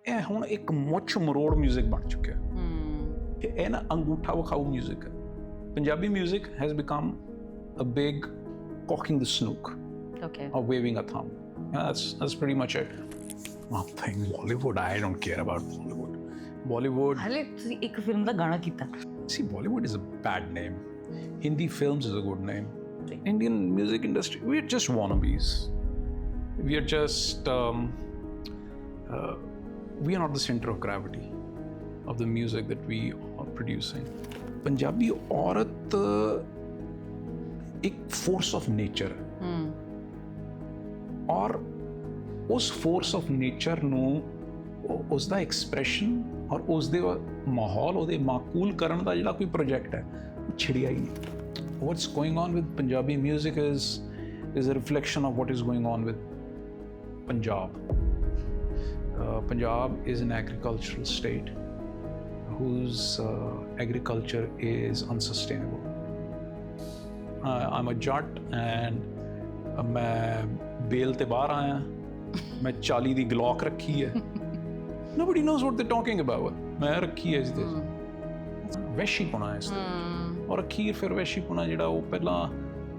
ਇਹ ਹੁਣ ਇੱਕ ਮੁੱਛ ਮਰੋੜ ਮਿਊਜ਼ਿਕ ਬਣ ਚੁੱਕਿਆ ਕਿ ਇਹ ਨਾ ਅੰਗੂਠਾ ਵਿਖਾਊ ਮਿਊਜ਼ਿਕ ਹੈ। Punjabi music has become a big cocking the snook or waving a thumb. That's pretty much it. Nothing Bollywood. I don't care about Bollywood. हाले तुसी एक फिल्म दा गाना कीता। See, Bollywood is a bad name. Hindi films is a good name. Indian music industry, we are just wannabes. We are just we are not the center of gravity of the music that we are producing. Punjabi औरत एक force of nature और उस force of nature ਨੂੰ ਉਸ ਦਾ expression ਔਰ ਉਸ ਦੇ ਮਾਹੌਲ ਉਹਦੇ ਮਾਕੂਲ ਕਰਨ ਦਾ ਜਿਹੜਾ ਕੋਈ ਪ੍ਰੋਜੈਕਟ ਹੈ ਉਹ ਛਿੜਿਆ ਹੀ ਨਹੀਂ। What's going on with Punjabi music is a reflection of what is going on with Punjab. Punjab is an agricultural state whose agriculture is unsustainable. I'm a Jat and मैं बेल ते बाहर आया, मैं 40 ਦੀ Glock ਰੱਖੀ ਹੈ। Nobody knows what they're talking about. मैं ਰੱਖੀ ਹੈ ਜਿਹਦੇ ਵੈਸ਼ੀਪੁਣਾ ਇਸ ਤੇ ਔਰ ਅਖੀਰ ਫਿਰ ਵੈਸ਼ੀਪੁਣਾ ਜਿਹੜਾ ਉਹ ਪਹਿਲਾਂ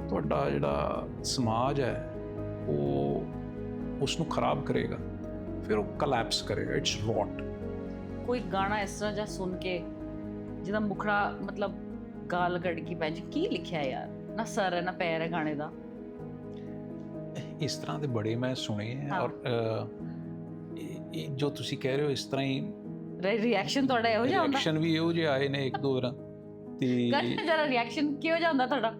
ਤੁਹਾਡਾ ਜਿਹੜਾ ਸਮਾਜ ਹੈ ਉਹ ਉਸ ਨੂੰ ਖਰਾਬ ਕਰੇਗਾ, ਫਿਰ ਉਹ ਕਲੈਪਸ ਕਰੇਗਾ। It's rot. ਕੋਈ ਗਾਣਾ ਇਸ ਤਰ੍ਹਾਂ ਜਾਂ ਸੁਣ ਕੇ ਜਿਹਦਾ ਮੁਖੜਾ ਮਤਲਬ ਗਾਲ ਕੱਢ ਕੇ ਪੈ ਜਾ, ਕੀ ਲਿਖਿਆ ਯਾਰ, ਨਾ ਸਰ ਹੈ ਨਾ ਪੈਰ ਹੈ ਗਾਣੇ ਦਾ। ਇਸ ਤਰ੍ਹਾਂ ਦੇ ਬੜੇ ਮੈਂ ਸੁਣੇ ਹੈ ਔਰ ਇਹ ਜੋ ਤੁਸੀਂ ਕਹਿ ਰਹੇ ਹੋ ਇਸ ਤਰ੍ਹਾਂ ਹੀ ਰਿਐਕਸ਼ਨ ਤੁਹਾਡਾ ਇਹੋ ਜਿਹਾ ਹੁੰਦਾ। ਰਿਐਕਸ਼ਨ ਵੀ ਇਹੋ ਜਿਹੇ ਆਏ ਨੇ ਇੱਕ ਦੋ ਵਾਰ ਤੇ ਜਰਾ ਰਿਐਕਸ਼ਨ ਕਿਹੋ ਜਿਹਾ ਹੁੰਦਾ ਤੁਹਾਡਾ?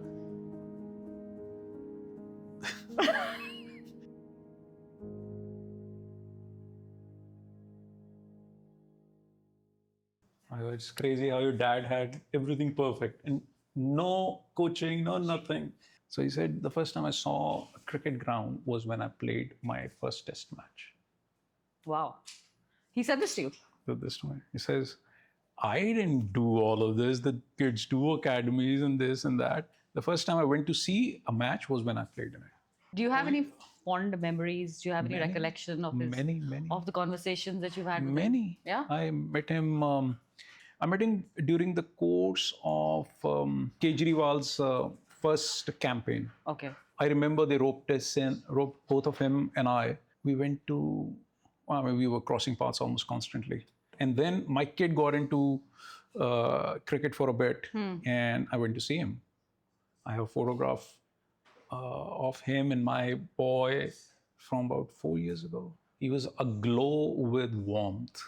It's crazy how your dad had everything perfect and no coaching, no nothing. So he said the first time I saw a cricket ground was when I played my first test match. Wow. He said this to you? This to me. He says, I didn't do all of this. The kids do academies and this and that. The first time I went to see a match was when I played in it. Do you have any fond memories? Do you have any recollection of this? Many. Of the conversations that you've had with many. him? Yeah? I met him during the course of Kejriwal's first campaign. Okay. I remember they roped both of him and I. We went to, we were crossing paths almost constantly. And then my kid got into cricket for a bit and I went to see him. I have a photograph of him and my boy from about 4 years ago. He was aglow with warmth.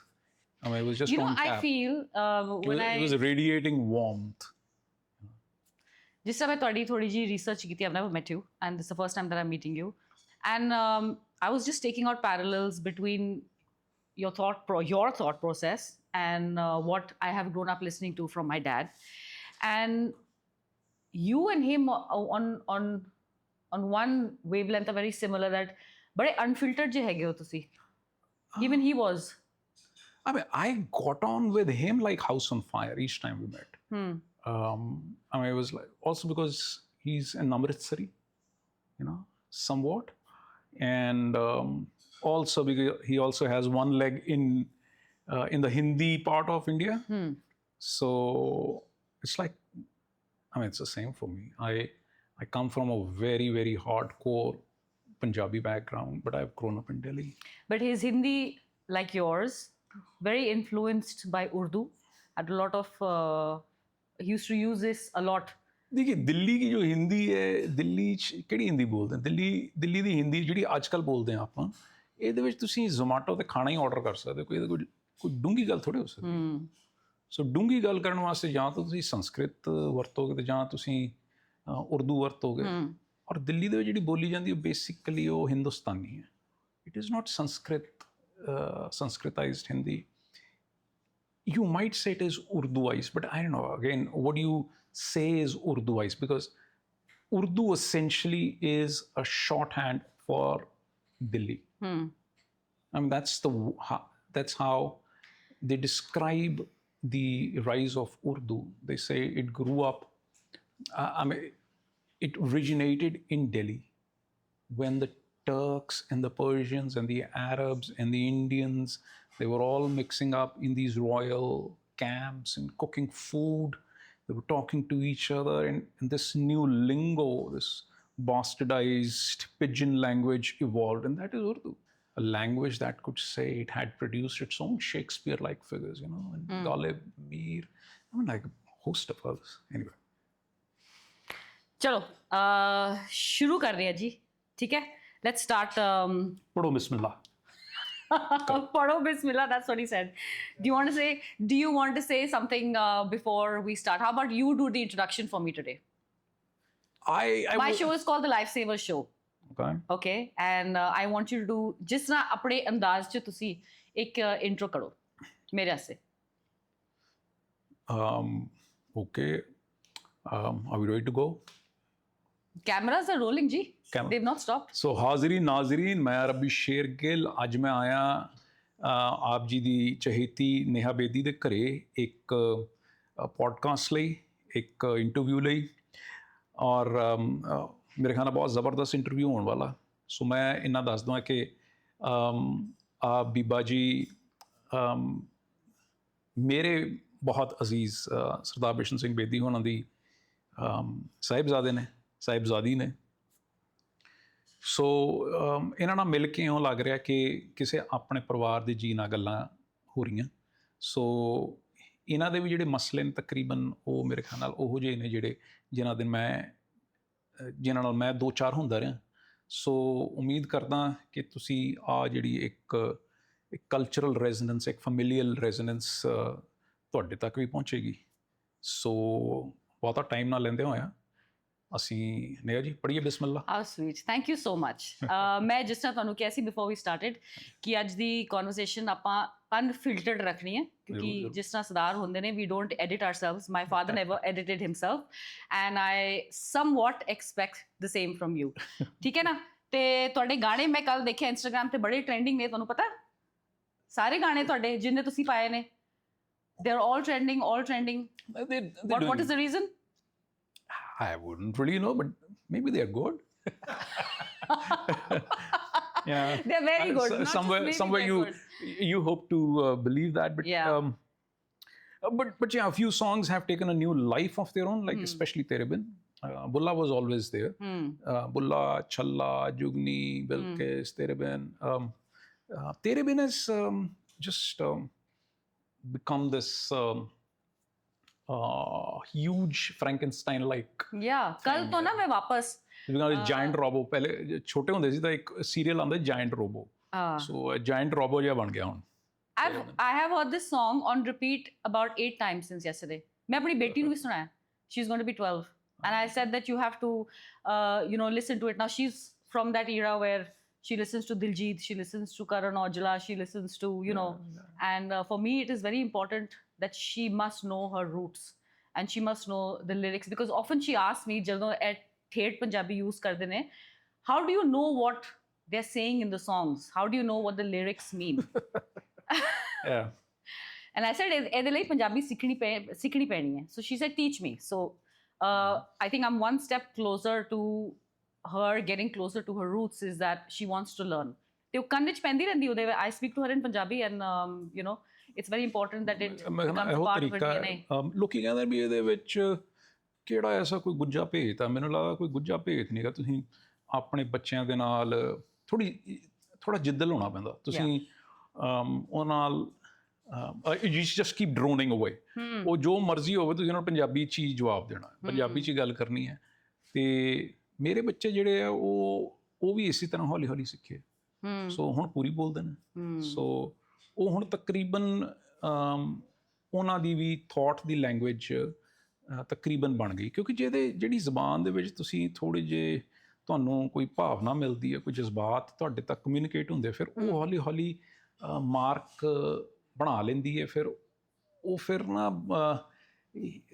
I mean, it was just on tap. I feel it was radiating warmth. Just time I thodi ji research ki thi, I've never met you and this is the first time that I'm meeting you. And I was just taking out parallels between your thought process and what I have grown up listening to from my dad. And you and him on one wavelength are very similar, that bade unfiltered je hege ho tusi. Even he was. I mean, I got on with him like house on fire each time we met. I mean, it was like also because he's an Amritsari, somewhat. And also because he also has one leg in the Hindi part of India. So it's like, I mean, it's the same for me. I come from a very, very hardcore Punjabi background, but I've grown up in Delhi. But his Hindi, like yours, very influenced by Urdu. Had a lot of, he used to use this a lot. देखिए दिल्ली की जो हिंदी है, दिल्ली ਕਿਹੜੀ ਹਿੰਦੀ ਬੋਲਦੇ ਨੇ? ਦਿੱਲੀ ਦੀ ਹਿੰਦੀ ਜਿਹੜੀ ਅੱਜ ਕੱਲ੍ਹ ਬੋਲਦੇ ਹਾਂ ਆਪਾਂ, ਇਹਦੇ ਵਿੱਚ ਤੁਸੀਂ ਜ਼ੋਮੈਟੋ ਤੇ ਖਾਣਾ ਹੀ ਆਰਡਰ ਕਰ ਸਕਦੇ ਹੋ। ਕੋਈ ਡੂੰਘੀ ਗੱਲ ਥੋੜ੍ਹੀ ਹੋ ਸਕਦੀ। ਸੋ ਡੂੰਘੀ ਗੱਲ ਕਰਨ ਵਾਸਤੇ ਜਾਂ ਤਾਂ ਤੁਸੀਂ ਸੰਸਕ੍ਰਿਤ ਵਰਤੋਗੇ ਤੇ ਜਾਂ ਤੁਸੀਂ ਉਰਦੂ ਵਰਤੋਗੇ। ਔਰ ਦਿੱਲੀ ਦੇ ਵਿੱਚ ਜਿਹੜੀ ਬੋਲੀ ਜਾਂਦੀ ਉਹ ਬੇਸਿਕਲੀ ਉਹ ਹਿੰਦੁਸਤਾਨੀ ਹੈ। It is not sanskritized Hindi. You might say it is Urduized, but I don't know. Again, what do you say is Urduized? Because Urdu essentially is a shorthand for Dilli. I mean, that's how they describe the rise of Urdu. They say it grew up. I mean, it originated in Delhi when the Turks and the Persians and the Arabs and the Indians, They were all mixing up in these royal camps and cooking food. They were talking to each other and this new lingo, this bastardized pidgin language evolved, and that is Urdu. A language that could say it had produced its own Shakespeare-like figures, and Ghalib, Mir, like a host of others. Anyway. चलो शुरू कर रहे हैं जी, ठीक है? Let's start. पढ़ो बिस्मिल्लाह. Pado Bismillah, that's what he said. Do you want to say something before we start? How about you do the introduction for me today? My show is called The Lifesaver Show. Okay. And I want you to do, जिस तरह अपने अंदाज च तुसी एक intro करो मेरे से. Okay. Are we ready to go? Cameras are rolling ji. They've not stopped. So ਹਾਜ਼ਰੀਨ Nazreen, ਮੈਂ ਰਬੀ ਸ਼ੇਰਗਿੱਲ. ਅੱਜ ਮੈਂ ਆਇਆ ਆਪ ਜੀ ਦੀ ਚਹੇਤੀ ਨੇਹਾ ਬੇਦੀ ਦੇ ਘਰੇ ਇੱਕ ਪੋਡਕਾਸਟ ਲਈ, ਇੱਕ ਇੰਟਰਵਿਊ ਲਈ, ਔਰ ਮੇਰੇ ਖਿਆਲ ਨਾਲ ਬਹੁਤ ਜ਼ਬਰਦਸਤ ਇੰਟਰਵਿਊ ਹੋਣ ਵਾਲਾ. ਸੋ ਮੈਂ ਇੰਨਾ ਦੱਸ ਦਵਾਂ ਕਿ ਆ ਬੀਬਾ ਜੀ ਮੇਰੇ ਬਹੁਤ ਅਜ਼ੀਜ਼ ਸਰਦਾਰ ਬਿਸ਼ਨ ਸਿੰਘ ਬੇਦੀ ਹੋਣਾ ਦੀ ਸਾਹਿਬਜ਼ਾਦੇ ਨੇ, ਸਾਹਿਬਜ਼ਾਦੀ ਨੇ. ਸੋ ਇਹਨਾਂ ਨਾਲ ਮਿਲ ਕੇ ਇਉਂ ਲੱਗ ਰਿਹਾ ਕਿ ਕਿਸੇ ਆਪਣੇ ਪਰਿਵਾਰ ਦੇ ਜੀਅ ਨਾਲ ਗੱਲਾਂ ਹੋ ਰਹੀਆਂ. ਸੋ ਇਹਨਾਂ ਦੇ ਵੀ ਜਿਹੜੇ ਮਸਲੇ ਨੇ ਤਕਰੀਬਨ ਉਹ ਮੇਰੇ ਖਿਆਲ ਨਾਲ ਉਹੋ ਜਿਹੇ ਨੇ ਜਿਨ੍ਹਾਂ ਨਾਲ ਮੈਂ 2-4 ਹੁੰਦਾ ਰਿਹਾ. ਸੋ ਉਮੀਦ ਕਰਦਾ ਕਿ ਤੁਸੀਂ ਆ ਜਿਹੜੀ ਇੱਕ ਕਲਚਰਲ ਰੈਜ਼ੋਨੈਂਸ, ਇੱਕ ਫੈਮਿਲੀਅਲ ਰੈਜ਼ੋਨੈਂਸ ਤੁਹਾਡੇ ਤੱਕ ਵੀ ਪਹੁੰਚੇਗੀ. ਸੋ ਬਹੁਤਾ ਟਾਈਮ ਨਾ ਲੈਂਦੇ ਹੋਇਆ ਅਸੀਂ ਨੇਹਾ ਜੀ ਪੜ੍ਹੀਏ ਬਿਸਮਿਲ੍ਲਾ. How sweet. Thank you so much. ਮੈਂ ਜਿਸ ਤਰ੍ਹਾਂ ਤੁਹਾਨੂੰ ਕਿਹਾ ਸੀ before we started ਕਿ ਅੱਜ ਦੀ conversation ਆਪਾਂ unfiltered ਰੱਖਣੀ ਹੈ, ਕਿਉਂਕਿ ਜਿਸ ਤਰ੍ਹਾਂ ਸਰਦਾਰ ਹੁੰਦੇ ਨੇ we don't edit ourselves. My father never edited himself and I somewhat expect the same from you. ਠੀਕ ਹੈ ਨਾ? ਤੇ ਤੁਹਾਡੇ ਗਾਣੇ ਮੈਂ ਕੱਲ ਦੇਖਿਆ ਇੰਸਟਾਗ੍ਰਾਮ ਤੇ ਬੜੇ ਟ੍ਰੈਂਡਿੰਗ ਨੇ, ਤੁਹਾਨੂੰ ਪਤਾ? ਸਾਰੇ ਗਾਣੇ ਤੁਹਾਡੇ ਜਿੰਨੇ ਤੁਸੀਂ ਪਾਏ ਨੇ they're all trending. What is the reason? I wouldn't really know, but maybe they're good. Yeah, they're very good. Somewhere you hope to believe that, but yeah. But yeah, a few songs have taken a new life of their own, like especially Tere Bin. Bulla was always there. Bulla, Challa, Jugni, Bilkis, Tere Bin. Tere Bin has just become this huge Frankenstein-like. Yeah, ਕੱਲ ਤੋਂ ਨਾ ਮੈਂ ਵਾਪਸ giant robo, ਪਹਿਲੇ ਛੋਟੇ ਹੁੰਦੇ ਸੀ ਤਾਂ ਇੱਕ ਸੀਰੀਅਲ ਆਉਂਦਾ giant robo. So giant robo ਜਿਹਾ ਬਣ ਗਿਆ ਹੁਣ. I have heard this song on repeat about 8 times since yesterday. ਮੈਂ ਆਪਣੀ ਬੇਟੀ ਨੂੰ ਵੀ ਸੁਣਾਇਆ. She's going to be 12. And I said that you have to, listen to it. Now she's from that era where she listens to Diljit, she listens to Karan Aujla, she listens to, and for me it is very important that she must know her roots and she must know the lyrics, because often she asks me, ਜਦੋਂ ਇਹ ਠੇਠ Punjabi use ਕਰਦੇ ਨੇ, how do you know what they're saying in the songs? How do you know what the lyrics mean? Yeah. And I said ਇਹਦੇ ਲਈ ਪੰਜਾਬੀ ਸਿੱਖਣੀ ਪੈਣੀ ਹੈ. So she said teach me. So I think I'm one step closer to her getting closer to her roots, is that she wants to learn. ਤੇ ਉਹ ਕੰਨ 'ਚ ਪੈਂਦੀ ਰਹਿੰਦੀ ਉਹਦੇ. I speak to her in Punjabi and it's very important that it becomes part of her DNA. ਲੋਕੀ ਕਹਿੰਦੇ ਵੀ ਇਹਦੇ ਵਿੱਚ ਕਿਹੜਾ ਐਸਾ ਕੋਈ ਗੁੱਜਾ ਭੇਤ ਆ. ਮੈਨੂੰ ਲੱਗਦਾ ਕੋਈ ਗੁੱਜਾ ਭੇਤ ਨਹੀਂ ਹੈਗਾ. ਤੁਸੀਂ ਆਪਣੇ ਬੱਚਿਆਂ ਦੇ ਨਾਲ ਥੋੜਾ ਜਿੱਦਲ ਹੋਣਾ ਪੈਂਦਾ. ਤੁਸੀਂ ਉਹਨਾਂ ਨਾਲ you just keep droning away. ਉਹ ਜੋ ਮਰਜ਼ੀ ਹੋਵੇ ਤੁਸੀਂ ਉਹਨਾਂ ਨੂੰ ਪੰਜਾਬੀ 'ਚ ਹੀ ਜਵਾਬ ਦੇਣਾ, ਪੰਜਾਬੀ 'ਚ ਹੀ ਗੱਲ ਕਰਨੀ ਹੈ. ਤੇ ਮੇਰੇ ਬੱਚੇ ਜਿਹੜੇ ਆ ਉਹ ਵੀ ਇਸੇ ਤਰ੍ਹਾਂ ਹੌਲੀ ਹੌਲੀ ਸਿੱਖੇ. ਸੋ ਹੁਣ ਪੂਰੀ ਬੋਲਦੇ ਨੇ. ਸੋ ਉਹ ਹੁਣ ਤਕਰੀਬਨ ਉਹਨਾਂ ਦੀ ਵੀ ਥੋਟ ਦੀ ਲੈਂਗੁਏਜ ਤਕਰੀਬਨ ਬਣ ਗਈ, ਕਿਉਂਕਿ ਜਿਹੜੀ ਜ਼ਬਾਨ ਦੇ ਵਿੱਚ ਤੁਸੀਂ ਥੋੜ੍ਹੇ ਜਿਹੇ ਤੁਹਾਨੂੰ ਕੋਈ ਭਾਵਨਾ ਮਿਲਦੀ ਹੈ, ਕੋਈ ਜਜ਼ਬਾਤ ਤੁਹਾਡੇ ਤੱਕ ਕਮਿਊਨੀਕੇਟ ਹੁੰਦੇ, ਫਿਰ ਉਹ ਹੌਲੀ ਹੌਲੀ ਮਾਰਕ ਬਣਾ ਲੈਂਦੀ ਹੈ. ਫਿਰ ਨਾ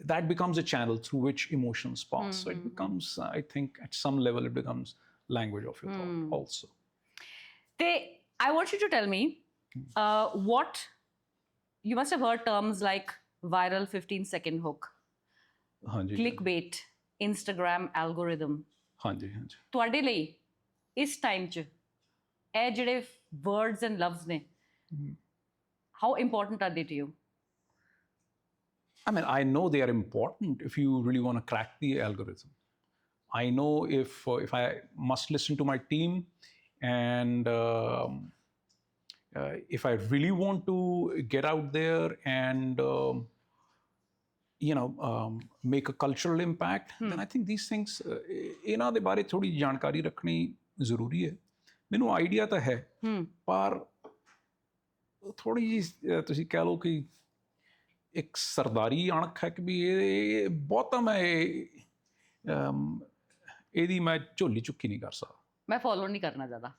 that becomes a channel through which emotions pass. So it becomes, I think, at some level, it becomes language of your thought also. I want you to tell me what you must have heard terms like viral 15-second hook, clickbait, Instagram algorithm. ਹਾਂਜੀ. ਤੁਹਾਡੇ ਲਈ ਇਸ time 'ਚ ਇਹ ਜਿਹੜੇ words and loves ਨੇ, How important are they to you? I mean, I know they are important if you really want to crack the algorithm. I know if I must listen to my team, and if I really want to get out there and make a cultural impact, then I think these things ਇਹਨਾਂ ਦੇ ਬਾਰੇ ਥੋੜੀ ਜਾਣਕਾਰੀ ਰੱਖਣੀ ਜ਼ਰੂਰੀ ਹੈ। ਮੈਨੂੰ idea ਤਾਂ ਹੈ, ਪਰ ਥੋੜੀ ਜਿਹੀ ਤੁਸੀਂ ਕਹਿ ਲਓ ਕਿ ਇੱਕ ਸਰਦਾਰੀ ਅਣਖ ਹੈ ਕਿ ਵੀ ਇਹ ਬਹੁਤਾ ਮੈਂ ਇਹਦੀ ਮੈਂ ਝੋਲੀ ਚੁੱਕੀ ਨਹੀਂ ਕਰ ਸਕਦਾ। ਮੈਂ ਫੋਲੋ ਨਹੀਂ ਕਰਨਾ ਜ਼ਿਆਦਾ।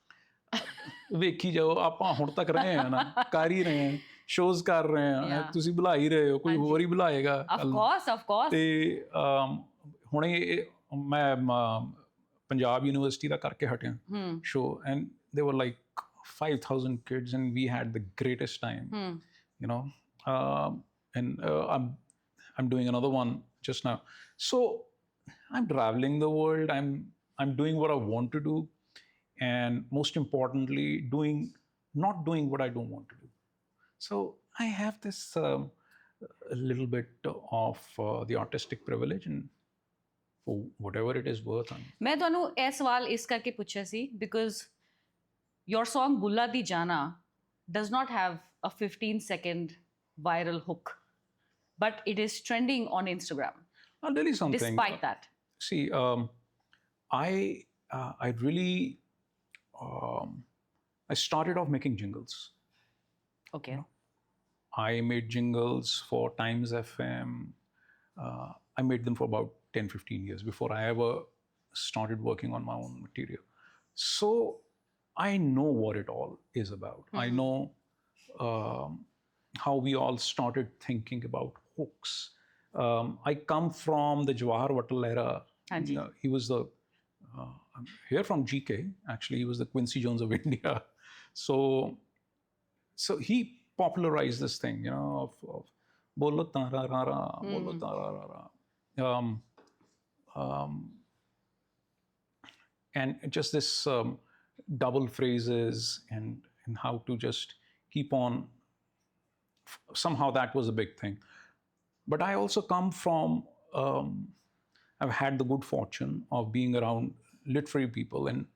ਵੇਖੀ ਜਾਓ, ਆਪਾਂ ਹੁਣ ਤੱਕ ਰਹੇ ਹਾਂ ਨਾ, ਕਰ ਹੀ ਰਹੇ ਹਾਂ, ਸ਼ੋਜ਼ ਕਰ ਰਹੇ ਹਾਂ, ਤੁਸੀਂ ਬੁਲਾ ਹੀ ਰਹੇ ਹੋ, ਕੋਈ ਹੋਰ ਹੀ ਬੁਲਾਏਗਾ। Of course. ਤੇ ਹੁਣੇ ਮੈਂ ਪੰਜਾਬ ਯੂਨੀਵਰਸਿਟੀ ਦਾ ਕਰਕੇ ਹਟਿਆ ਸ਼ੋ, ਐਂਡ ਦੇ ਵਰ like 5,000 kids and we had the greatest time, and I'm doing another one just now. So I'm traveling the world, I'm doing what I want to do, and most importantly not doing what I don't want to do. So I have this a little bit of the artistic privilege, and for whatever it is worth. ਮੈਂ ਤੁਹਾਨੂੰ ਇਹ ਸਵਾਲ ਇਸ ਕਰਕੇ ਪੁੱਛਿਆ ਸੀ because your song Bulla Ki Jaana does not have a 15-second viral hook, but it is trending on Instagram. I'll tell you something. Despite that. See, I really, I started off making jingles. Okay. I made jingles for Times FM. I made them for about 10-15 years before I ever started working on my own material. So I know what it all is about. I know how we all started thinking about hooks. I come from the Jawahar Wattal era. He was the, I'm here from GK, actually. He was the Quincy Jones of India. So he popularized this thing, of bolo tara rara, bolo tara rara. And just this double phrases and how to just keep on. Somehow that was a big thing. But I also come from, I've had the good fortune of being around literary people, and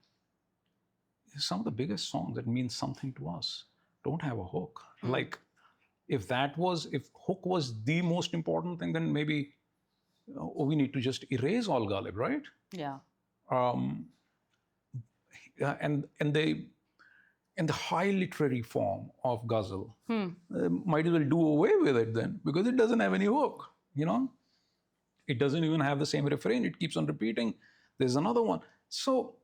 some of the biggest songs that mean something to us don't have a hook. Like, if hook was the most important thing, then maybe we need to just erase all Ghalib, right? Yeah. And the high literary form of ghazal, might as well do away with it then, because it doesn't have any hook. It doesn't even have the same refrain. It keeps on repeating. There's another one. So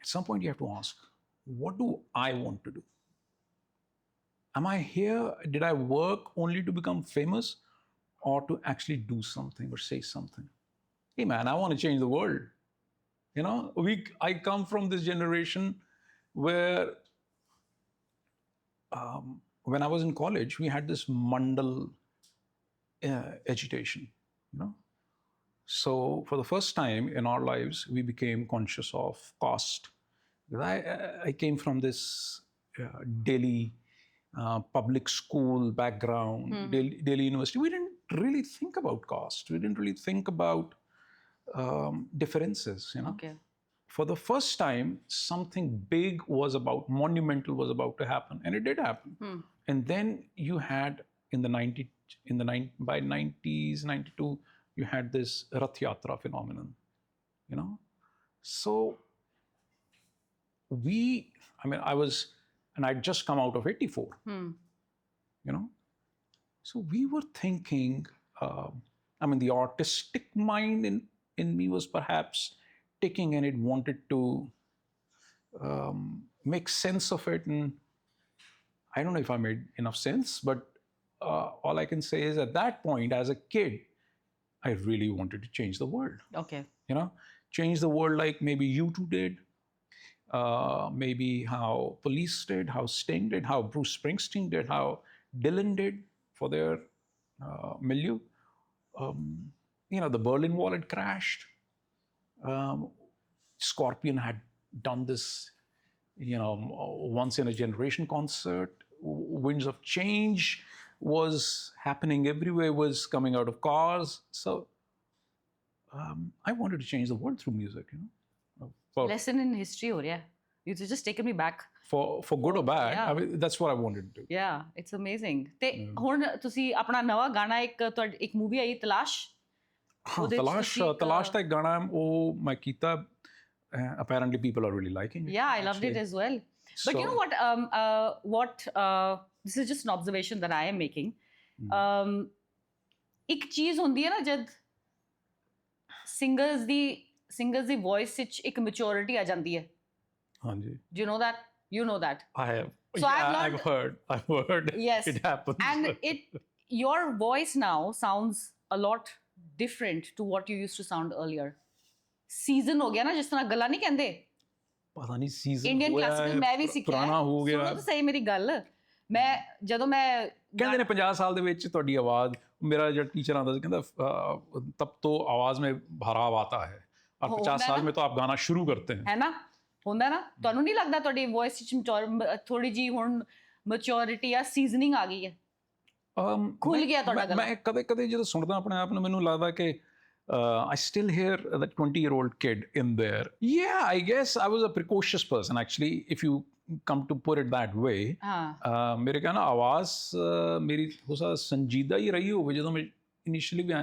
at some point you have to ask, what do I want to do? Am I here? Did I work only to become famous, or to actually do something or say something? Hey man, I want to change the world. I come from this generation where when I was in college, we had this mandal agitation. So for the first time in our lives, we became conscious of caste. I came from this Delhi public school background, Delhi University. We didn't really think about caste. We didn't really think about differences. Okay. For the first time, something big monumental was about to happen, and it did happen. And then you had by 90s, 92, you had this Rath Yatra phenomenon. So I'd just come out of 84. So we were thinking, the artistic mind in me was perhaps ticking, and it wanted to make sense of it. And I don't know if I made enough sense, but all I can say is at that point, as a kid, I really wanted to change the world. Okay. Change the world like maybe U2 did, maybe how Police did, how Sting did, how Bruce Springsteen did, how Dylan did for their milieu. The Berlin Wall had crashed. Scorpion had done this, once in a generation concert winds of change was happening everywhere, was coming out of cars. So I wanted to change the world through music, Lesson in history ho raha hai. You just taken me back. For good or bad. Yeah. I mean, that's what I wanted to do. Yeah, it's amazing. ਤੇ ਹੁਣ ਤੁਸੀਂ ਆਪਣਾ ਨਵਾਂ ਗਾਣਾ ਇੱਕ movie ਆਈ ਤਲਾਸ਼ ਉਹਦੇ ਚ Talash, ਤੁਸੀਂ Talash ਦਾ ਇੱਕ ਗਾਣਾ ਉਹ ਮੈਂ ਕੀਤਾ. Apparently people are really liking it. Yeah, I loved it as well. But you know what? This is just an observation that I am making. ਇੱਕ ਚੀਜ਼ ਹੁੰਦੀ ਹੈ ਨਾ ਜਦ ਸਿੰਗਰਸ ਦੀ ਵੌਇਸ ਵਿੱਚ ਇੱਕ ਮੈਚੁਰਿਟੀ ਆ ਜਾਂਦੀ ਹੈ. ਹਾਂਜੀ. Do you know that? You know that. I have. So I've heard. Yes. It happens. And your voice now sounds a lot different to what you used to sound earlier. Season ਹੋ ਗਿਆ ਨਾ ਜਿਸ ਤਰ੍ਹਾਂ ਗੱਲਾਂ ਨਹੀਂ ਕਹਿੰਦੇ. ਪਤਾ ਨਹੀਂ season ਇੰਡੀਅਨ ਕਲਾਸਿਕਲ ਮੈਂ ਵੀ ਸਿੱਖਿਆ. ਪੁਰਾਣਾ ਹੋ ਗਿਆ. ਸੁਣੋ ਤਾਂ ਸਹੀ ਮੇਰੀ ਗੱਲ. ਜਦੋਂ ਮੈਂ ਕਹਿੰਦੇ ਨੇ 50 ਸਾਲ ਦੇ ਵਿੱਚ ਤੁਹਾਡੀ ਆਵਾਜ਼, ਮੇਰਾ ਜਿਹੜਾ ਟੀਚਰ ਆਉਂਦਾ ਸੀ ਕਹਿੰਦਾ ਤਬ ਤੋਂ ਆਵਾਜ਼ में भराव आता है और 50 साल में तो आप गाना शुरू करते हैं. ਹੈ ਨਾ ਹੁੰਦਾ ਨਾ ਤੁਹਾਨੂੰ ਨਹੀਂ ਲੱਗਦਾ ਤੁਹਾਡੀ ਵੌਇਸ ਵਿੱਚ ਥੋੜੀ ਜੀ ਹੁਣ ਮੈਚੁਰਿਟੀ ਆ ਸੀਜ਼ਨਿੰਗ ਆ ਗਈ ਹੈ ਖੁੱਲ ਗਿਆ ਤੁਹਾਡਾ ਗਲਾ ਮੈਂ ਕਦੇ ਜਦੋਂ ਸੁਣਦਾ ਆਪਣੇ ਆਪ ਨੂੰ ਮੈਨੂੰ ਲੱਗਦਾ ਕਿ I still hear that 20-year-old kid in there. Yeah, I guess I was a precocious person actually, if you come to put it that way. ਮੇਰੇ कहना आवाज़ मेरी हो सकता संजीदा ही रही हो ਜਦੋਂ मैं initially भी I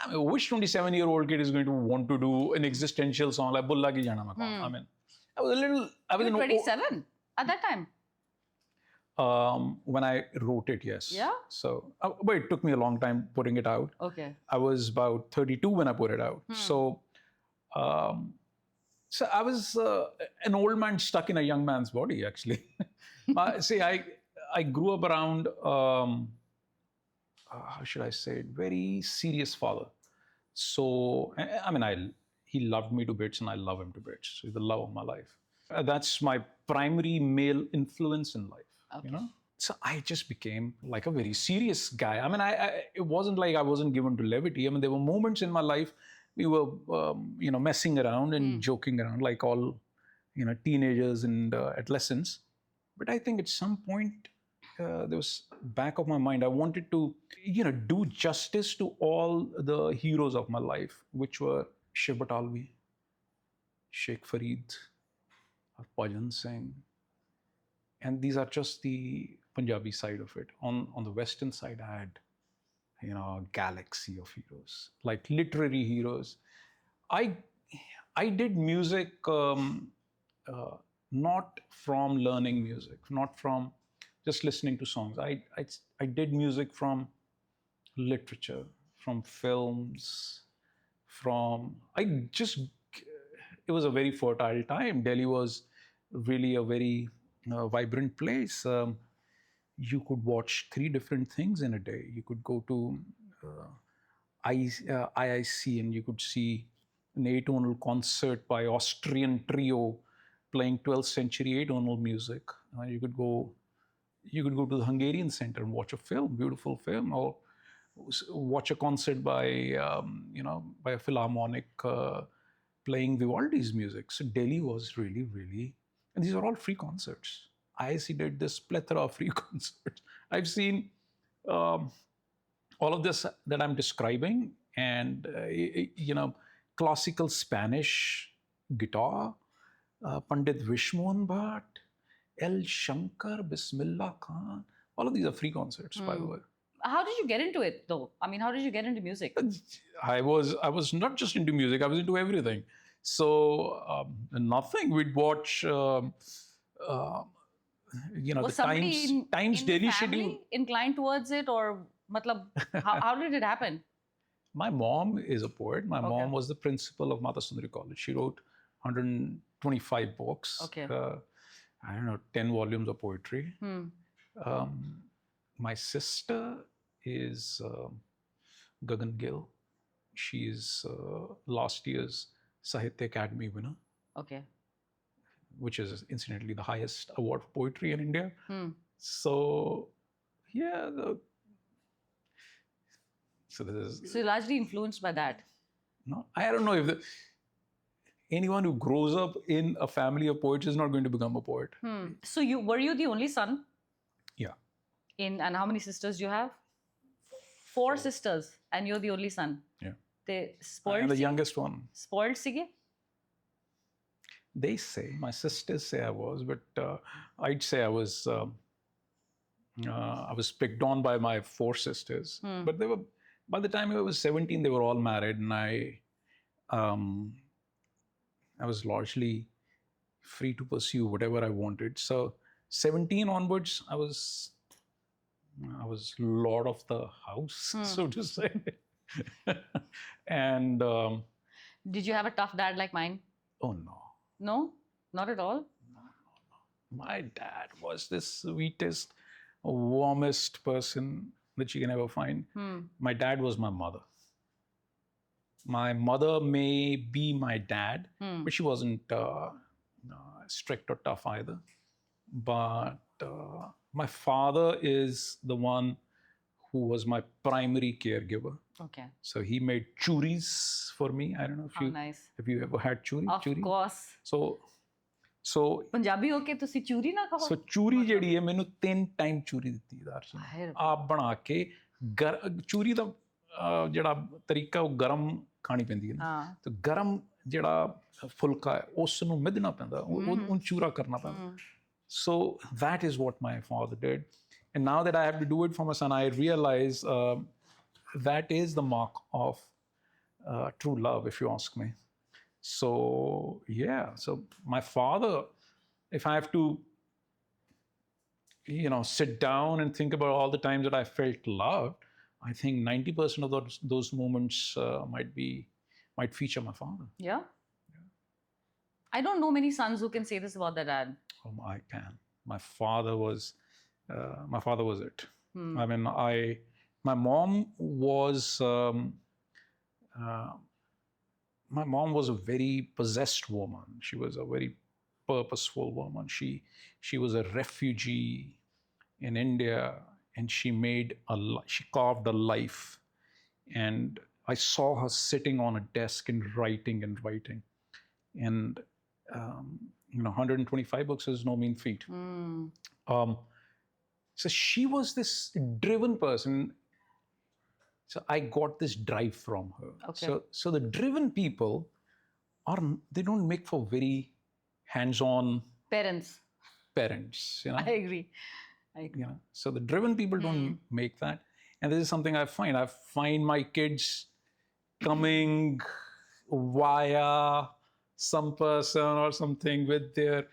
mean, which 27-year-old kid is going to want to do an existential song like Bulla Ki Jaana? I mean, I was 27 at that time. When I wrote it, yes. Yeah. So, but it took me a long time putting it out. Okay. I was about 32 when I put it out. So I was an old man stuck in a young man's body, actually. See, I grew up around, how should I say it, very serious father. So, I mean, he loved me to bits and I love him to bits. So he's the love of my life. That's my primary male influence in life. Okay. You know, so I just became like a very serious guy. I mean, it wasn't like I wasn't given to levity. I mean, there were moments in my life we were, messing around and joking around like all, teenagers and adolescents. But I think at some point there was back of my mind I wanted to, do justice to all the heroes of my life, which were Shiv Batalvi, Sheikh Farid, Bhajan Singh. And these are just the Punjabi side of it. On the Western side, I had, a galaxy of heroes, like literary heroes. I did music not from learning music, not from just listening to songs. I did music from literature, from films, it was a very fertile time. Delhi was really a very vibrant place. You could watch 3 different things in a day. You could go to IIC and you could see an atonal concert by Austrian trio playing 12th century atonal music. You could go to the Hungarian Center and watch a film, beautiful film, or watch a concert by by a philharmonic playing Vivaldi's music. So Delhi was really, really. And these are all free concerts. IIC did this plethora of free concerts. I've seen all of this that I'm describing, and classical Spanish guitar, Pandit Vishmohan Bhatt, L. Shankar, Bismillah Khan. All of these are free concerts, by the way. How did you get into it, though? I mean, how did you get into music? I was not just into music. I was into everything. So nothing. We'd watch, Was the Times daily schedule. Inclined towards it, or matlab, how did it happen? My mom is a poet. My mom was the principal of Mata Sundari College. She wrote 125 books. Okay. I don't know, 10 volumes of poetry. My sister is Gagan Gill. She is last year's Sahitya Academy winner. Okay. Which is incidentally the highest award for poetry in India. So, yeah. So you're largely influenced by that? No, I don't know if anyone who grows up in a family of poets is not going to become a poet. So were you the only son? Yeah. And how many sisters do you have? 4 sisters, and you're the only son. Yeah. They spoiled. And the Sige? youngest one. Spoiled Sige? They say, my sisters say I was, but I'd say I was picked on by my 4 sisters. But they were, by the time I was 17, they were all married, and I was largely free to pursue whatever I wanted. So 17 onwards, I was lord of the house, so to say. And did you have a tough dad like mine? oh no. No, not at all. My dad was the sweetest, warmest person that you can ever find. My dad was my mother. My mother may be my dad, but she wasn't strict or tough either. But my father is the one who was my primary caregiver. Okay. So he made churis for me. I don't know if How nice. have you ever had churi? Of churi? course. So Punjabi ho ke ਤੁਸੀਂ ਚੂਰੀ ਨਾ ਕਹੋ. ਸੋ ਚੂਰੀ ਜਿਹੜੀ ਹੈ ਮੈਨੂੰ 3 time ਚੂਰੀ ਦਿੱਤੀ ਦਰਸ਼ਨ ਆਪ ਬਣਾ ਕੇ ਚੂਰੀ ਦਾ ਜਿਹੜਾ ਤਰੀਕਾ ਉਹ ਗਰਮ ਖਾਣੀ ਪੈਂਦੀ ਹੈ ਨਾ ਤੇ ਗਰਮ ਜਿਹੜਾ ਫੁਲਕਾ ਹੈ ਉਸ ਨੂੰ ਮਿਧਣਾ ਪੈਂਦਾ ਉਹਨੂੰ ਚੂਰਾ ਕਰਨਾ ਪੈਂਦਾ so that is what my father did, and now that I have to do it for my son, I realize that is the mark of true love, if you ask me. So yeah, so my father, if I have to sit down and think about all the times that I felt loved, I think 90% of those moments might feature my father. Yeah. I don't know many sons who can say this about their dad. Oh, I can. My father was it. I mean, my mom was a very possessed woman. She was a very purposeful woman. She was a refugee in India, and she carved a life. And I saw her sitting on a desk and writing. And 125 books is no mean feat. So she was this driven person. So I got this drive from her. Okay. So the driven people they don't make for very hands-on Parents. I agree. So the driven people don't make that. And this is something I find my kids coming via some person or something with their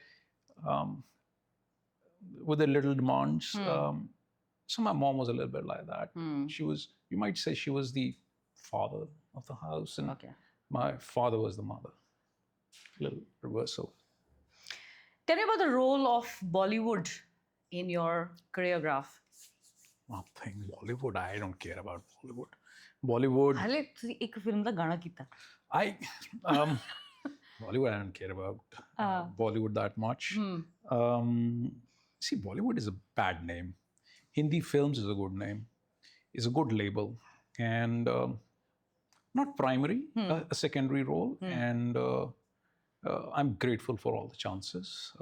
little demands. So my mom was a little bit like that. She was, you might say, she was the father of the house, and my father was the mother. Little reversal. Tell me about the role of Bollywood in your career graph. Nothing. Bollywood, I don't care about Bollywood. हाले ਤੁਸੀਂ ਇੱਕ film ਦਾ ਗਾਣਾ ਕੀਤਾ. Bollywood, I don't care about Bollywood that much. See, Bollywood is a bad name. Hindi films is a good name. It's a good label. And not primary, a secondary role. And I'm grateful for all the chances.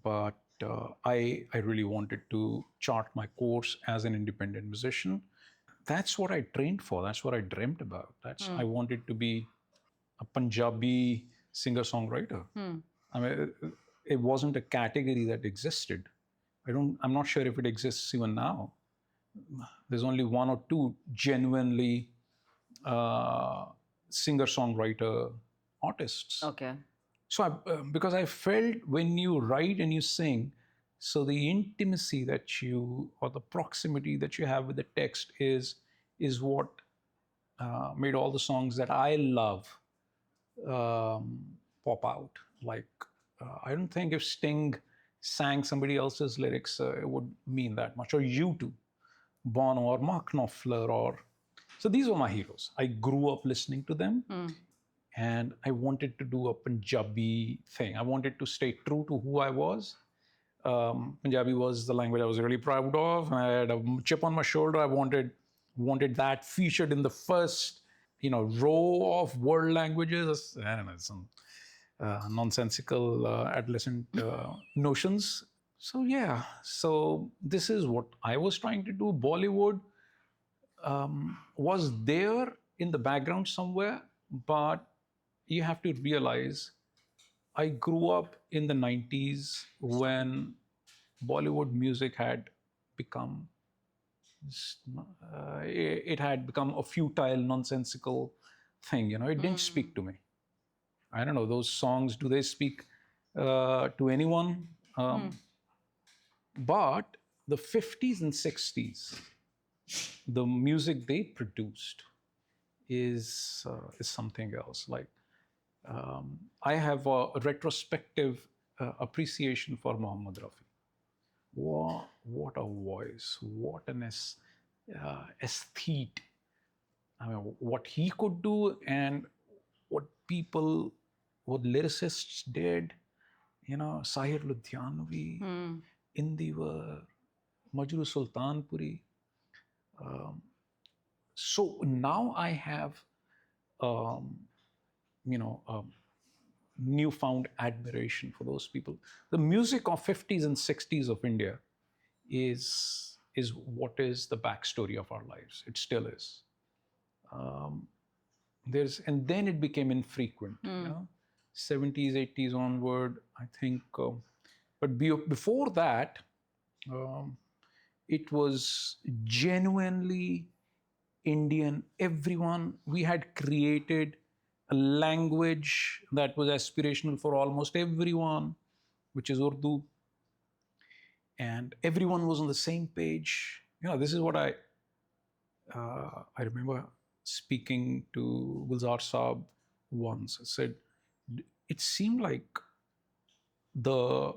But I really wanted to chart my course as an independent musician. That's what I trained for. That's what I dreamt about. I wanted to be a Punjabi singer-songwriter. I mean, it wasn't a category that existed. I'm not sure if it exists even now. There's only 1 or 2 genuinely singer-songwriter artists. Okay. So because I felt when you write and you sing, so the intimacy or the proximity that you have with the text is what made all the songs that I love pop out. Like, I don't think if Sting sang somebody else's lyrics, it would mean that much. Or U2, Bono or Mark Knopfler. So these were my heroes. I grew up listening to them. And I wanted to do a Punjabi thing. I wanted to stay true to who I was. Punjabi was the language I was really proud of. I had a chip on my shoulder. I wanted that featured in the first, row of world languages. I don't know, some nonsensical adolescent notions. So yeah, so this is what I was trying to do. Bollywood was there in the background somewhere, but you have to realize I grew up in the 90s when Bollywood music had become it had become a futile, nonsensical thing. It didn't speak to me. I don't know, those songs, do they speak to anyone? But the 50s and 60s, the music they produced is something else. Like I have a retrospective appreciation for Muhammad Rafi. What a voice! What an aesthete! I mean, what he could do and what people, what lyricists did. Sahir Ludhianvi, Indivar, Majru Sultanpuri. So now I have, um, newfound admiration for those people. The music of 50s and 60s of India is what is the backstory of our lives. It still is. And then it became infrequent. 70s, 80s onward, I think. But before that, it was genuinely Indian. Everyone, we had created a language that was aspirational for almost everyone, which is Urdu. And everyone was on the same page. This is what I remember speaking to Gulzar Saab once. I said, it seemed like the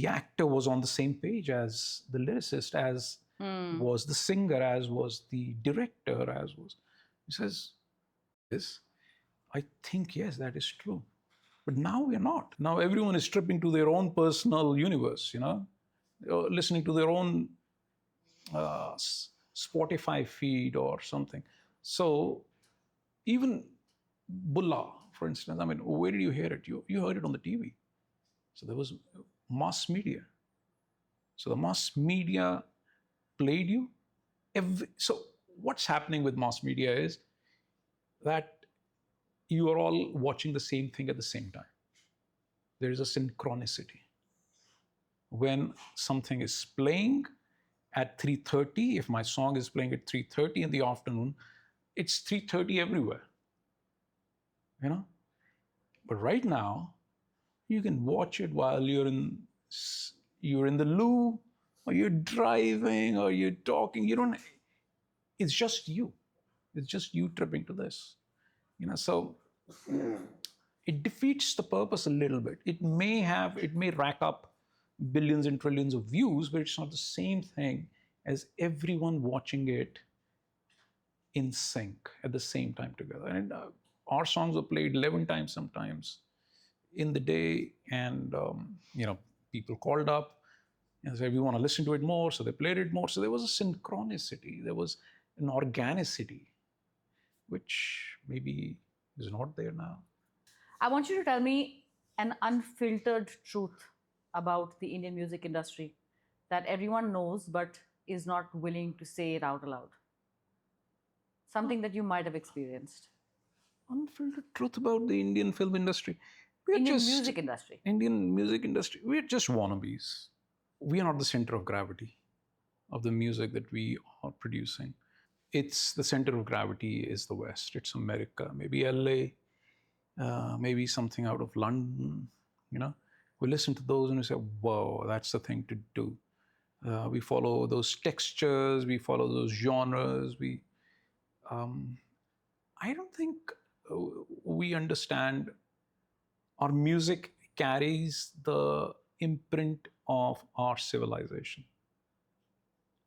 actor was on the same page as the lyricist, as was the singer, as was the director, as was. He says, this, I think, yes, that is true. But now we're not. Now everyone is stripping to their own personal universe, listening to their own Spotify feed or something. So even Bulla, for instance, I mean, where did you hear it? You heard it on the TV. So there was mass media. So the mass media played you. So what's happening with mass media is that you are all watching the same thing at the same time. There is a synchronicity. When something is playing at 3:30, if my song is playing at 3:30 in the afternoon, it's 3:30 everywhere. But right now, you can watch it while you're in the loo, or you're driving, or you're talking. It's just you. It's just you tripping to this. So it defeats the purpose a little bit. It may rack up billions and trillions of views, but it's not the same thing as everyone watching it in sync at the same time together. And our songs are played 11 times sometimes in the day, and people called up and said, we want to listen to it more, so they played it more. So there was a synchronicity, there was an organicity, which maybe is not there now. I want you to tell me an unfiltered truth about the Indian music industry that everyone knows but is not willing to say it out aloud. Something that you might have experienced. Unfiltered truth about the Indian film industry. Indian music industry. Indian music industry. We're just wannabes. We are not the center of gravity of the music that we are producing. It's the center of gravity is the West. It's America, maybe LA, maybe something out of London. We listen to those and we say, whoa, that's the thing to do. We follow those textures, we follow those genres. I don't think we understand. Our music carries the imprint of our civilization.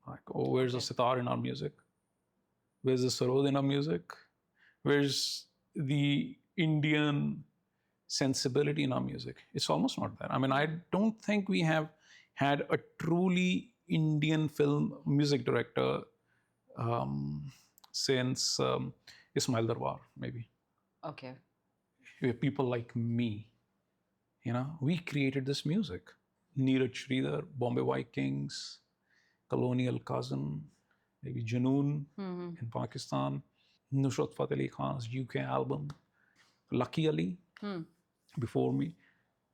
Like, where's the sitar in our music? Where's the sarod in our music? Where's the Indian sensibility in our music? It's almost not there. I mean, I don't think we have had a truly Indian film music director since Ismail Darbar, maybe. Okay. People like me, we created this music. Neeraj Sridhar, Bombay Vikings, Colonial Cousin, maybe Junoon in Pakistan, Nusrat Fateh Ali Khan's UK album, Lucky Ali before me.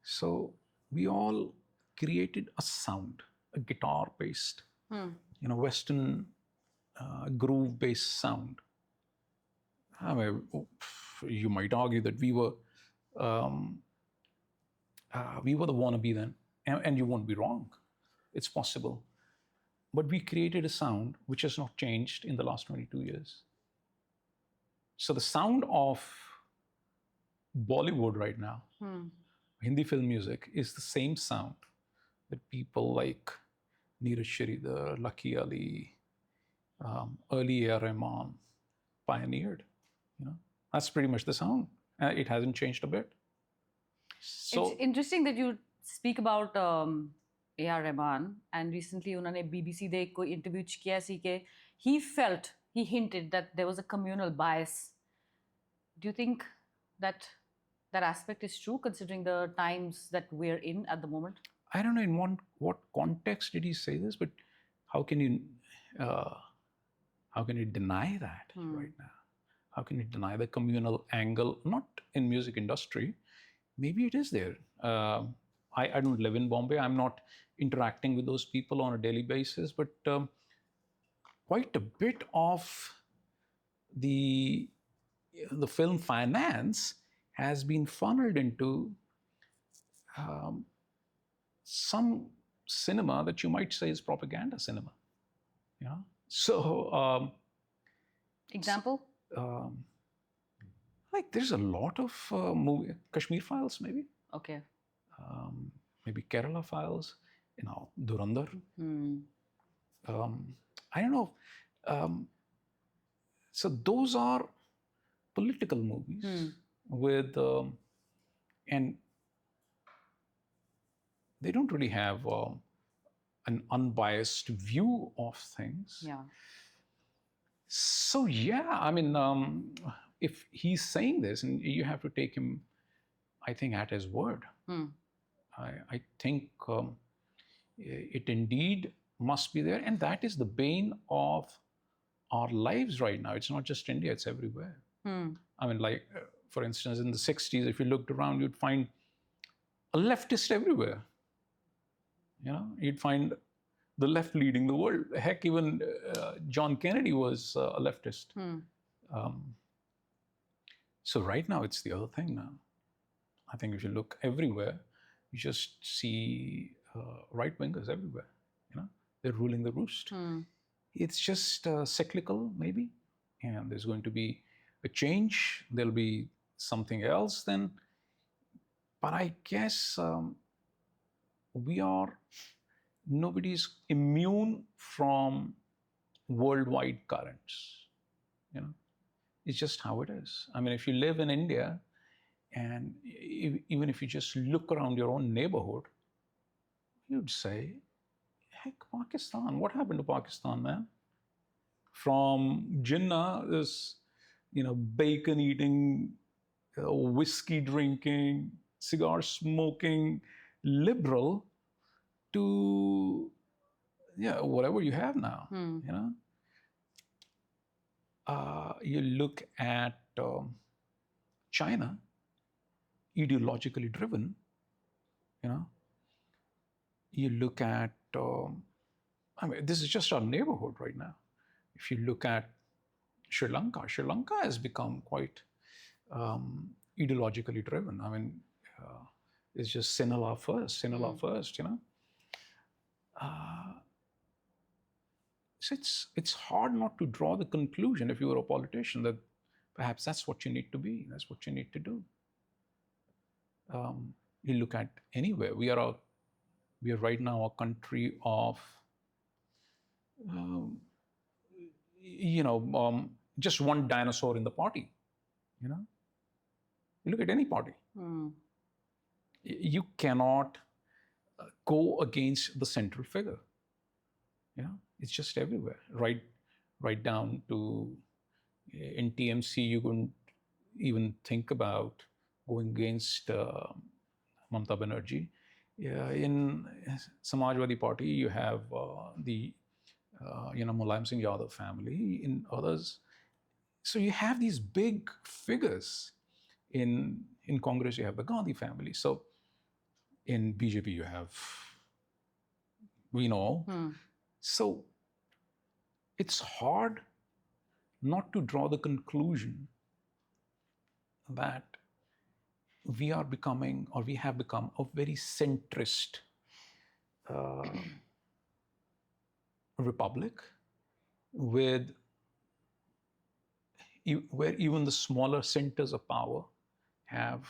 So we all created a sound, a guitar-based, Western groove-based sound. I mean, you might argue that we were the wannabe then, and you won't be wrong. It's possible. But we created a sound which has not changed in the last 22 years. So the sound of Bollywood right now, Hindi film music, is the same sound that people like Neeraj Sridhar, Lucky Ali, early AR Rahman pioneered. That's pretty much the sound. It hasn't changed a bit. So it's interesting that you speak about AR Rahman, and recently उन्होंने BBC ਦੇ कोई interview च किया सी कि he hinted that there was a communal bias. Do you think that that aspect is true, considering the times that we're in at the moment? I don't know in what context did he say this, but how can you deny that right now? How can you deny the communal angle? Not in music industry. Maybe it is there. I don't live in Bombay. I'm not interacting with those people on a daily basis, but quite a bit of the film finance has been funneled into some cinema that you might say is propaganda cinema. So example? Like there's a lot of movie, Kashmir Files maybe. Okay. Maybe Kerala Files, Dhurandhar. I don't know. So those are political movies with, and they don't really have an unbiased view of things. Yeah. So yeah, I mean, if he's saying this, and you have to take him, I think, at his word. I think it indeed must be there, and that is the bane of our lives right now. It's not just India; it's everywhere. I mean, like for instance, in the '60s, if you looked around, you'd find a leftist everywhere. You'd find the left leading the world. Heck, even John Kennedy was a leftist. So right now, it's the other thing now. I think if you look everywhere, you just see right-wingers everywhere. They're ruling the roost. It's just cyclical, maybe, and there's going to be a change. There'll be something else then. But I guess nobody's immune from worldwide currents. It's just how it is. I mean, if you live in India, and even if you just look around your own neighborhood, you'd say, heck, Pakistan, what happened to Pakistan, man? From Jinnah, this, bacon eating, whiskey drinking, cigar smoking liberal, to whatever you have now. You look at China, ideologically driven. You look at I mean, this is just our neighborhood right now. If you look at Sri Lanka has become quite ideologically driven. I mean, it's just Sinhala first, So it's hard not to draw the conclusion, if you were a politician, that perhaps that's what you need to be, that's what you need to do. You look at anywhere. We are right now a country of, just one dinosaur in the party. You look at any party. You cannot go against the central figure. It's just everywhere. Right down to in TMC, you couldn't even think about going against Mamata Banerjee. Yeah, in Samajwadi Party, you have the Mulayam Singh Yadav family. In others, so you have these big figures. In Congress, you have the Gandhi family. So in BJP, you have, we know. So it's hard not to draw the conclusion that we are becoming, or we have become, a very centrist republic with where even the smaller centers of power have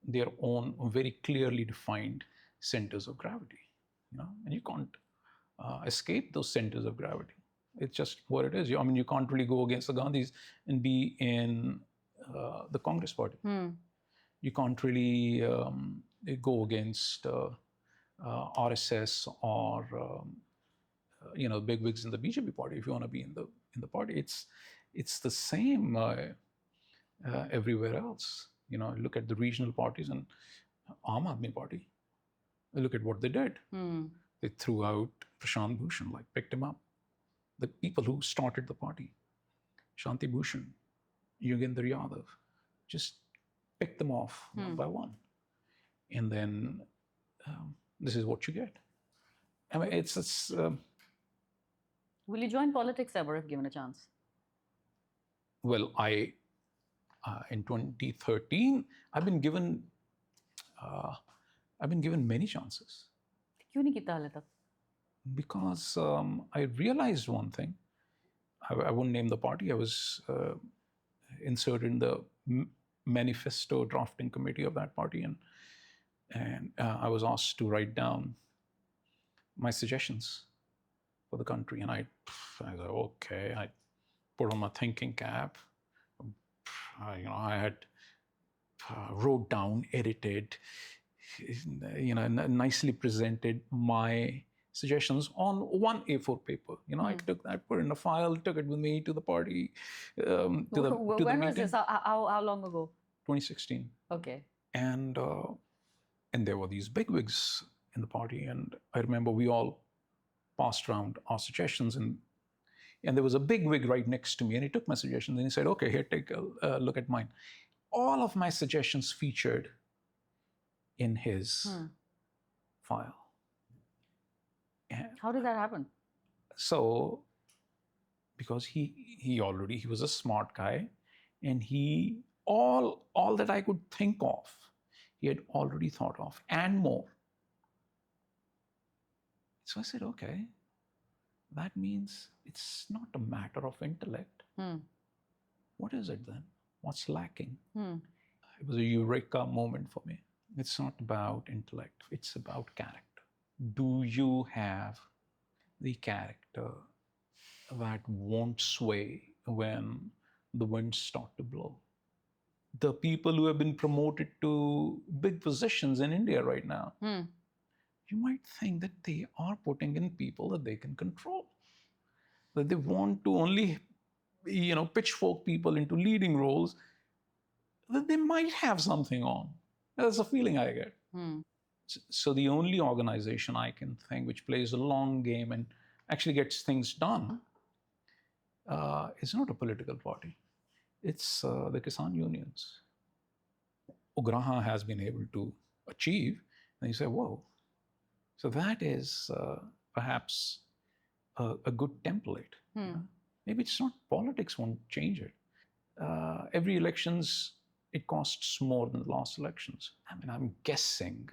their own very clearly defined centers of gravity, and you can't escape those centers of gravity. It's just what it is. I mean, you can't really go against the Gandhis and be in the Congress party. You can't really go against RSS or big wigs in the BJP party if you want to be in the party. It's the same everywhere else. Look at the regional parties and Aam Aadmi Party. Look at what they did. They threw out Prashant Bhushan, picked him up. The people who started the party, Shanti Bhushan, Yogendra Yadav, just picked them off one by one. And then this is what you get. I mean, it's Will you join politics ever if given a chance? Well, in 2013, I've been given many chances. क्यों नहीं किया हाले तक? Because I realized one thing. I won't name the party. I was inserted in the manifesto drafting committee of that party, and I was asked to write down my suggestions for the country. And I said, okay. I put on my thinking cap. I had wrote down, edited, nicely presented my suggestions on one A4 paper. I took that, put it in a file, took it with me to the party, to the When was meeting. this? How long ago? 2016. Okay. And there were these bigwigs in the party, and I remember we all passed around our suggestions, and there was a big wig right next to me, and he took my suggestions and he said, okay, here, take a look at mine. All of my suggestions featured in his file. And how did that happen? So, because he was a smart guy, and all that I could think of, he had already thought of, and more. So I said, okay, that means it's not a matter of intellect. What is it then? What's lacking? It was a eureka moment for me. It's not about intellect, it's about character. Do you have the character that won't sway when the winds start to blow? The people who have been promoted to big positions in India right now, you might think that they are putting in people that they can control, that they want to only, pitchfork people into leading roles, that they might have something on. That's a feeling I get. So the only organization I can think which plays a long game and actually gets things done is not a political party. It's the Kisan unions. Ugraha has been able to achieve, and you say, whoa. So that is perhaps a good template. Maybe it's not politics won't change it. Every elections, it costs more than the last elections. I mean, I'm guessing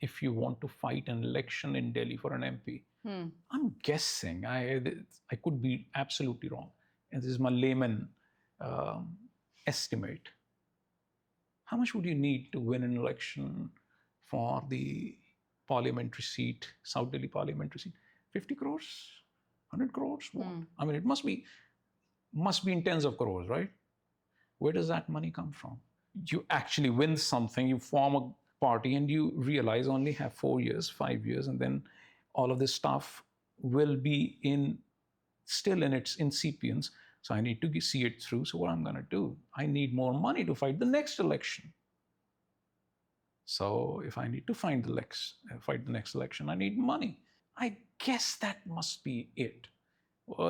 if you want to fight an election in Delhi for an MP, I'm guessing, I could be absolutely wrong, and this is my layman estimate. How much would you need to win an election for the parliamentary seat, South Delhi parliamentary seat? 50 crores? 100 crores? What? I mean, it must be in tens of crores, right? Where does that money come from? You actually win something, you form a party, and you realize only have 4 years, 5 years, and then all of this stuff will be still in its incipience. So I need to see it through. So what I'm going to do, I need more money to fight the next election. So if I need to fight the next election, I need money. I guess that must be it.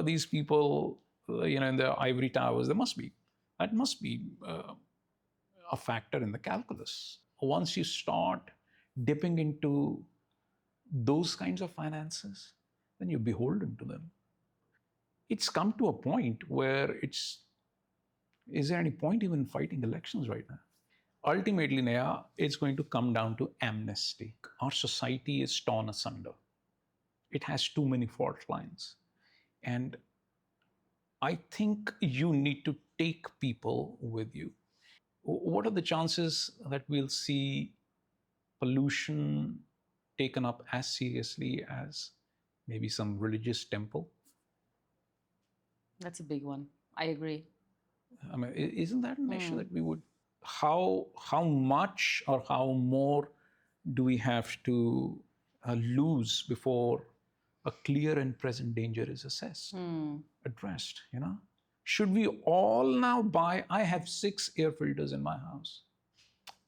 These people, in the ivory towers, that must be a factor in the calculus. Once you start dipping into those kinds of finances, then you're beholden to them. It's come to a point where is there any point even fighting elections right now? Ultimately, Naya, it's going to come down to amnesty. Our society is torn asunder. It has too many fault lines. And I think you need to take people with you. What are the chances that we'll see pollution taken up as seriously as maybe some religious temple? That's a big one. I agree. I mean, isn't that an issue that we would? How much or how more do we have to lose before a clear and present danger is assessed, addressed? Should we all now buy? I have 6 air filters in my house.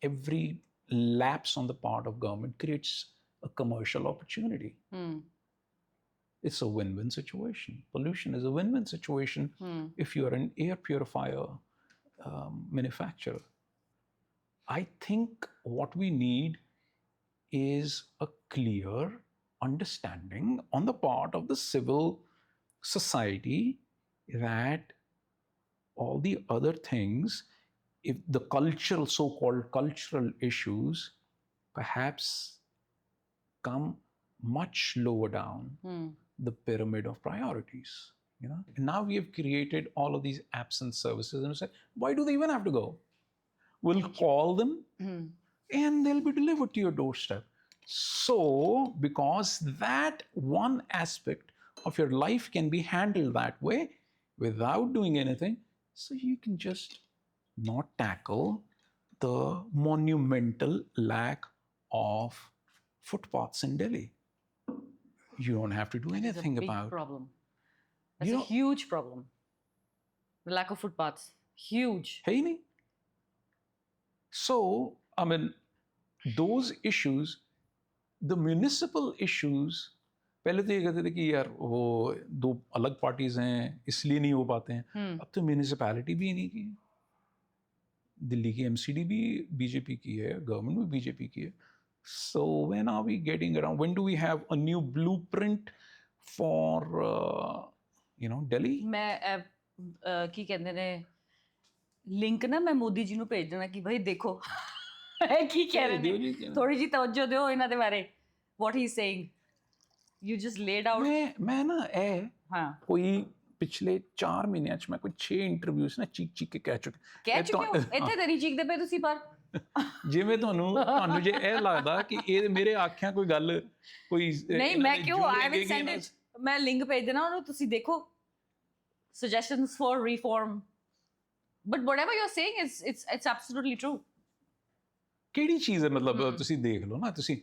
Every lapse on the part of government creates a commercial opportunity. It's a win-win situation. Pollution is a win-win situation if you are an air purifier manufacturer. I think what we need is a clear understanding on the part of the civil society that all the other things, if the so-called cultural issues, perhaps come much lower down the pyramid of priorities. And now we have created all of these apps and services, and we say, why do they even have to go? We'll call them and they'll be delivered to your doorstep. So, because that one aspect of your life can be handled that way without doing anything, so you can just not tackle the monumental lack of footpaths in Delhi. You don't have to do anything about it. That's a big problem. That's a huge problem. The lack of footpaths. Huge. Hey, nahi. So, I mean, those issues, the municipal issues, पहले तो ये कहते थे कि यार वो 2 अलग parties हैं इसलिए नहीं हो पाते हैं. अब तो म्यूनिसिपैलिटी भी नहीं की. दिल्ली की MCD भी बीजेपी की है, गवर्नमेंट भी बीजेपी की है. So when are we getting around? When do we have a new blueprint for Delhi? मैं ਕੀ ਕਹਿੰਦੇ ਨੇ ਲਿੰਕ ਨਾ ਮੈਂ ਮੋਦੀ ਜੀ ਨੂੰ ਭੇਜ ਦੇਣਾ ਕਿ ਭਾਈ ਦੇਖੋ ਇਹ ਕੀ ਕਹਿ ਰਹੇ ਨੇ, ਥੋੜੀ ਜੀ ਤਵੱਜੋ ਦਿਓ ਇਹਨਾਂ ਦੇ ਬਾਰੇ. what he is saying, you just laid out. ਮੈਂ ਨਾ ਕੋਈ ਪਿਛਲੇ 4 ਮਹੀਨਿਆਂ 'ਚ ਮੈਂ ਕੋਈ 6 ਇੰਟਰਵਿਊਜ਼ ਨਾ ਚੀਕ ਕੇ ਕਹਿ ਚੁੱਕੇ ਹੋ. ਇੱਥੇ ਤੇ ਨਹੀਂ ਚੀਕਦੇ ਪਏ ਤੁਸੀਂ, ਪਰ ਜਿਵੇਂ ਤੁਹਾਨੂੰ ਜੇ ਇਹ ਲੱਗਦਾ ਕਿ ਇਹ ਮੇਰੇ ਆਖਿਆਂ ਕੋਈ ਗੱਲ ਕੋਈ ਨਹੀਂ, ਮੈਂ ਕਿਉਂ I will send it. ਮੈਂ ਲਿੰਕ ਭੇਜ ਦੇਣਾ ਉਹਨੂੰ, ਤੁਸੀਂ ਦੇਖੋ. suggestions for reform, but whatever you're saying is it's absolutely true. ਕਿਹੜੀ ਚੀਜ਼ ਹੈ? ਮਤਲਬ ਤੁਸੀਂ ਦੇਖ ਲਓ ਨਾ, ਤੁਸੀਂ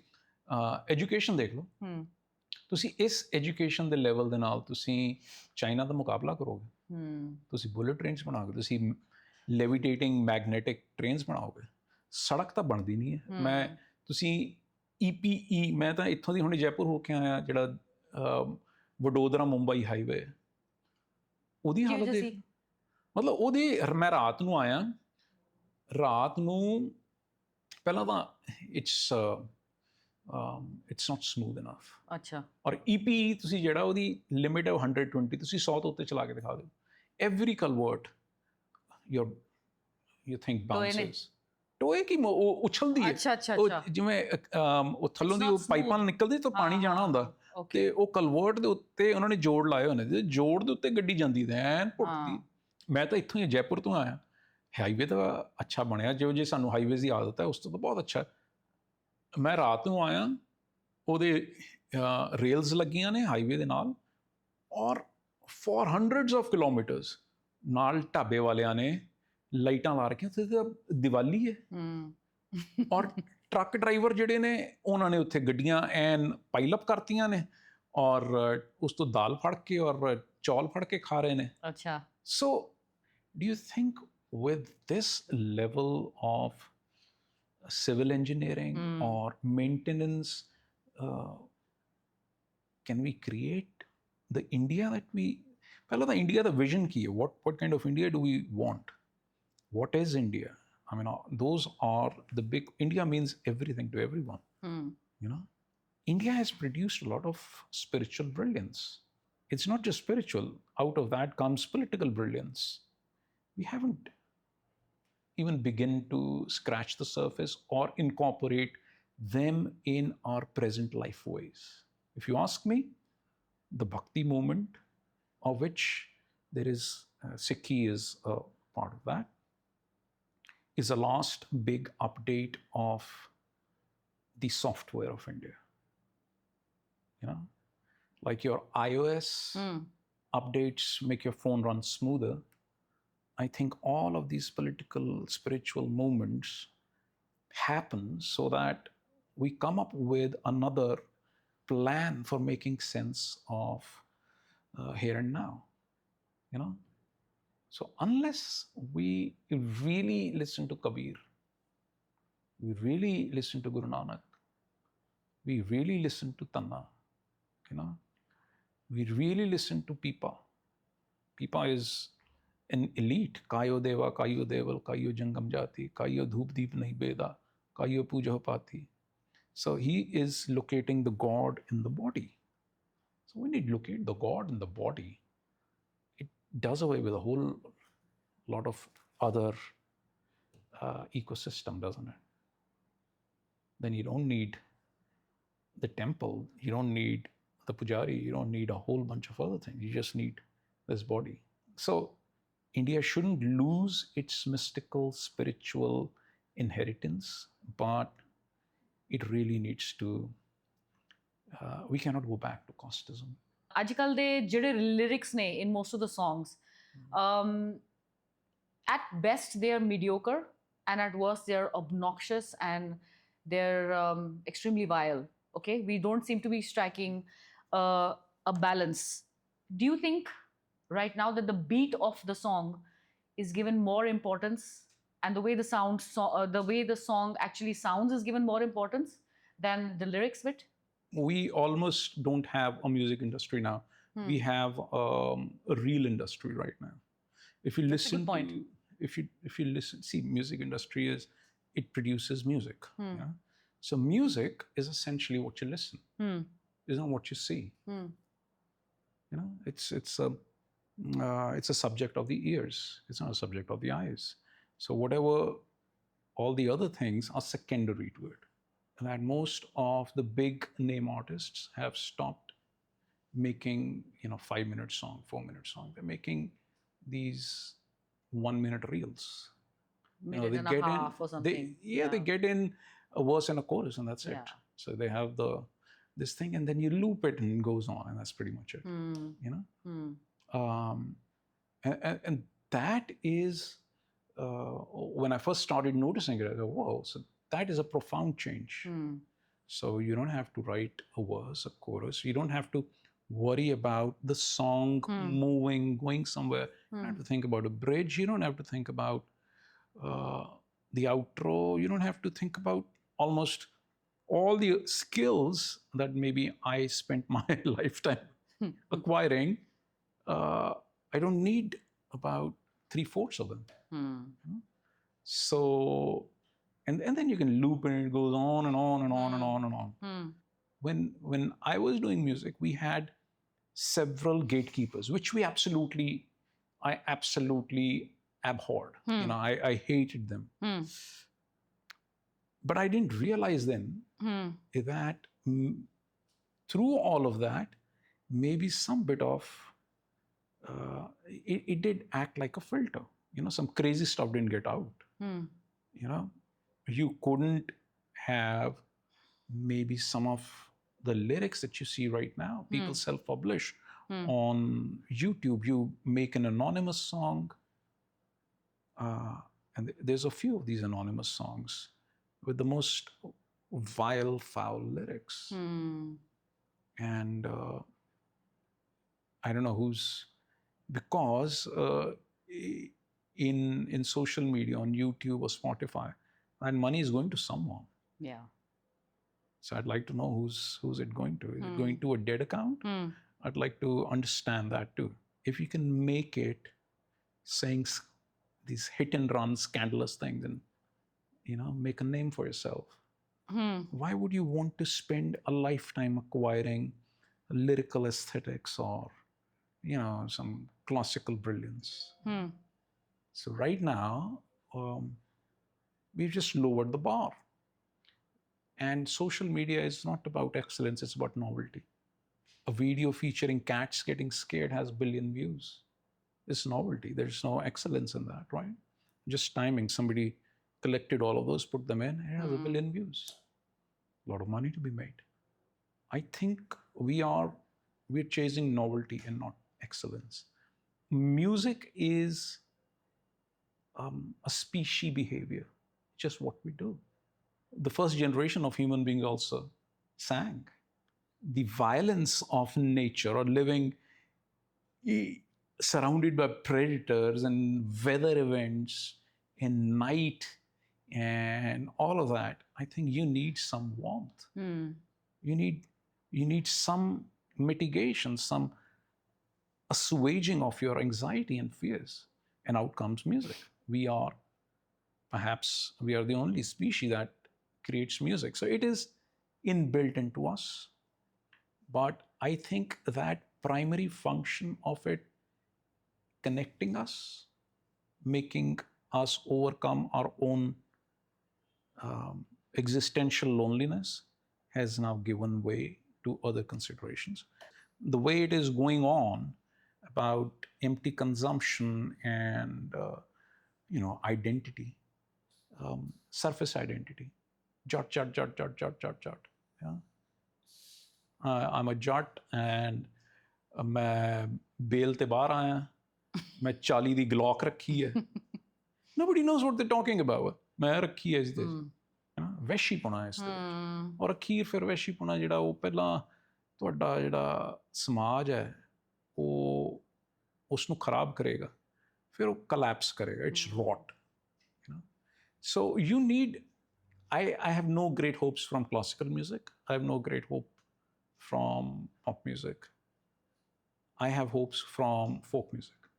ਐਜੂਕੇਸ਼ਨ ਦੇਖ ਲਓ. ਤੁਸੀਂ ਇਸ ਐਜੂਕੇਸ਼ਨ ਦੇ ਲੈਵਲ ਦੇ ਨਾਲ ਤੁਸੀਂ ਚਾਈਨਾ ਦਾ ਮੁਕਾਬਲਾ ਕਰੋਗੇ? ਤੁਸੀਂ ਬੁਲਟ ਟ੍ਰੇਨਸ ਬਣਾਓਗੇ, ਤੁਸੀਂ ਲੈਵੀਟੇਟਿੰਗ ਮੈਗਨੈਟਿਕ ਟ੍ਰੇਨਸ ਬਣਾਓਗੇ? ਸੜਕ ਤਾਂ ਬਣਦੀ ਨਹੀਂ ਹੈ. ਤੁਸੀਂ EPE, ਮੈਂ ਤਾਂ ਇੱਥੋਂ ਦੀ ਹੁਣੇ ਜੈਪੁਰ ਹੋ ਕੇ ਆਇਆ, ਜਿਹੜਾ ਵਡੋਦਰਾ ਮੁੰਬਈ ਹਾਈਵੇ, ਉਹਦੀ ਹਾਲਤ ਦੇਖ. ਮਤਲਬ ਮੈਂ ਰਾਤ ਨੂੰ ਆਇਆ, ਰਾਤ ਨੂੰ ਪਹਿਲਾਂ ਤਾਂ ਇਟਸ ਨਾਟ ਸਮੂਥ ਇਨਫ. ਅੱਛਾ. ਔਰ EPE ਤੁਸੀਂ ਜਿਹੜਾ ਉਹਦੀ ਲਿਮਿਟ ਹੈ 120, ਤੁਸੀਂ 100 ਤੋਂ ਉੱਤੇ ਚਲਾ ਕੇ ਦਿਖਾ ਦਿਓ. Every culvert you think bounces. ਟੋਏ ਕੀ ਉਹ ਉਛਲਦੀ ਹੈ. ਅੱਛਾ. ਜਿਵੇਂ ਉਹ ਥੱਲੋਂ ਦੀ ਉਹ ਪਾਈਪਾਂ ਨਿਕਲਦੀ ਤਾਂ ਪਾਣੀ ਜਾਣਾ ਹੁੰਦਾ, ਤੇ ਉਹ ਕਲਵਰਟ ਦੇ ਉੱਤੇ ਉਹਨਾਂ ਨੇ ਜੋੜ ਲਾਏ ਹੋਏ ਨੇ, ਜੋੜ ਦੇ ਉੱਤੇ ਗੱਡੀ ਜਾਂਦੀ ਤੇ ਐਨ ਭੁੱਟਦੀ. ਮੈਂ ਤਾਂ ਇੱਥੋਂ ਹੀ ਜੈਪੁਰ ਤੋਂ ਆਇਆ, ਹਾਈਵੇ ਤਾਂ ਅੱਛਾ ਬਣਿਆ, ਜੇ ਸਾਨੂੰ ਹਾਈਵੇ ਦੀ ਆਦਤ ਹੈ ਉਸ ਤੋਂ ਤਾਂ ਬਹੁਤ ਅੱਛਾ. ਮੈਂ ਰਾਤ ਨੂੰ ਆਇਆ, ਉਹਦੇ ਰੇਲਸ ਲੱਗੀਆਂ ਨੇ ਹਾਈਵੇ ਦੇ ਨਾਲ, ਔਰ ਫॉर hundreds of kilometers ਨਾਲ ਢਾਬੇ ਵਾਲਿਆਂ ਨੇ ਲਾਈਟਾਂ ਲਾ ਰੱਖੀਆਂ. ਉੱਥੇ ਤਾਂ ਦੀਵਾਲੀ ਹੈ. ਔਰ ਟਰੱਕ ਡਰਾਈਵਰ ਜਿਹੜੇ ਨੇ ਉਹਨਾਂ ਨੇ ਉੱਥੇ ਗੱਡੀਆਂ ਐਨ ਪਾਈਲ ਅਪ ਕਰਤੀਆਂ ਨੇ, ਔਰ ਉਸ ਤੋਂ ਦਾਲ ਫੜ ਕੇ ਔਰ ਚੌਲ ਫੜ ਕੇ ਖਾ ਰਹੇ ਨੇ. ਅੱਛਾ. ਸੋ do you think with this level of civil engineering or maintenance. Uh, can we create the India that we? Well, the India, the vision key. What kind of India do we want? What is India? I mean, those are the big. India means everything to everyone. You know, India has produced a lot of spiritual brilliance. It's not just spiritual. Out of that comes political brilliance. We haven't even begin to scratch the surface or incorporate them in our present life ways. If you ask me, the bhakti movement, of which there is Sikhi is a part of that, is the last big update of the software of India. You know, like your iOS updates make your phone run smoother. I think all of these political, spiritual movements happen so that we come up with another plan for making sense of here and now. You know, so unless we really listen to Kabir, we really listen to Guru Nanak, we really listen to Tanna, you know, we really listen to Pipa. Pipa is an elite. Kayo Deva, Kayo Deval, Kayo Jangam Jati, Kayo Dhoop Deep Nahi Beda, Kayo Puja Pati. So he is locating the God in the body. So when you locate the God in the body, it does away with a whole lot of other ecosystem, doesn't it? Then you don't need the temple, you don't need the pujari, you don't need a whole bunch of other things. You just need this body. So India shouldn't lose its mystical, spiritual inheritance, but it really needs to, we cannot go back to casteism. ਅੱਜਕੱਲ ਦੇ ਜਿਹੜੇ lyrics ਨੇ in most of the songs, at best they are mediocre and at worst they are obnoxious and they're extremely vile. Okay, we don't seem to be striking a balance. Do you think right now that the beat of the song is given more importance and the way the song actually sounds is given more importance than the lyrics bit? We almost don't have a music industry now. We have a real industry right now. If you That's a good point. if you listen, see, music industry is, it produces music. Yeah? So music is essentially what you listen. It's not what you see. You know, it's a subject of the ears. It's not a subject of the eyes. So whatever, all the other things are secondary to it. And that most of the big name artists have stopped making, 5-minute song, 4-minute song. They're making these 1-minute reels. Minute and a half or something. They get in a verse and a chorus, and that's it. So they have this thing, and then you loop it, and it goes on, and that's pretty much it. And that is when I first started noticing it. I go, whoa! So that is a profound change. So you don't have to write a verse, a chorus. You don't have to worry about the song moving, going somewhere. You don't have to think about a bridge. You don't have to think about the outro. You don't have to think about almost all the skills that maybe I spent my lifetime acquiring. I don't need about 3/4 of them. So, and then you can loop and it goes on and on and on and on and on. When I was doing music, we had several gatekeepers, which I absolutely abhorred. I hated them. But I didn't realize then that through all of that, maybe some bit of it did act like a filter. Some crazy stuff didn't get out. You couldn't have maybe some of the lyrics that you see right now. People self-publish on YouTube. You make an anonymous song, and there's a few of these anonymous songs with the most vile, foul lyrics. And I don't know who's, because in social media, on YouTube or Spotify, and money is going to someone. Yeah. So I'd like to know who's it going to. Is it going to a dead account? I'd like to understand that too. If you can make it saying these hit and run scandalous things and make a name for yourself, why would you want to spend a lifetime acquiring lyrical aesthetics or some classical brilliance? So right now, we've just lowered the bar. And social media is not about excellence, it's about novelty. A video featuring cats getting scared has 1 billion views. It's novelty. There's no excellence in that, right? Just timing. Somebody collected all of those, put them in, it has 1 billion views. A lot of money to be made. I think we're chasing novelty and not excellence. Music is a species behavior, just what we do. The first generation of human beings also sang. The violence of nature or living surrounded by predators and weather events and night and all of that, I think you need some warmth. You need some mitigation, some assuaging of your anxiety and fears. And out comes music. We are the only species that creates music. So it is inbuilt into us. But I think that primary function of it, connecting us, making us overcome our own existential loneliness, has now given way to other considerations. The way it is going on about empty consumption and identity, surface identity, jat, jat, jat, jat, jat, jat, jat. Yeah? I'm a jat and मैं bell ते बाहर आया, मैं 40 ਦੀ Glock ਰੱਖੀ ਹੈ. Nobody knows what they're talking about. ਮੈਂ ਰੱਖੀ ਹੈ ਇਸ ਦੇ ਵੈਸ਼ੀਪੁਣਾ ਇਸ ਦੇ ਵਿੱਚ. ਔਰ ਅਖੀਰ ਫਿਰ ਵੈਸ਼ੀਪੁਣਾ ਜਿਹੜਾ ਉਹ ਪਹਿਲਾਂ ਤੁਹਾਡਾ ਜਿਹੜਾ ਸਮਾਜ ਹੈ ਉਹ ਉਸਨੂੰ ਖਰਾਬ ਕਰੇਗਾ, ਫਿਰ ਉਹ ਕਲੈਪਸ ਕਰੇਗਾ. It's ਰॉट. So you need, I have no great hopes from classical music. I have no great hope from pop music. I have hopes from folk music.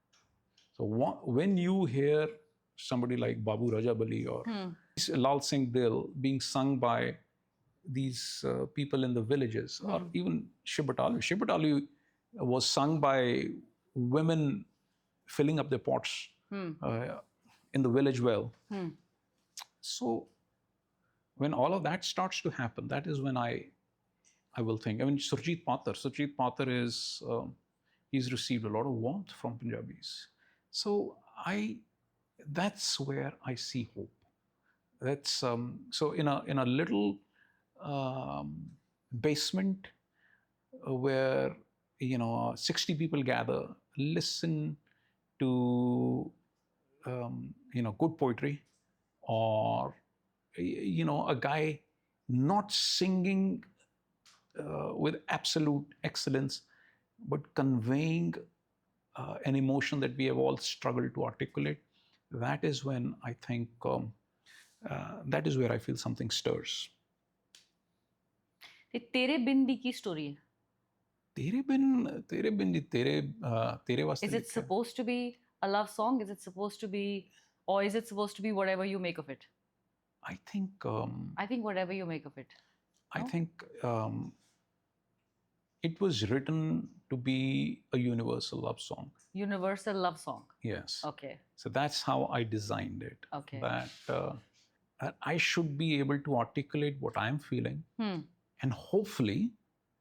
So when you hear somebody like Babu Rajabali or Lal Singh Dill being sung by these people in the villages, or even Shibatalu was sung by women filling up their pots in the village well. So when all of that starts to happen, that is when I will think. I mean, Surjit Patar is, he's received a lot of warmth from Punjabis. So that's where I see hope. That's so in a little basement where 60 people gather, listen to good poetry, or a guy not singing with absolute excellence, but conveying an emotion that we have all struggled to articulate. That is when I think that is where I feel something stirs. Tere bin di ki story hai? Tere bin di tere waste. Is it supposed to be a love song? Is it supposed to be, or is it supposed to be whatever you make of it? I think whatever you make of it. I think it was written to be a universal love song. Universal love song. Yes. Okay. So that's how I designed it. Okay. That I should be able to articulate what I'm feeling, and hopefully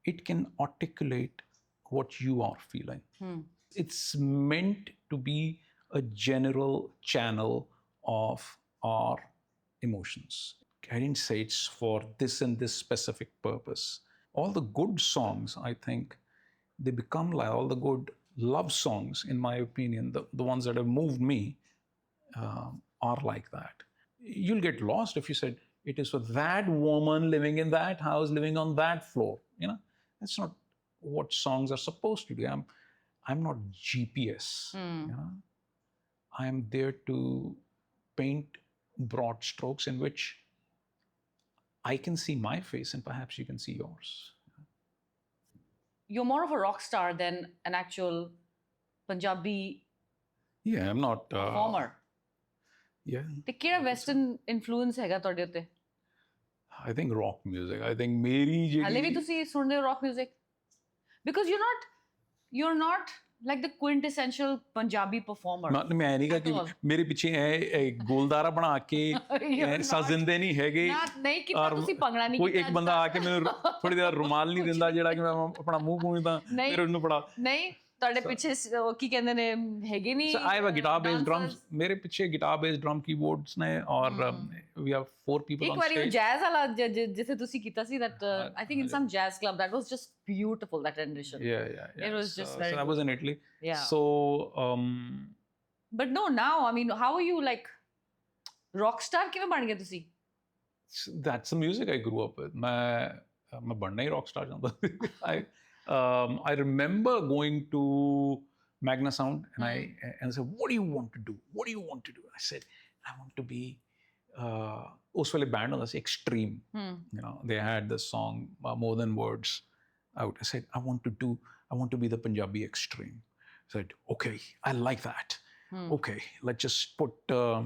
it can articulate what you are feeling. It's meant to be a general channel of our emotions. I didn't say it's for this and this specific purpose. All the good songs, I think, they become like all the good love songs, in my opinion, the ones that have moved me are like that. You'll get lost if you said, it is for that woman living in that house, living on that floor. That's not what songs are supposed to do. I'm not GPS. I'm there to paint broad strokes in which I can see my face and perhaps you can see yours. You're more of a rock star than an actual Punjabi Yeah, I'm not. performer. Yeah. ਤੇ ਕਿਹੜਾ western influence ਹੈਗਾ ਤੁਹਾਡੇ ਉੱਤੇ? I think rock music. I think ਮੇਰੀ ਹਾਲੇ ਵੀ ਜਿਹੜੀ ਤੁਸੀਂ ਸੁਣਦੇ ਹੋ rock music? Because you're not like the quintessential Punjabi performer. ਮੈਂ ਨਹੀਂ ਕਹਾ at ਕਿ all. ਮੇਰੇ ਪਿੱਛੇ ਇਹ ਗੋਲਦਾਰਾ ਬਣਾ ਕੇ You're ਸਜਿੰਦੇ ਨਹੀਂ ਹੈਗੇ ਨਹੀਂ ਕੀਤਾ ਔਰ ਤੁਸੀਂ ਭੰਗੜਾ ਨਹੀਂ ਕੋਈ ਕੀਤਾ ਇੱਕ ਬੰਦਾ ਆ ਕੇ ਮੈਨੂੰ ਥੋੜੀ ਦੇਰ ਰੁਮਾਲ ਨਹੀਂ ਦਿੰਦਾ ਜਿਹੜਾ ਕਿ ਮੈਂ ਆਪਣਾ ਮੂੰਹ ਪੂੰਝਦਾ ਨਹੀਂ। ਫਿਰ ਉਹਨੂੰ ਬੜਾ ਨਹੀਂ ਤੁਹਾਡੇ ਪਿੱਛੇ ਉਹ ਕੀ ਕਹਿੰਦੇ ਨੇ ਹੈਗੇ ਨਹੀਂ? So I have a guitar based drums. dancers? ਮੇਰੇ ਪਿੱਛੇ guitar based drum keyboards ਨੇ ਔਰ we have 4 people ਇੱਕ on ਵਾਰੀ ਉਹ stage. ਜੈਜ਼ ਵਾਲਾ ਜਿੱਥੇ ਤੁਸੀਂ ਕੀਤਾ ਸੀ that I think in some jazz club that was just beautiful, that rendition. Yeah. It was just very so that was in Italy. Yeah. So But no, now I mean how are you like rockstar ਕਿਵੇਂ ਬਣ ਗਏ ਤੁਸੀਂ? that's the music I grew up with. ਮੈਂ ਬਣਨਾ ਹੀ rock star ਚਾਹੁੰਦਾ ਸੀ. I remember going to Magna Sound and I said, what do you want to do? What do you want to do? I said, I want to be ਉਸ ਵੇਲੇ band ਹੁੰਦਾ ਸੀ Extreme. You know, they had the song More Than Words out. I said, I want to be the Punjabi Extreme. I said, okay, I like that. Okay, let's just put our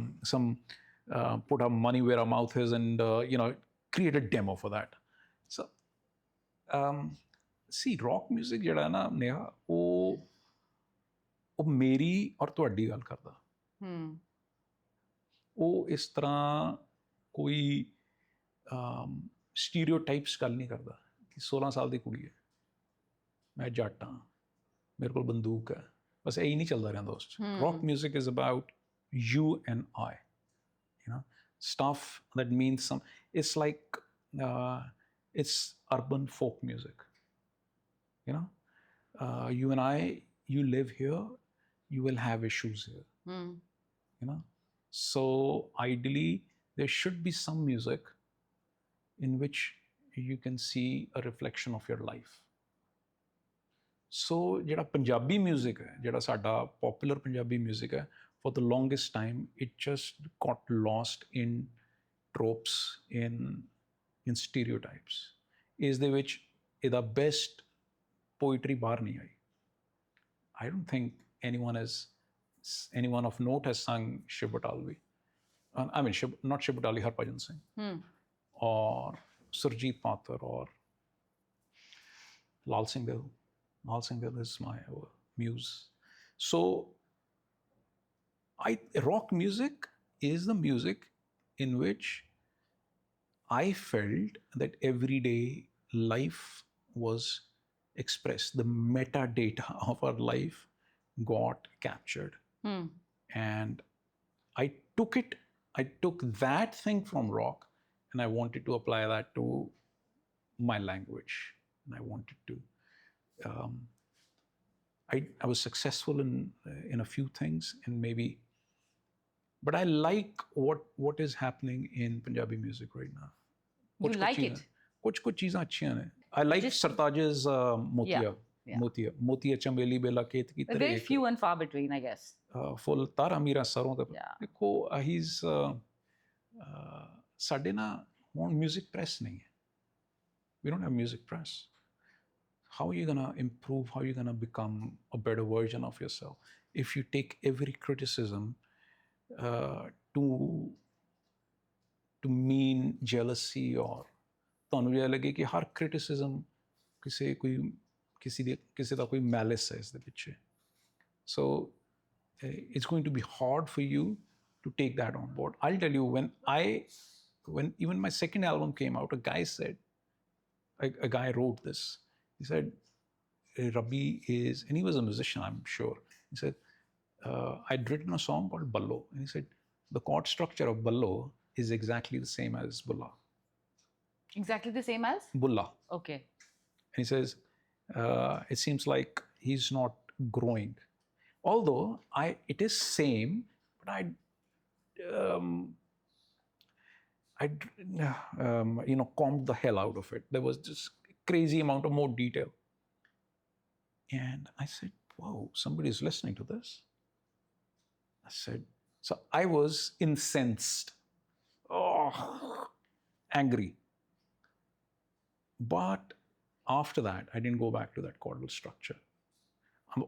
money where our mouth is and create a demo for that. So see, rock music ਜਿਹੜਾ ਹੈ ਨਾ ਨੇਹਾ ਉਹ ਮੇਰੀ ਔਰ ਤੁਹਾਡੀ ਗੱਲ ਕਰਦਾ। ਉਹ ਇਸ ਤਰ੍ਹਾਂ ਕੋਈ ਸਟੀਰੀਓਟਾਈਪਸ ਗੱਲ ਨਹੀਂ ਕਰਦਾ ਕਿ 16 ਸਾਲ ਦੀ ਕੁੜੀ ਹੈ, ਮੈਂ ਜੱਟ ਹਾਂ, ਮੇਰੇ ਕੋਲ ਬੰਦੂਕ ਹੈ, ਬਸ ਇਹੀ ਨਹੀਂ ਚੱਲਦਾ ਰਹਿੰਦਾ ਉਸ 'ਚ। rock music is about you and I, stuff that means some, it's like it's urban folk music, you and I, you live here, you will have issues here, so ideally there should be some music in which you can see a reflection of your life. So ਜਿਹੜਾ Punjabi music ਹੈ, ਜਿਹੜਾ ਸਾਡਾ popular Punjabi music ਹੈ, for the longest time it just got lost in tropes, in stereotypes. ਇਸ ਦੇ ਵਿੱਚ ਇਹਦਾ best poetry ਬਾਹਰ ਨਹੀਂ ਆਈ. I don't think anyone of note has sung Shiv Batalvi. I mean, not Shiv Batalvi, Harbhajan Singh, or Surjit Pathar, or Lal Singh Dill. Lal Singh Dill is my muse. So, rock music is the music in which I felt that everyday life was expressed. The metadata of our life got captured. And I took that thing from rock and I wanted to apply that to my language. And I wanted to, I was successful in a few things, and maybe, but I like what is happening in Punjabi music right now. You like it? कुछ चीज़ां अच्छियां हैं. I like Sartaj's मोतिया चमेली बेला केत की तरह. Very few and far between, I guess. फुल तारा मीरा सरों ते. देखो, he's ਸਾਡੇ ना ਹੁਣ music press नहीं है. We don't have music press. How are you gonna improve? How are you gonna become a better version of yourself if you take every criticism to mean jealousy, or ਤੁਹਾਨੂੰ ਇਹ ਲੱਗੇ ਕਿ ਹਰ criticism ਕਿਸੇ ਦਾ ਕੋਈ malice ਹੈ ਇਸ ਦੇ ਪਿੱਛੇ. So it's going to be hard for you to take that on board. I'll tell you, when even my second album came out, a guy wrote this. He said, Rabbi is, and he was a musician, I'm sure. He said, I'd written a song called Ballo. And he said, the chord structure of Ballo is exactly the same as Bulla. Exactly the same as? Bulla. Okay. And he says, it seems like he's not growing. Although it is same, but I'd combed the hell out of it. There was this crazy amount of more detail. And I said, whoa, somebody's listening to this. I said, so I was incensed oh, angry. But after that, I didn't go back to that chordal structure.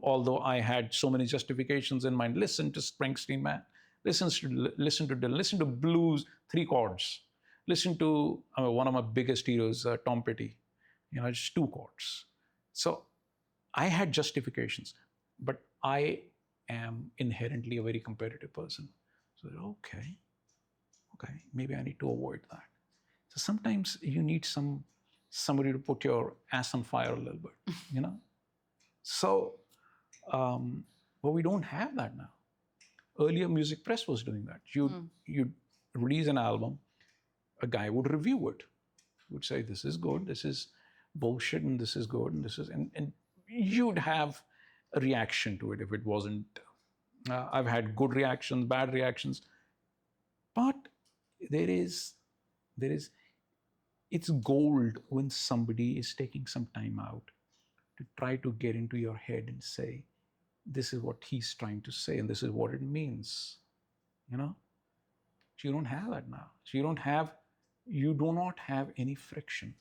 Although I had so many justifications in mind. Listen to Springsteen, man. Listen to Dilli. Listen to blues, 3 chords. Listen to one of my biggest heroes, Tom Petty. Just 2 chords. So I had justifications, but I am inherently a very competitive person. So okay, maybe I need to avoid that. So sometimes you need somebody to put your ass on fire a little bit, So, but we don't have that now. Earlier, music press was doing that. You'd release an album, a guy would review it, would say, this is good, this is bullshit, and this is good, and this is, and you'd have a reaction to it if it wasn't. I've had good reactions, bad reactions, but it's gold when somebody is taking some time out to try to get into your head and say, this is what he's trying to say, and this is what it means. So you don't have that now. So you do not have any friction.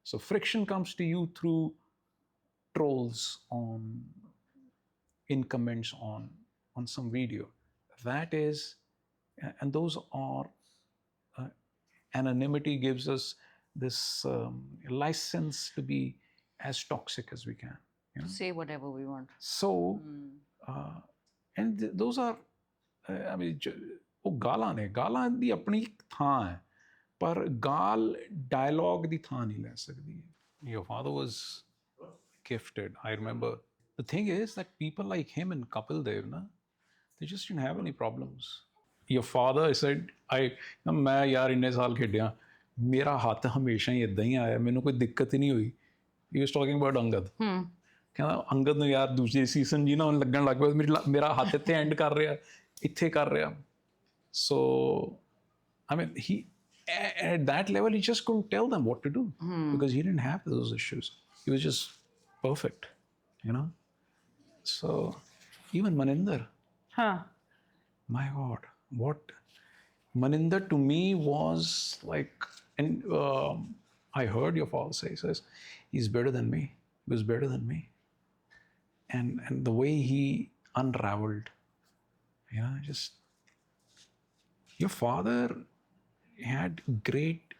So friction comes to you through trolls in comments on some video. That is, and those are, anonymity gives us this license to be as toxic as we can. Say whatever we want. So, and those are, I mean, ਉਹ ਗਾਲਾਂ ਨੇ, ਗਾਲਾਂ ਦੀ ਆਪਣੀ ਥਾਂ ਹੈ, ਪਰ ਗਾਲ dialogue ਦੀ ਥਾਂ ਨਹੀਂ ਲੈ ਸਕਦੀ. Your father was gifted. I remember. The thing is that people like him and Kapil Dev, they just didn't have any problems. Your father said, ਮੈਂ ਯਾਰ ਇੰਨੇ ਸਾਲ ਖੇਡਿਆ, ਮੇਰਾ ਹੱਥ ਹਮੇਸ਼ਾ ਹੀ ਇਦਾਂ ਹੀ ਆਇਆ, ਮੈਨੂੰ ਕੋਈ ਦਿੱਕਤ ਹੀ ਨਹੀਂ ਹੋਈ. He was talking about Angad. ਕਹਿੰਦਾ ਅੰਗਦ ਨੂੰ ਯਾਰ ਦੂਜੇ ਸੀਜ਼ਨ ਜੀ ਨਾ ਲੱਗਣ ਲੱਗ ਪਿਆ, ਮੇਰਾ ਹੱਥ ਇੱਥੇ ਐਂਡ ਕਰ ਰਿਹਾ, ਇੱਥੇ ਕਰ ਰਿਹਾ. So, I mean, at that level, he just couldn't tell them what to do because he didn't have those issues. He was just perfect, So, even Maninder. My God, what Maninder to me was like, and I heard your father say, he says, he's better than me. He was better than me. And the way he unraveled, just, your father had great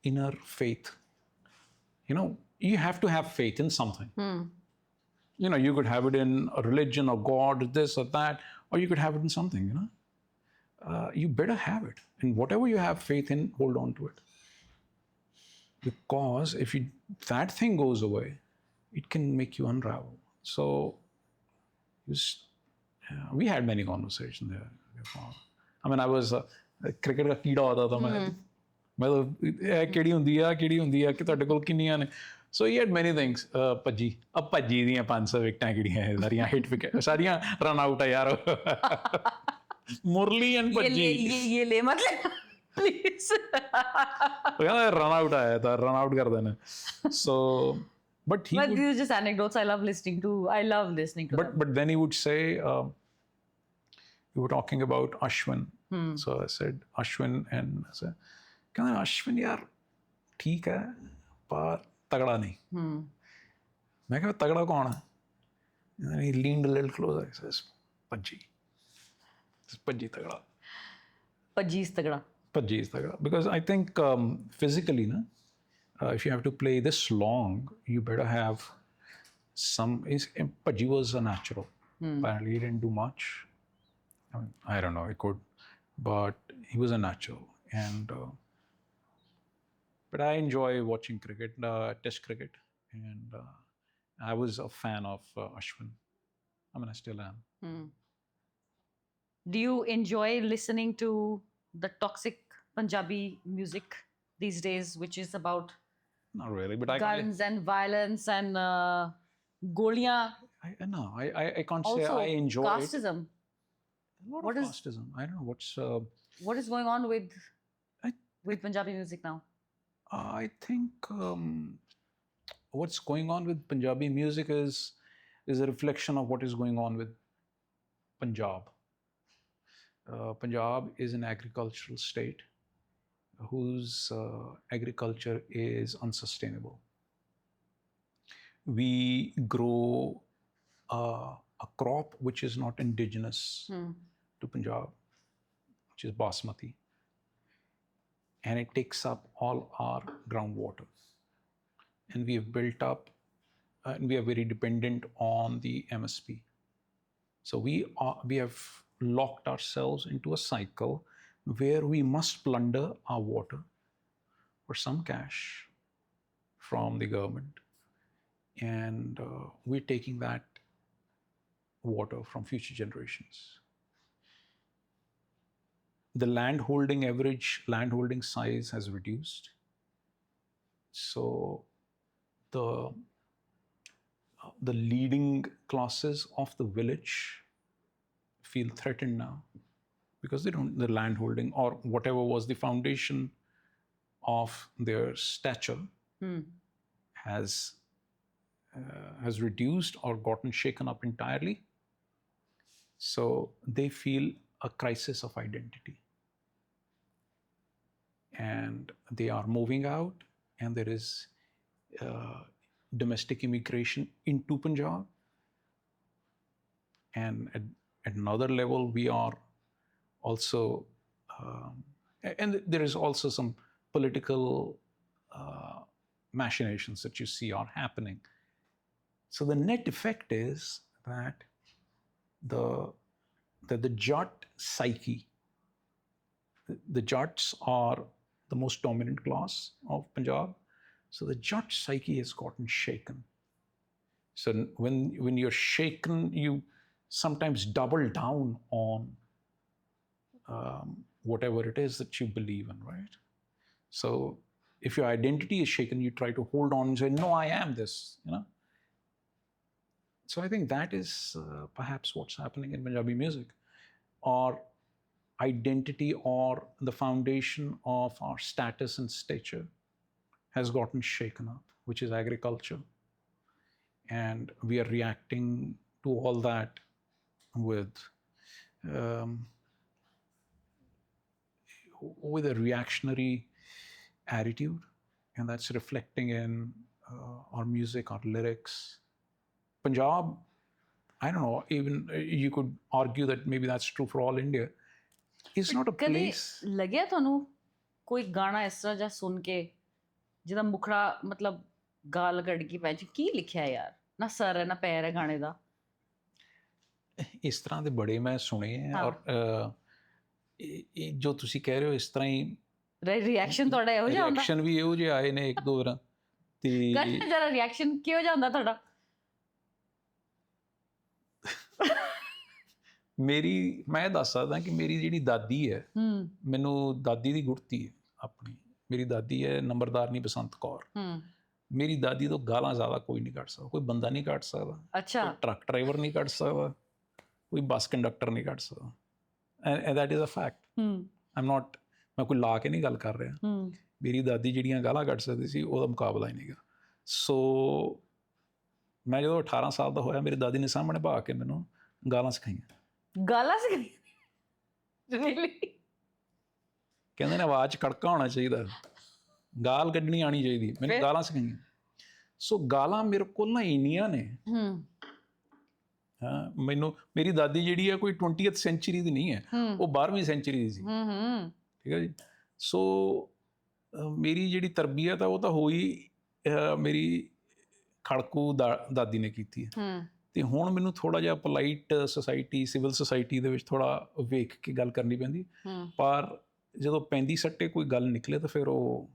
inner faith. You have to have faith in something. You could have it in a religion or God, this or that, or you could have it in something, You better have it. And whatever you have faith in, hold on to it. Because if that thing goes away, it can make you unravel. So, we had many conversations there. I mean, I was cricket का कीड़ा होता था मैं मतलब ਕਿਹੜੀ ਹੁੰਦੀ ਆ ਕਿ ਤੁਹਾਡੇ ਕੋਲ ਕਿੰਨੀਆਂ ਨੇ. So he had many things. ਭੱਜੀ ਦੀਆਂ 500 ਵਿਕਟਾਂ ਕਿਹੜੀਆਂ ਸਾਰੀਆਂ ਹਿੱਟ ਵਿਕਟ ਸਾਰੀਆਂ ਰਨ ਆਊਟ ਆ ਯਾਰ. ਮੁਰਲੀ ਐਂਡ ਭੱਜੀ ਇਹ ਲੈ ਮਤਲਬ ਪਲੀਜ਼ ਕਹਿੰਦਾ ਰਨ ਆਊਟ ਆਇਆ ਤਾਂ ਰਨ ਆਊਟ ਕਰ ਦੇਣਾ. So but these are just anecdotes I love listening to. I love listening to them. But then he would say, you were talking about Ashwin. So I said Ashwin, and I said, ਕਹਿੰਦਾ Ashwin ਯਾਰ ਠੀਕ ਹੈ ਪਰ ਤਗੜਾ ਨਹੀਂ. ਮੈਂ ਕਿਹਾ ਤਗੜਾ ਕੌਣ ਹੈ? And then he leaned a little closer. He says, ਭੱਜੀ ਤਗੜਾ. ਭੱਜੀ is ਤਗੜਾ. Because I think physically, if you have to play this long, you better have some. Bhaji was a natural. Apparently, he didn't do much. I don't know. He could, but he was a natural. And but I enjoy watching cricket, Test cricket, and I was a fan of Ashwin. I mean, I still am. Do you enjoy listening to the toxic Punjabi music these days, which is about not really, but guns and violence and goliyan? No, I can't Also, say I enjoy casteism. What is casteism? I don't know what's. What is going on with Punjabi music now? I think what's going on with Punjabi music is a reflection of what is going on with Punjab. Punjab is an agricultural state whose agriculture is unsustainable. We grow a crop which is not indigenous to Punjab, which is basmati, and it takes up all our groundwater. And we have built up, and we are very dependent on the MSP. So we have locked ourselves into a cycle where we must plunder our water for some cash from the government, and we're taking that water from future generations. The average landholding size has reduced. So the leading classes of the village feel threatened now because the landholding or whatever was the foundation of their stature has reduced or gotten shaken up entirely. So they feel a crisis of identity, and they are moving out, and there is domestic immigration into Punjab. And at another level, we are also, and there is also some political machinations that you see are happening. So the net effect is that the Jat psyche, the Jats are the most dominant class of Punjab. So the Jat psyche has gotten shaken. So when you're shaken, you sometimes double down on whatever it is that you believe in, right? So if your identity is shaken, you try to hold on and say, no, I am this, So I think that is perhaps what's happening in Punjabi music. Our identity or the foundation of our status and stature has gotten shaken up, which is agriculture. And we are reacting to all that with a reactionary attitude, and that's reflecting in our music, our lyrics. Punjab, I don't know, even you could argue that maybe that's true for all India. It's not a place. ਲੱਗਿਆ ਤੁਹਾਨੂੰ ਕੋਈ ਗਾਣਾ ਇਸ ਤਰ੍ਹਾਂ ਜਾਂ ਸੁਣ ਕੇ ਜਿਹਦਾ ਮੁਖੜਾ ਮਤਲਬ ਗਾਲ ਕੱਢ ਕੇ ਪੈ ਕੀ ਲਿਖਿਆ ਯਾਰ, ਨਾ ਸਰ ਹੈ ਨਾ ਪੈਰ ਹੈ ਗਾਣੇ ਦਾ? ਇਸ ਤਰ੍ਹਾਂ ਦੇ ਬੜੇ ਮੈਂ ਸੁਣੇ ਹੈ, ਔਰ ਜੋ ਤੁਸੀਂ ਕਹਿ ਰਹੇ ਹੋ ਇਸ ਤਰ੍ਹਾਂ ਹੀ ਰਿਐਕਸ਼ਨ ਤੁਹਾਡਾ ਇਹੋ ਜਿਹਾ ਹੁੰਦਾ? ਰਿਐਕਸ਼ਨ ਵੀ ਇਹੋ ਜਿਹੇ ਆਏ ਨੇ ਇੱਕ ਦੋ ਵਾਰ। ਤੇ ਜਰਾ ਰਿਐਕਸ਼ਨ ਕਿਹੋ ਜਿਹਾ ਹੁੰਦਾ ਤੁਹਾਡਾ? ਮੈਂ ਦੱਸ ਸਕਦਾ ਕਿ ਮੇਰੀ ਜਿਹੜੀ ਦਾਦੀ ਹੈ, ਮੈਨੂੰ ਦਾਦੀ ਦੀ ਗੁੜਤੀ ਹੈ ਆਪਣੀ। ਮੇਰੀ ਦਾਦੀ ਹੈ ਨੰਬਰਦਾਰਨੀ ਬਸੰਤ ਕੌਰ। ਮੇਰੀ ਦਾਦੀ ਤੋਂ ਗਾਲਾਂ ਜ਼ਿਆਦਾ ਕੋਈ ਨਹੀਂ ਕੱਢ ਸਕਦਾ, ਕੋਈ ਬੰਦਾ ਨਹੀਂ ਕੱਢ ਸਕਦਾ, ਕੋਈ ਟਰੱਕ ਡਰਾਈਵਰ ਨਹੀਂ ਕੱਢ ਸਕਦਾ, ਕੋਈ ਬੱਸ ਕੰਡਕਟਰ ਨਹੀਂ ਕੱਢ ਸਕਦਾ। And that is a fact. ਮੈਂ ਕੋਈ ਲਾ ਕੇ ਨਹੀਂ ਗੱਲ ਕਰ ਰਿਹਾ। ਮੇਰੀ ਦਾਦੀ ਜਿਹੜੀਆਂ ਗਾਲਾਂ ਕੱਢ ਸਕਦੀ ਸੀ, ਉਹਦਾ ਮੁਕਾਬਲਾ ਹੀ ਨਹੀਂਗਾ। ਸੋ ਮੈਂ ਜਦੋਂ 18 ਸਾਲ ਦਾ ਹੋਇਆ, ਮੇਰੀ ਦਾਦੀ ਨੇ ਸਾਹਮਣੇ ਪਾ ਕੇ ਮੈਨੂੰ ਗਾਲਾਂ ਸਿਖਾਈਆਂ। ਗਾਲਾਂ ਸਿਖਾਈਆਂ? ਕਹਿੰਦੇ ਨੇ ਆਵਾਜ਼ 'ਚ ਕੜਕਾ ਹੋਣਾ ਚਾਹੀਦਾ, ਗਾਲ ਕੱਢਣੀ ਆਉਣੀ ਚਾਹੀਦੀ। ਮੈਨੂੰ ਗਾਲਾਂ ਸਿਖਾਈਆਂ। ਸੋ ਗਾਲਾਂ ਮੇਰੇ ਕੋਲ ਨਾ ਇੰਨੀਆਂ ਨੇ। ਮੈਨੂੰ ਮੇਰੀ ਦਾਦੀ ਜਿਹੜੀ ਹੈ ਕੋਈ 20th ਸੈਂਚੁਰੀ ਦੀ ਨਹੀਂ ਹੈ, ਉਹ 12ਵੀਂ ਸੈਂਚੁਰੀ ਦੀ ਸੀ। ਠੀਕ ਹੈ ਜੀ। ਸੋ ਮੇਰੀ ਜਿਹੜੀ ਤਰਬੀਅਤ ਆ ਉਹ ਤਾਂ ਹੋਈ ਮੇਰੀ ਖੜਕੂ ਦਾਦੀ ਨੇ ਕੀਤੀ ਹੈ। ਅਤੇ ਹੁਣ ਮੈਨੂੰ ਥੋੜ੍ਹਾ ਜਿਹਾ ਪੋਲਾਈਟ ਸੁਸਾਇਟੀ, ਸਿਵਲ ਸੁਸਾਇਟੀ ਦੇ ਵਿੱਚ ਥੋੜ੍ਹਾ ਵੇਖ ਕੇ ਗੱਲ ਕਰਨੀ ਪੈਂਦੀ। ਪਰ ਜਦੋਂ ਪੈਂਦੀ ਸੱਟੇ ਕੋਈ ਗੱਲ ਨਿਕਲੇ ਤਾਂ ਫਿਰ ਉਹ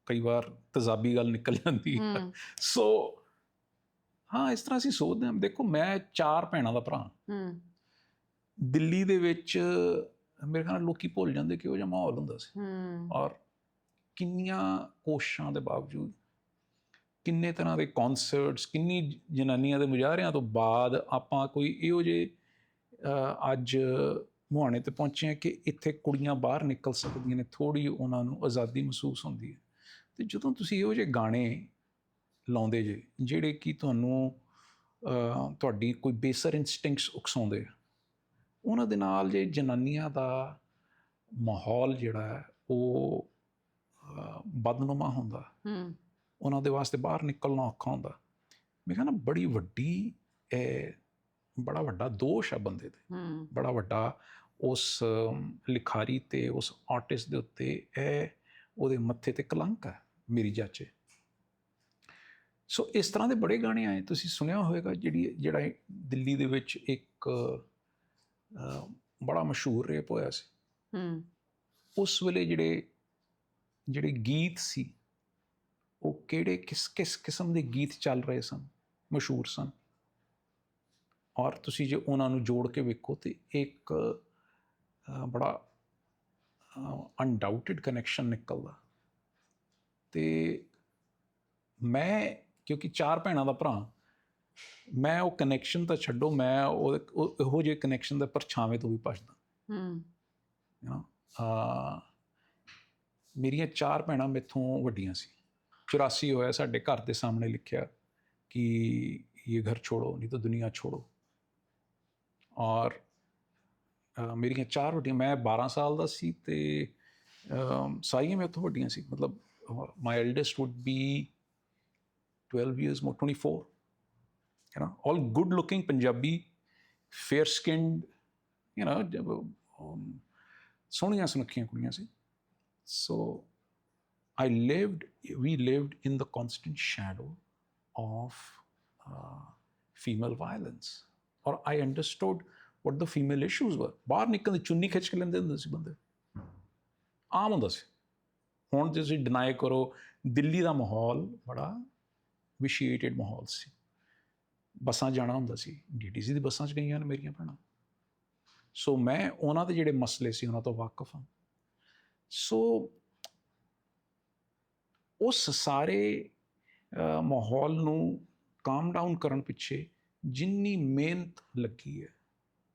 ਕਈ ਵਾਰ ਤੇਜ਼ਾਬੀ ਗੱਲ ਨਿਕਲ ਜਾਂਦੀ ਹੈ। ਸੋ ਹਾਂ, ਇਸ ਤਰ੍ਹਾਂ ਅਸੀਂ ਸੋਚਦੇ ਹਾਂ। ਦੇਖੋ, ਮੈਂ 4 ਭੈਣਾਂ ਦਾ ਭਰਾ। ਦਿੱਲੀ ਦੇ ਵਿੱਚ ਮੇਰੇ ਖਿਆਲ ਨਾਲ ਲੋਕੀ ਭੁੱਲ ਜਾਂਦੇ ਕਿਹੋ ਜਿਹਾ ਮਾਹੌਲ ਹੁੰਦਾ ਸੀ, ਔਰ ਕਿੰਨੀਆਂ ਕੋਸ਼ਿਸ਼ਾਂ ਦੇ ਬਾਵਜੂਦ, ਕਿੰਨੇ ਤਰ੍ਹਾਂ ਦੇ ਕੌਂਸਰਟਸ, ਕਿੰਨੀ ਜਨਾਨੀਆਂ ਦੇ ਮੁਜ਼ਾਹਰਿਆਂ ਤੋਂ ਬਾਅਦ ਆਪਾਂ ਕੋਈ ਇਹੋ ਜਿਹੇ ਅੱਜ ਮੁਹਾਣੇ 'ਤੇ ਪਹੁੰਚੇ ਹਾਂ ਕਿ ਇੱਥੇ ਕੁੜੀਆਂ ਬਾਹਰ ਨਿਕਲ ਸਕਦੀਆਂ ਨੇ, ਥੋੜ੍ਹੀ ਉਹਨਾਂ ਨੂੰ ਆਜ਼ਾਦੀ ਮਹਿਸੂਸ ਹੁੰਦੀ ਹੈ। ਅਤੇ ਜਦੋਂ ਤੁਸੀਂ ਇਹੋ ਜਿਹੇ ਗਾਣੇ ਲਾਉਂਦੇ ਜੇ ਜਿਹੜੇ ਕਿ ਤੁਹਾਨੂੰ ਤੁਹਾਡੀ ਕੋਈ ਬੇਸਰ ਇੰਸਟਿੰਕਟਸ ਉਕਸਾਉਂਦੇ ਆ, ਉਹਨਾਂ ਦੇ ਨਾਲ ਜੇ ਜਨਾਨੀਆਂ ਦਾ ਮਾਹੌਲ ਜਿਹੜਾ ਹੈ ਉਹ ਬਦਨੁਮਾ ਹੁੰਦਾ, ਉਹਨਾਂ ਦੇ ਵਾਸਤੇ ਬਾਹਰ ਨਿਕਲਣਾ ਔਖਾ ਹੁੰਦਾ। ਮੈਂ ਕਿਹਾ ਨਾ ਬੜੀ ਵੱਡੀ ਬੜਾ ਵੱਡਾ ਦੋਸ਼ ਹੈ ਬੰਦੇ ਤੇ, ਬੜਾ ਵੱਡਾ ਉਸ ਲਿਖਾਰੀ ਤੇ ਉਸ ਆਰਟਿਸਟ ਦੇ ਉੱਤੇ ਇਹ ਉਹਦੇ ਮੱਥੇ ਤੇ ਕਲੰਕ ਹੈ ਮੇਰੀ ਜਾਚੇ। ਸੋ ਇਸ ਤਰ੍ਹਾਂ ਦੇ ਬੜੇ ਗਾਣੇ ਆਏ, ਤੁਸੀਂ ਸੁਣਿਆ ਹੋਵੇਗਾ ਜਿਹੜਾ ਦਿੱਲੀ ਦੇ ਵਿੱਚ ਇੱਕ ਬੜਾ ਮਸ਼ਹੂਰ ਰੇਪ ਹੋਇਆ ਸੀ। ਉਸ ਵੇਲੇ ਜਿਹੜੇ ਗੀਤ ਸੀ ਉਹ ਕਿਹੜੇ ਕਿਸ ਕਿਸਮ ਦੇ ਗੀਤ ਚੱਲ ਰਹੇ ਸਨ, ਮਸ਼ਹੂਰ ਸਨ, ਔਰ ਤੁਸੀਂ ਜੇ ਉਹਨਾਂ ਨੂੰ ਜੋੜ ਕੇ ਵੇਖੋ ਤੇ ਇੱਕ ਬੜਾ ਅਨਡਾਊਟਡ ਕਨੈਕਸ਼ਨ ਨਿਕਲਦਾ। ਤੇ ਮੈਂ ਕਿਉਂਕਿ 4 ਭੈਣਾਂ ਦਾ ਭਰਾ, ਮੈਂ ਉਹ ਕਨੈਕਸ਼ਨ ਤਾਂ ਛੱਡੋ, ਮੈਂ ਇਹੋ ਜਿਹੇ ਕਨੈਕਸ਼ਨ ਦੇ ਪਰਛਾਵੇਂ ਤੋਂ ਵੀ ਭੱਜਦਾ। ਮੇਰੀਆਂ 4 ਭੈਣਾਂ ਮੈਥੋਂ ਵੱਡੀਆਂ ਸੀ। 84 ਹੋਇਆ, ਸਾਡੇ ਘਰ ਦੇ ਸਾਹਮਣੇ ਲਿਖਿਆ ਕਿ ਇਹ ਘਰ ਛੋੜੋ ਨਹੀਂ ਤਾਂ ਦੁਨੀਆ ਛੋੜੋ। ਔਰ ਮੇਰੀਆਂ 4 ਵੱਡੀਆਂ, ਮੈਂ 12 ਸਾਲ ਦਾ ਸੀ ਤੇ ਸਾਰੀਆਂ ਮੇਰੇ ਤੋਂ ਵੱਡੀਆਂ ਸੀ। ਮਤਲਬ ਮਾਈ ਐਲਡੈਸਟ wood B 12 years more, 24, all good looking Punjabi, fair skinned, ਸੋਹਣੀਆਂ ਸੁਨੱਖੀਆਂ ਕੁੜੀਆਂ ਸੀ। So we lived in the constant shadow of female violence, or I understood what the female issues were. ਬਾਹਰ ਨਿਕਲਣ ਦੀ ਚੁੰਨੀ ਖਿੱਚ ਕੇ ਲੈਂਦੇ ਹੁੰਦੇ ਸੀ ਬੰਦੇ, ਆਮ ਹੁੰਦਾ ਸੀ। ਹੁਣ ਤੁਸੀਂ ਡਿਨਾਈ ਕਰੋ, ਦਿੱਲੀ ਦਾ ਮਾਹੌਲ ਬੜਾ ਵਿਸ਼ੀਏਟਡ ਮਾਹੌਲ ਸੀ। ਬੱਸਾਂ ਜਾਣਾ ਹੁੰਦਾ ਸੀ, DTC ਦੀ ਬੱਸਾਂ 'ਚ ਗਈਆਂ ਨੇ ਮੇਰੀਆਂ ਭੈਣਾਂ। ਸੋ ਮੈਂ ਉਹਨਾਂ ਦੇ ਜਿਹੜੇ ਮਸਲੇ ਸੀ ਉਹਨਾਂ ਤੋਂ ਵਾਕਿਫ ਹਾਂ। ਸੋ ਉਸ ਸਾਰੇ ਮਾਹੌਲ ਨੂੰ ਕਾਮ ਡਾਊਨ ਕਰਨ ਪਿੱਛੇ ਜਿੰਨੀ ਮਿਹਨਤ ਲੱਗੀ ਹੈ,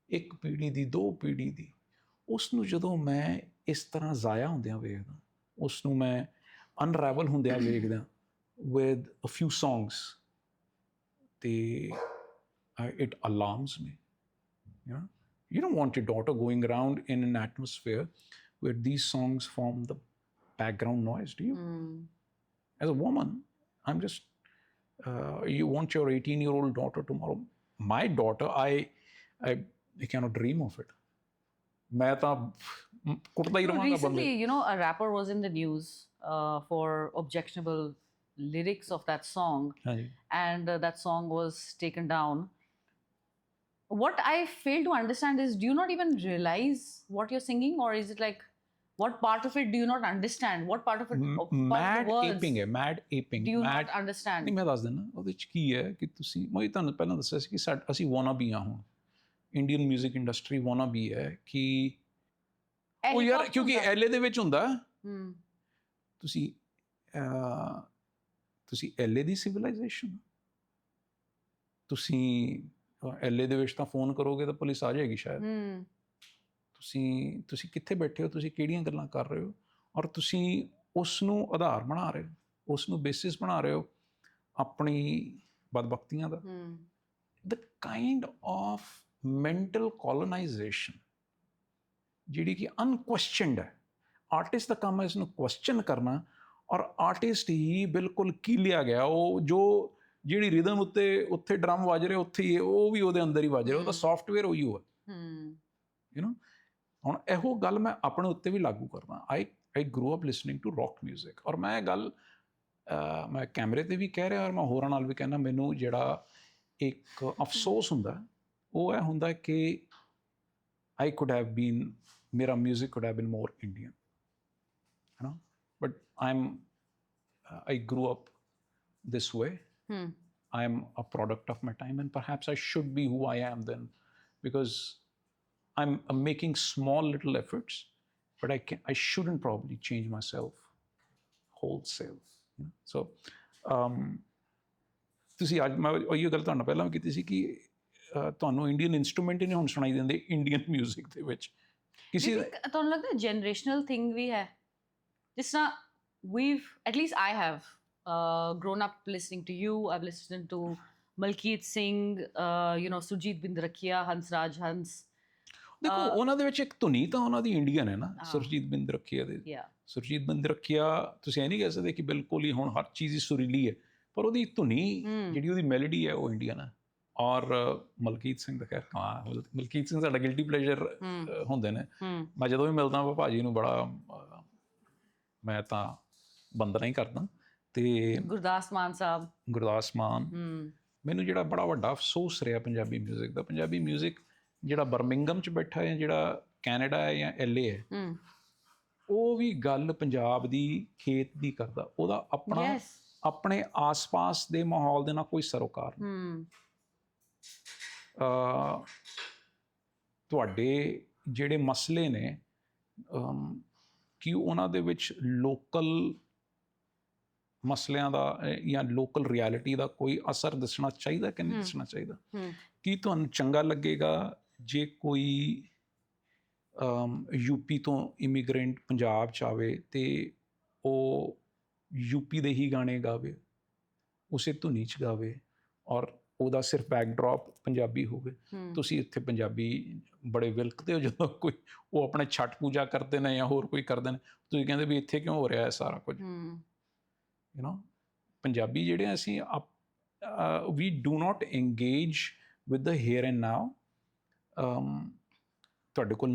1 ਪੀੜ੍ਹੀ ਦੀ, 2 ਪੀੜ੍ਹੀ ਦੀ, ਉਸ ਨੂੰ ਜਦੋਂ ਮੈਂ ਇਸ ਤਰ੍ਹਾਂ ਜ਼ਾਇਆ ਹੁੰਦਿਆਂ ਵੇਖਦਾ, ਉਸ ਨੂੰ ਮੈਂ ਅਨਰੈਵਲ ਹੁੰਦਿਆਂ ਵੇਖਦਾ with a few songs, it alarms me. You don't want your daughter going around in an atmosphere where these songs form the background noise, do you? As a woman, I'm just, you want your 18-year-old daughter tomorrow. My daughter, I cannot dream of it. ਮੈਂ ਤਾਂ ਕੁੱਟਦਾ ਹੀ ਰਹਾਂਗਾ ਬੰਦੇ। Recently, a rapper was in the news for objectionable lyrics of that song, and that song was taken down. What I fail to understand is, do you not even realize what you're singing, or is it like, what part of it do you not understand? What part of it, mad aping ਹੈ, mad aping, do you not understand? ਨਹੀਂ, ਮੈਂ ਦੱਸ ਦਿੰਦਾ ਉਹਦੇ 'ਚ ਕੀ ਹੈ ਕਿ ਤੁਸੀਂ, ਮੈਂ ਤੁਹਾਨੂੰ ਪਹਿਲਾਂ ਦੱਸਿਆ ਸੀ ਕਿ ਅਸੀਂ wannabe ਹਾਂ। ਹੁਣ ਇੰਡੀਅਨ ਮਿਊਜ਼ਿਕ ਇੰਡਸਟਰੀ wannabe ਹੈ ਕਿ ਉਹ ਯਾਰ, ਕਿਉਂਕਿ LA ਦੇ ਵਿੱਚ ਹੁੰਦਾ, ਤੁਸੀਂ LA ਦੀ ਸਿਵਲਾਈਜੇਸ਼ਨ, ਤੁਸੀਂ LA ਦੇ ਵਿੱਚ ਤਾਂ ਫੋਨ ਕਰੋਗੇ ਤਾਂ ਪੁਲਿਸ ਆ ਜਾਏਗੀ ਸ਼ਾਇਦ। ਤੁਸੀਂ ਕਿੱਥੇ ਬੈਠੇ ਹੋ, ਤੁਸੀਂ ਕਿਹੜੀਆਂ ਗੱਲਾਂ ਕਰ ਰਹੇ ਹੋ, ਔਰ ਤੁਸੀਂ ਉਸ ਨੂੰ ਆਧਾਰ ਬਣਾ ਰਹੇ ਹੋ, ਉਸ ਨੂੰ ਬੇਸਿਸ ਬਣਾ ਰਹੇ ਹੋ ਆਪਣੀ ਬਦਬਖਤੀਆਂ ਦਾ। ਦ ਕਾਈਂਡ ਆਫ ਮੈਂਟਲ ਕੋਲੋਨਾਈਜੇਸ਼ਨ ਜਿਹੜੀ ਕਿ ਅਨਕੁਐਸਚਨਡ ਹੈ। ਆਰਟਿਸਟ ਦਾ ਕੰਮ ਹੈ ਇਸ ਨੂੰ ਕੁਐਸਚਨ ਕਰਨਾ, ਔਰ ਆਰਟਿਸਟ ਹੀ ਬਿਲਕੁਲ ਕੀਲਿਆ ਗਿਆ। ਉਹ ਜਿਹੜੀ ਰਿਦਮ ਉੱਥੇ ਡਰਮ ਵੱਜ ਰਿਹਾ, ਉੱਥੇ ਹੀ ਉਹ ਵੀ ਉਹਦੇ ਅੰਦਰ ਹੀ ਵੱਜ ਰਿਹਾ, ਉਹਦਾ ਸੌਫਟਵੇਅਰ ਉਹੀ ਹੈ। ਹੁਣ ਇਹੋ ਗੱਲ ਮੈਂ ਆਪਣੇ ਉੱਤੇ ਵੀ ਲਾਗੂ ਕਰਦਾ। I grow up listening to rock music, ਔਰ ਮੈਂ ਇਹ ਗੱਲ ਮੈਂ ਕੈਮਰੇ 'ਤੇ ਵੀ ਕਹਿ ਰਿਹਾ, ਔਰ ਮੈਂ ਹੋਰਾਂ ਨਾਲ ਵੀ ਕਹਿੰਦਾ, ਮੈਨੂੰ ਜਿਹੜਾ ਇੱਕ ਅਫਸੋਸ ਹੁੰਦਾ ਉਹ ਇਹ ਹੁੰਦਾ ਕਿ I could have been, ਮੇਰਾ music could have been more Indian, but I grew up this way. I'm a product of my time, and perhaps I should be who I am then, because I'm making small little efforts, but I shouldn't probably change myself wholesale. So ਤੁਸੀਂ ਅੱਜ ਮੈਂ ਉਹੀ ਗੱਲ ਤੁਹਾਨੂੰ ਪਹਿਲਾਂ ਵੀ ਕੀਤੀ ਸੀ ਕਿ ਤੁਹਾਨੂੰ ਇੰਡੀਅਨ ਇੰਸਟਰੂਮੈਂਟ ਹੀ ਨਹੀਂ ਹੁਣ ਸੁਣਾਈ ਦਿੰਦੇ ਇੰਡੀਅਨ ਮਿਊਜ਼ਿਕ ਦੇ ਵਿੱਚ। ਕਿਸੇ ਤੁਹਾਨੂੰ ਲੱਗਦਾ ਜਨਰੇਸ਼ਨਲ ਥਿੰਗ ਵੀ ਹੈ? ਜਿਸ ਤਰ੍ਹਾਂ at least I have grown up listening to you. I've listened to Malkeet Singh, Surjit Bindrakia, Hansraj Hans. ਦੇਖੋ ਉਹਨਾਂ ਦੇ ਵਿੱਚ ਇੱਕ ਧੁਨੀ ਤਾਂ ਉਹਨਾਂ ਦੀ ਇੰਡੀਅਨ ਹੈ ਨਾ, ਹਾਂ। ਸੁਰਜੀਤ ਬਿੰਦ ਰੱਖਿਆ ਦੇ। Yeah. ਸੁਰਜੀਤ ਬਿੰਦ ਰੱਖਿਆ ਤੁਸੀਂ ਇਹ ਨਹੀਂ ਕਹਿ ਸਕਦੇ ਕਿ ਬਿਲਕੁਲ ਹੀ ਹੁਣ ਹਰ ਚੀਜ਼ ਹੀ ਸੁਰੀਲੀ ਹੈ, ਪਰ ਉਹਦੀ ਧੁਨੀ ਜਿਹੜੀ ਉਹਦੀ ਮੈਲੋਡੀ ਹੈ ਉਹ ਇੰਡੀਅਨ ਹੈ। ਔਰ ਮਲਕੀਤ ਸਿੰਘ ਦਾ ਖੈਰ ਹਾਂ, ਮਲਕੀਤ ਸਿੰਘ ਸਾਡਾ ਗਿਲਟੀ ਪਲੇਜਰ ਹੁੰਦੇ ਨੇ। ਮੈਂ ਜਦੋਂ ਵੀ ਮਿਲਦਾ ਵਾ ਭਾਜੀ ਨੂੰ ਬੜਾ ਮੈਂ ਤਾਂ ਬੰਦਨਾ ਹੀ ਕਰਦਾ। ਤੇ ਗੁਰਦਾਸ ਮਾਨ ਸਾਹਿਬ, ਗੁਰਦਾਸ ਮਾਨ, ਮੈਨੂੰ ਜਿਹੜਾ ਬੜਾ ਵੱਡਾ ਅਫਸੋਸ ਰਿਹਾ ਪੰਜਾਬੀ ਮਿਊਜ਼ਿਕ ਦਾ, ਪੰਜਾਬੀ ਮਿਊਜ਼ਿਕ ਜਿਹੜਾ ਬਰਮਿੰਗਮ 'ਚ ਬੈਠਾ ਹੈ, ਜਿਹੜਾ ਕੈਨੇਡਾ ਹੈ ਜਾਂ LA ਹੈ, ਉਹ ਵੀ ਗੱਲ ਪੰਜਾਬ ਦੀ ਖੇਤ ਦੀ ਕਰਦਾ। ਉਹਦਾ ਆਪਣਾ ਆਪਣੇ ਆਸ-ਪਾਸ ਦੇ ਮਾਹੌਲ ਦੇ ਨਾਲ ਕੋਈ ਸਰੋਕਾਰ ਨਹੀਂ। ਤੁਹਾਡੇ ਜਿਹੜੇ ਮਸਲੇ ਨੇ ਕਿ ਉਹਨਾਂ ਦੇ ਵਿੱਚ ਲੋਕਲ ਮਸਲਿਆਂ ਦਾ ਜਾਂ ਲੋਕਲ ਰਿਐਲਿਟੀ ਦਾ ਕੋਈ ਅਸਰ ਦੱਸਣਾ ਚਾਹੀਦਾ ਕਿ ਨਹੀਂ ਦੱਸਣਾ ਚਾਹੀਦਾ? ਕੀ ਤੁਹਾਨੂੰ ਚੰਗਾ ਲੱਗੇਗਾ ਜੇ ਕੋਈ ਯੂਪੀ ਤੋਂ ਇਮੀਗ੍ਰੈਂਟ ਪੰਜਾਬ 'ਚ ਆਵੇ ਅਤੇ ਉਹ ਯੂਪੀ ਦੇ ਹੀ ਗਾਣੇ ਗਾਵੇ, ਉਸੇ ਧੁਨੀ 'ਚ ਗਾਵੇ, ਔਰ ਉਹਦਾ ਸਿਰਫ ਬੈਕਡ੍ਰੌਪ ਪੰਜਾਬੀ ਹੋਵੇ? ਤੁਸੀਂ ਇੱਥੇ ਪੰਜਾਬੀ ਬੜੇ ਵਿਲਕਦੇ ਹੋ ਜਦੋਂ ਕੋਈ ਉਹ ਆਪਣੇ ਛੱਠ ਪੂਜਾ ਕਰਦੇ ਨੇ ਜਾਂ ਹੋਰ ਕੋਈ ਕਰਦੇ ਨੇ, ਤੁਸੀਂ ਕਹਿੰਦੇ ਵੀ ਇੱਥੇ ਕਿਉਂ ਹੋ ਰਿਹਾ ਹੈ ਸਾਰਾ ਕੁਝ? ਪੰਜਾਬੀ ਜਿਹੜੇ ਅਸੀਂ we do not engage with the here and now. ਤੁਹਾਡੇ ਕੋਲ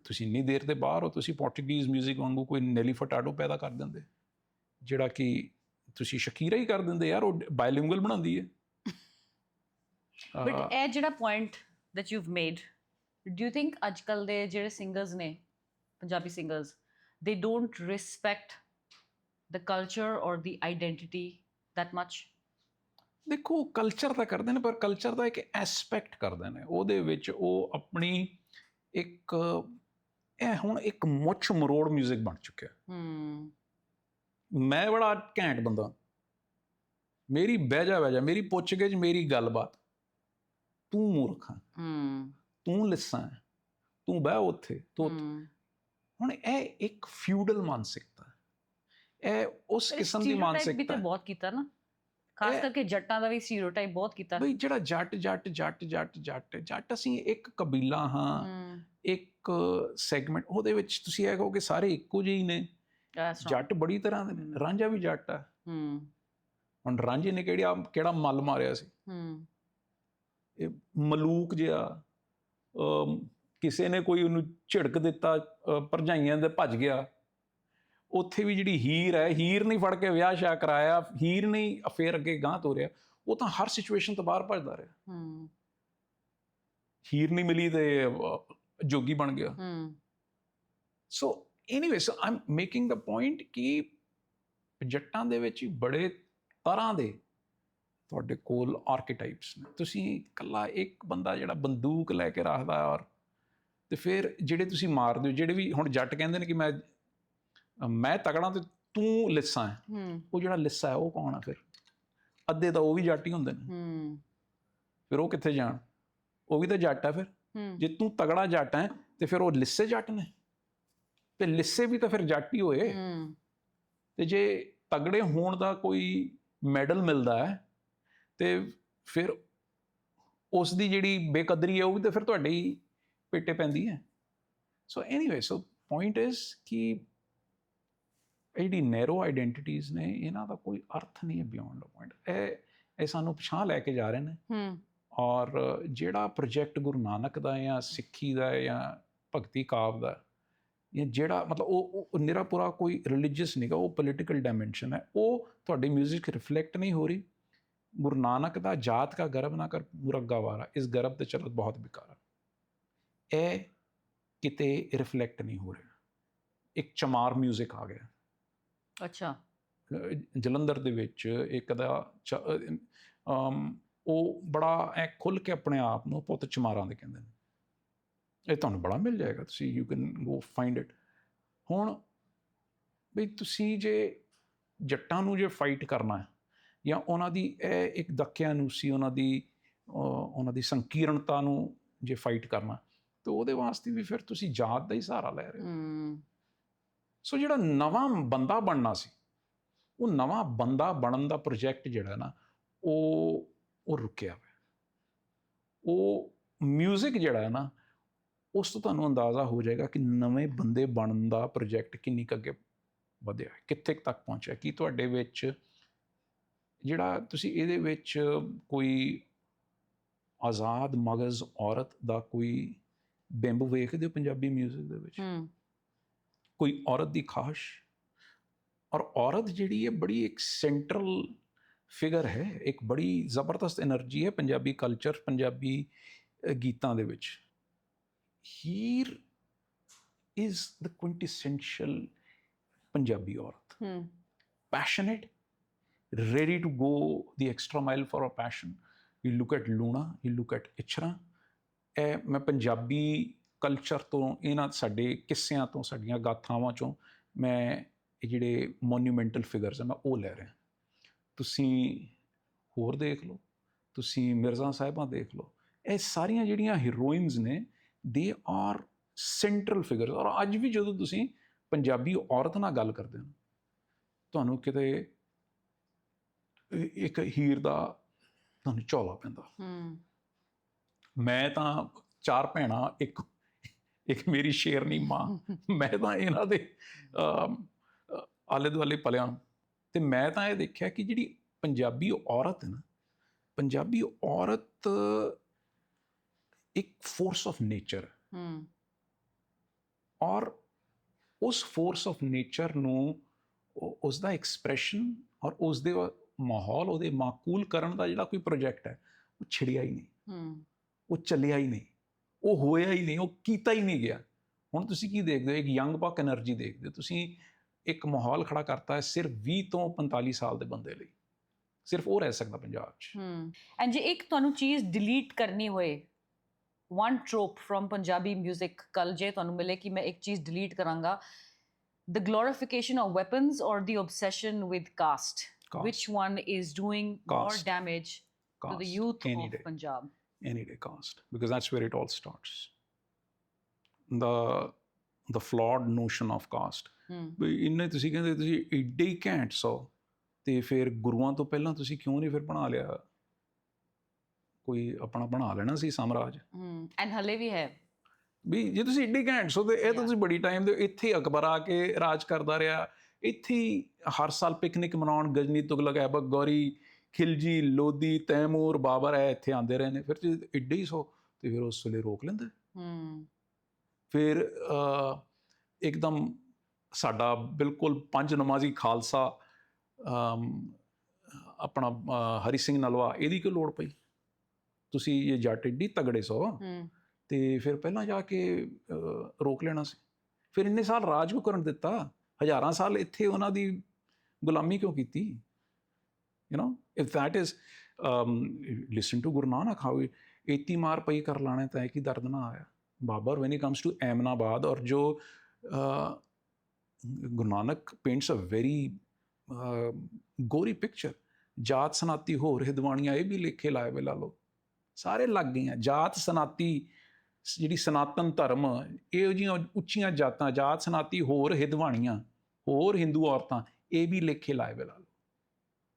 ਤੁਸੀਂ ਇੰਨੀ ਦੇਰ ਦੇ ਬਾਹਰ ਹੋ, ਤੁਸੀਂ ਪੋਰਟੁਗੀਜ਼ ਮਿਊਜ਼ਿਕ ਵਾਂਗੂ ਕੋਈ ਨੈਲੀ ਫਟਾਡੋ ਪੈਦਾ ਕਰ ਦਿੰਦੇ, ਜਿਹੜਾ ਕਿ ਤੁਸੀਂ ਸ਼ਕੀਰਾ ਹੀ ਕਰ ਦਿੰਦੇ ਯਾਰ, ਉਹ ਬਾਇਲਿੰਗੁਅਲ ਬਣਾਉਂਦੀ ਹੈ। ਬਟ ਇਹ ਜਿਹੜਾ point that you've made, do you think ਅੱਜ ਕੱਲ੍ਹ ਦੇ ਜਿਹੜੇ ਸਿੰਗਰਸ ਨੇ, Punjabi singers, they don't respect the culture or the identity that much? ਦੇਖੋ ਕਲਚਰ ਤਾਂ ਕਰਦੇ ਨੇ, ਪਰ ਕਲਚਰ ਦਾ ਇੱਕ ਐਸਪੈਕਟ ਕਰਦੇ ਨੇ, ਉਹਦੇ ਵਿੱਚ ਉਹ ਆਪਣੀ ਇੱਕ ਇਹ ਹੁਣ ਇੱਕ ਮੁੱਛ ਮਰੋੜ ਮਿਊਜ਼ਿਕ ਬਣ ਚੁੱਕਿਆ। ਮੈਂ ਬੜਾ ਘੈਂਟ ਬੰਦਾ, ਮੇਰੀ ਬਹਿ ਜਾ, ਮੇਰੀ ਪੁੱਛ ਗਿੱਛ, ਮੇਰੀ ਗੱਲਬਾਤ, ਤੂੰ ਮੂਰਖ ਹੈ, ਤੂੰ ਲਿੱਸਾ ਹੈ, ਤੂੰ ਬਹਿ ਉੱਥੇ ਤੂੰ। ਹੁਣ ਇਹ ਇੱਕ ਫਿਊਡਲ ਮਾਨਸਿਕਤਾ, ਇਹ ਉਸ ਕਿਸਮ ਦੀ ਮਾਨਸਿਕਤਾ ਵੀ ਤਾਂ ਬਹੁਤ ਕੀਤਾ ਨਾ, ਖਾਸ ਕਰਕੇ ਜੱਟਾਂ ਦਾ ਵੀ ਸਟੀਰੀਓਟਾਈਪ ਬਹੁਤ ਕੀਤਾ ਬਈ, ਜਿਹੜਾ ਜੱਟ ਅਸੀਂ ਇੱਕ ਕਬੀਲਾ ਹਾਂ, ਇੱਕ ਸੈਗਮੈਂਟ, ਉਹਦੇ ਵਿੱਚ ਤੁਸੀਂ ਇਹ ਕਹੋ ਕਿ ਸਾਰੇ ਇੱਕੋ ਜਿਹੇ ਨੇ। ਜੱਟ ਬੜੀ ਤਰ੍ਹਾਂ ਦੇ ਨੇ, ਰਾਂਝਾ ਵੀ ਜੱਟ ਆ। ਹੁਣ ਰਾਂਝੇ ਨੇ ਕਿਹੜਾ ਮੱਲ ਮਾਰਿਆ ਸੀ, ਇਹ ਮਲੂਕ ਜਿਹਾ, ਕਿਸੇ ਨੇ ਕੋਈ ਉਹਨੂੰ ਝਿੜਕ ਦਿੱਤਾ, ਭਰਜਾਈਆਂ ਦੇ ਭੱਜ ਗਿਆ। ਉੱਥੇ ਵੀ ਜਿਹੜੀ ਹੀਰ ਹੈ, ਹੀਰ ਨਹੀਂ ਫੜ ਕੇ ਵਿਆਹ ਸ਼ਾਹ ਕਰਾਇਆ, ਹੀਰ ਨਹੀਂ ਅਫੇਅਰ ਅੱਗੇ ਗਾਂਹ ਤੋਰਿਆ, ਉਹ ਤਾਂ ਹਰ ਸਿਚੁਏਸ਼ਨ ਤੋਂ ਬਾਹਰ ਭੱਜਦਾ ਰਿਹਾ। ਹੀਰ ਨਹੀਂ ਮਿਲੀ ਤੇ ਜੋਗੀ ਬਣ ਗਿਆ। So anyway, so I am making the point ਕਿ ਜੱਟਾਂ ਦੇ ਵਿੱਚ ਬੜੇ ਤਰ੍ਹਾਂ ਦੇ ਤੁਹਾਡੇ ਕੋਲ ਆਰਕੀਟਾਈਪਸ ਨੇ। ਤੁਸੀਂ ਇਕੱਲਾ ਇੱਕ ਬੰਦਾ ਜਿਹੜਾ ਬੰਦੂਕ ਲੈ ਕੇ ਰੱਖਦਾ, ਔਰ ਤੇ ਫਿਰ ਜਿਹੜੇ ਤੁਸੀਂ ਮਾਰਦੇ ਹੋ, ਜਿਹੜੇ ਵੀ ਹੁਣ ਜੱਟ ਕਹਿੰਦੇ ਨੇ ਕਿ ਮੈਂ ਤਗੜਾ ਤੇ ਤੂੰ ਲਿੱਸਾ ਹੈ, ਉਹ ਜਿਹੜਾ ਲਿੱਸਾ ਹੈ ਉਹ ਕੌਣ ਆ? ਫਿਰ ਅੱਧੇ ਤਾਂ ਉਹ ਵੀ ਜੱਟ ਹੀ ਹੁੰਦੇ ਨੇ, ਫਿਰ ਉਹ ਕਿੱਥੇ ਜਾਣ? ਉਹ ਵੀ ਤਾਂ ਜੱਟ ਆ। ਫਿਰ ਜੇ ਤੂੰ ਤਗੜਾ ਜੱਟ ਹੈ ਤੇ ਫਿਰ ਉਹ ਲਿੱਸੇ ਜੱਟ ਨੇ, ਤੇ ਲਿੱਸੇ ਵੀ ਤਾਂ ਫਿਰ ਜੱਟ ਹੀ ਹੋਏ। ਤੇ ਜੇ ਤਗੜੇ ਹੋਣ ਦਾ ਕੋਈ ਮੈਡਲ ਮਿਲਦਾ ਹੈ ਤੇ ਫਿਰ ਉਸ ਦੀ ਜਿਹੜੀ ਬੇਕਦਰੀ ਹੈ ਉਹ ਵੀ ਤਾਂ ਫਿਰ ਤੁਹਾਡੇ ਹੀ ਪੇਟੇ ਪੈਂਦੀ ਹੈ। ਸੋ ਐਨੀਵੇ, ਸੋ ਪੁਆਇੰਟ ਇਜ਼ ਕਿ ਇਹ ਜਿਹੜੀ ਨੈਰੋ ਆਈਡੈਂਟੀਟੀਜ਼ ਨੇ, ਇਹਨਾਂ ਦਾ ਕੋਈ ਅਰਥ ਨਹੀਂ ਹੈ ਬਿਯੋਂਡ ਦਾ ਪੁਆਇੰਟ। ਇਹ ਸਾਨੂੰ ਪਿਛਾਂਹ ਲੈ ਕੇ ਜਾ ਰਹੇ ਨੇ। ਔਰ ਜਿਹੜਾ ਪ੍ਰੋਜੈਕਟ ਗੁਰੂ ਨਾਨਕ ਦਾ ਜਾਂ ਸਿੱਖੀ ਦਾ ਜਾਂ ਭਗਤੀ ਕਾਵ ਦਾ, ਜਾਂ ਜਿਹੜਾ ਮਤਲਬ ਉਹ ਨਿਰਾ ਪੂਰਾ ਕੋਈ ਰਿਲੀਜੀਅਸ ਨਹੀਂ ਗਾ, ਉਹ ਪੋਲੀਟੀਕਲ ਡਾਇਮੈਂਸ਼ਨ ਹੈ, ਉਹ ਤੁਹਾਡੀ ਮਿਊਜ਼ਿਕ ਰਿਫਲੈਕਟ ਨਹੀਂ ਹੋ ਰਹੀ। ਗੁਰੂ ਨਾਨਕ ਦਾ ਜਾਤ ਕਾ ਗਰਬ ਨਾ ਕਰ ਮੁਰੱਗਾ ਵਾਰਾ, ਇਸ ਗਰਬ ਤੇ ਚਲਤ ਬਹੁਤ ਬਿਕਾਰਾ, ਇਹ ਕਿਤੇ ਰਿਫਲੈਕਟ ਨਹੀਂ ਹੋ ਰਿਹਾ। ਇੱਕ ਚਮਾਰ ਮਿਊਜ਼ਿਕ ਆ ਗਿਆ। ਅੱਛਾ। ਜਲੰਧਰ ਦੇ ਵਿੱਚ ਇੱਕ ਦਾ ਉਹ ਬੜਾ ਐ ਖੁੱਲ੍ਹ ਕੇ ਆਪਣੇ ਆਪ ਨੂੰ ਪੁੱਤ ਚਮਾਰਾਂ ਦੇ ਕਹਿੰਦੇ ਨੇ। ਇਹ ਤੁਹਾਨੂੰ ਬੜਾ ਮਿਲ ਜਾਏਗਾ, ਤੁਸੀਂ you can go find it. ਹੁਣ ਬਈ ਤੁਸੀਂ ਜੇ ਜੱਟਾਂ ਨੂੰ ਜੇ ਫਾਈਟ ਕਰਨਾ ਹੈ, ਜਾਂ ਉਹਨਾਂ ਦੀ ਇਹ ਇੱਕ ਦਕਿਆਨੂਸੀ, ਉਹਨਾਂ ਦੀ ਸੰਕੀਰਣਤਾ ਨੂੰ ਜੇ ਫਾਈਟ ਕਰਨਾ, ਤਾਂ ਉਹਦੇ ਵਾਸਤੇ ਵੀ ਫਿਰ ਤੁਸੀਂ ਜਾਤ ਦਾ ਹੀ ਸਹਾਰਾ ਲੈ ਰਹੇ ਹੋ। ਸੋ ਜਿਹੜਾ ਨਵਾਂ ਬੰਦਾ ਬਣਨਾ ਸੀ, ਉਹ ਨਵਾਂ ਬੰਦਾ ਬਣਨ ਦਾ ਪ੍ਰੋਜੈਕਟ ਜਿਹੜਾ ਨਾ, ਉਹ ਰੁਕਿਆ ਹੋਇਆ। ਉਹ ਮਿਊਜ਼ਿਕ ਜਿਹੜਾ ਹੈ ਨਾ, ਉਸ ਤੋਂ ਤੁਹਾਨੂੰ ਅੰਦਾਜ਼ਾ ਹੋ ਜਾਏਗਾ ਕਿ ਨਵੇਂ ਬੰਦੇ ਬਣਨ ਦਾ ਪ੍ਰੋਜੈਕਟ ਕਿੰਨੀ ਕੁ ਅੱਗੇ ਵਧਿਆ, ਕਿੱਥੇ ਕੁ ਤੱਕ ਪਹੁੰਚਿਆ, ਕੀ ਤੁਹਾਡੇ ਵਿੱਚ ਜਿਹੜਾ ਤੁਸੀਂ ਇਹਦੇ ਵਿੱਚ ਕੋਈ ਆਜ਼ਾਦ ਮਗਜ਼ ਔਰਤ ਦਾ ਕੋਈ ਬਿੰਬ ਵੇਖਦੇ ਹੋ ਪੰਜਾਬੀ ਮਿਊਜ਼ਿਕ ਦੇ ਵਿੱਚ? ਕੋਈ ਔਰਤ ਦੀ ਖਾਹਿਸ਼? ਔਰ ਔਰਤ ਜਿਹੜੀ ਹੈ ਬੜੀ ਇੱਕ ਸੈਂਟਰਲ ਫਿਗਰ ਹੈ, ਇੱਕ ਬੜੀ ਜ਼ਬਰਦਸਤ ਐਨਰਜੀ ਹੈ ਪੰਜਾਬੀ ਕਲਚਰ, ਪੰਜਾਬੀ ਗੀਤਾਂ ਦੇ ਵਿੱਚ। ਹੀਰ ਇਜ਼ ਦ ਕੁਇੰਟੈਸੈਂਸ਼ੀਅਲ ਪੰਜਾਬੀ ਔਰਤ, passionate, ready to go the extra mile for a passion. You look at Luna, you look at Ichra. ਇਹ ਮੈਂ ਪੰਜਾਬੀ ਕਲਚਰ ਤੋਂ, ਇਹਨਾਂ ਸਾਡੇ ਕਿੱਸਿਆਂ ਤੋਂ, ਸਾਡੀਆਂ ਗਾਥਾਵਾਂ ਚੋਂ ਮੈਂ ਇਹ ਜਿਹੜੇ ਮੋਨੂਮੈਂਟਲ ਫਿਗਰਸ ਆ ਮੈਂ ਉਹ ਲੈ ਰਿਹਾ। ਤੁਸੀਂ ਹੋਰ ਦੇਖ ਲਓ, ਤੁਸੀਂ ਮਿਰਜ਼ਾ ਸਾਹਿਬਾਂ ਦੇਖ ਲਓ, ਇਹ ਸਾਰੀਆਂ ਜਿਹੜੀਆਂ ਹੀਰੋਇਨਸ ਨੇ ਦੇ ਆਰ ਸੈਂਟਰਲ ਫਿਗਰਸ। ਔਰ ਅੱਜ ਵੀ ਜਦੋਂ ਤੁਸੀਂ ਪੰਜਾਬੀ ਔਰਤ ਨਾਲ ਗੱਲ ਕਰਦੇ ਹੋ, ਤੁਹਾਨੂੰ ਕਿਤੇ ਇੱਕ ਹੀਰ ਦਾ ਤੁਹਾਨੂੰ ਝੋਲਾ ਪੈਂਦਾ। ਮੈਂ ਤਾਂ 4 ਭੈਣਾਂ, ਇੱਕ ਮੇਰੀ ਸ਼ੇਰਨੀ ਮਾਂ, ਮੈਂ ਤਾਂ ਇਹਨਾਂ ਦੇ ਆਲੇ ਦੁਆਲੇ ਪਲਿਆ, ਤੇ ਮੈਂ ਤਾਂ ਇਹ ਦੇਖਿਆ ਕਿ ਜਿਹੜੀ ਪੰਜਾਬੀ ਔਰਤ ਹੈ ਨਾ, ਪੰਜਾਬੀ ਔਰਤ ਇੱਕ ਫੋਰਸ ਆਫ ਨੇਚਰ, ਔਰ ਉਸ ਫੋਰਸ ਆਫ ਨੇਚਰ ਨੂੰ, ਉਸ ਦਾ ਐਕਸਪ੍ਰੈਸ਼ਨ ਔਰ ਉਸ ਦੇ ਮਾਹੌਲ, ਉਹਦੇ ਮਾਕੂਲ ਕਰਨ ਦਾ ਜਿਹੜਾ ਕੋਈ ਪ੍ਰੋਜੈਕਟ ਹੈ, ਉਹ ਛਿੜਿਆ ਹੀ ਨਹੀਂ, ਉਹ ਚੱਲਿਆ ਹੀ ਨਹੀਂ, ਉਹ ਹੋਇਆ ਹੀ ਨਹੀਂ, ਉਹ ਕੀਤਾ ਹੀ ਨਹੀਂ ਗਿਆ। ਹੁਣ ਤੁਸੀਂ ਕੀ ਦੇਖਦੇ ਹੋ? ਇੱਕ ਯੰਗ ਬਕ ਐਨਰਜੀ ਦੇਖਦੇ ਹੋ ਤੁਸੀਂ। ਇੱਕ ਮਾਹੌਲ ਖੜਾ ਕਰਤਾ ਹੈ ਸਿਰਫ 20 ਤੋਂ 45 ਸਾਲ ਦੇ ਬੰਦੇ ਲਈ, ਸਿਰਫ ਉਹ ਰਹਿ ਸਕਦਾ ਪੰਜਾਬ 'ਚ। ਐਂਡ ਜੇ ਇੱਕ ਤੁਹਾਨੂੰ ਚੀਜ਼ ਡਿਲੀਟ ਕਰਨੀ ਹੋਏ, one trope from Punjabi music, ਕੱਲ ਜੇ ਤੁਹਾਨੂੰ ਮਿਲੇ ਕਿ ਮੈਂ ਇੱਕ ਚੀਜ਼ ਡਿਲੀਟ ਕਰਾਂਗਾ, the glorification of weapons or the obsession with caste, which one is doing more damage to the youth of Punjab? Any day caste, because that's where it all starts. The flawed notion of caste. ਵੀ ਇੰਨੇ ਤੁਸੀਂ ਕਹਿੰਦੇ ਤੁਸੀਂ ਏਡੇ ਹੀ ਘੈਂਟ ਸੋ, ਤੇ ਫਿਰ ਗੁਰੂਆਂ ਤੋਂ ਪਹਿਲਾਂ ਤੁਸੀਂ ਕਿਉਂ ਨਹੀਂ ਫਿਰ ਬਣਾ ਲਿਆ, ਕੋਈ ਆਪਣਾ ਬਣਾ ਲੈਣਾ ਸੀ ਸਾਮਰਾਜ। ਐਂਡ ਹਲੇ ਵੀ ਹੈ ਵੀ ਜੇ ਤੁਸੀਂ ਏਡੇ ਘੈਂਟ ਸੋ, ਤੇ ਇਹ ਤਾਂ ਤੁਸੀਂ ਬੜੀ ਟਾਈਮ ਦੇ ਇੱਥੇ ਅਕਬਰ ਆ ਕੇ ਰਾਜ ਕਰਦਾ ਰਿਹਾ, ਇੱਥੇ ਹੀ ਹਰ ਸਾਲ ਪਿਕਨਿਕ ਮਨਾਉਣ ਗਜਨੀ, ਤੁਗਲਕ, ਐਬਕ, ਗੌਰੀ, ਖਿਲਜੀ, ਲੋਧੀ, ਤੈਮੂਰ, ਬਾਬਰ ਹੈ ਇੱਥੇ ਆਉਂਦੇ ਰਹੇ ਨੇ। ਫਿਰ ਜੇ ਏਡੇ ਹੀ ਸੋ, ਤੇ ਫਿਰ ਉਸ ਵੇਲੇ ਰੋਕ ਲੈਂਦੇ। ਫਿਰ ਇੱਕਦਮ ਸਾਡਾ ਬਿਲਕੁਲ 5 ਨਮਾਜ਼ੀ ਖਾਲਸਾ ਆਪਣਾ ਹਰੀ ਸਿੰਘ ਨਲਵਾ, ਇਹਦੀ ਕਿਉਂ ਲੋੜ ਪਈ? ਤੁਸੀਂ ਇਹ ਜੱਟ ਏਡੀ ਤਗੜੇ ਸੋ, ਤੇ ਫਿਰ ਪਹਿਲਾਂ ਜਾ ਕੇ ਰੋਕ ਲੈਣਾ ਸੀ। ਫਿਰ ਇੰਨੇ ਸਾਲ ਰਾਜ ਕਿਉਂ ਕਰਨ ਦਿੱਤਾ? ਹਜ਼ਾਰਾਂ ਸਾਲ ਇੱਥੇ ਉਹਨਾਂ ਦੀ ਗੁਲਾਮੀ ਕਿਉਂ ਕੀਤੀ? You know, if that is, listen to Guru Nanak, how ਏਤੀ ਮਾਰ ਪਈ ਕਰ ਲਾਣੇ ਤਾਂ ਕੀ ਦਰਦ ਨਾ ਆਇਆ। Babur when it comes to Eminabad, ਔਰ ਜੋ Guru Nanak paints a very gory picture, ਜਾਤ ਸਨਾਤੀ ਹੋਰ ਹਿਦਵਾਣੀਆਂ, ਇਹ ਵੀ ਲੇਖੇ ਲਾਏ ਵੇ ਲਾ ਲਓ, ਸਾਰੇ ਲੱਗ ਗਈਆਂ। ਜਾਤ ਸਨਾਤੀ ਜਿਹੜੀ ਸਨਾਤਨ ਧਰਮ, ਇਹੋ ਜਿਹੀਆਂ ਉੱਚੀਆਂ ਜਾਤਾਂ, ਜਾਤ ਸਨਾਤੀ ਹੋਰ ਹਿਦਵਾਣੀਆਂ, ਹੋਰ ਹਿੰਦੂ ਔਰਤਾਂ, ਇਹ ਵੀ ਲੇਖੇ ਲਾਏ ਵੇ ਲਾ ਲਓ।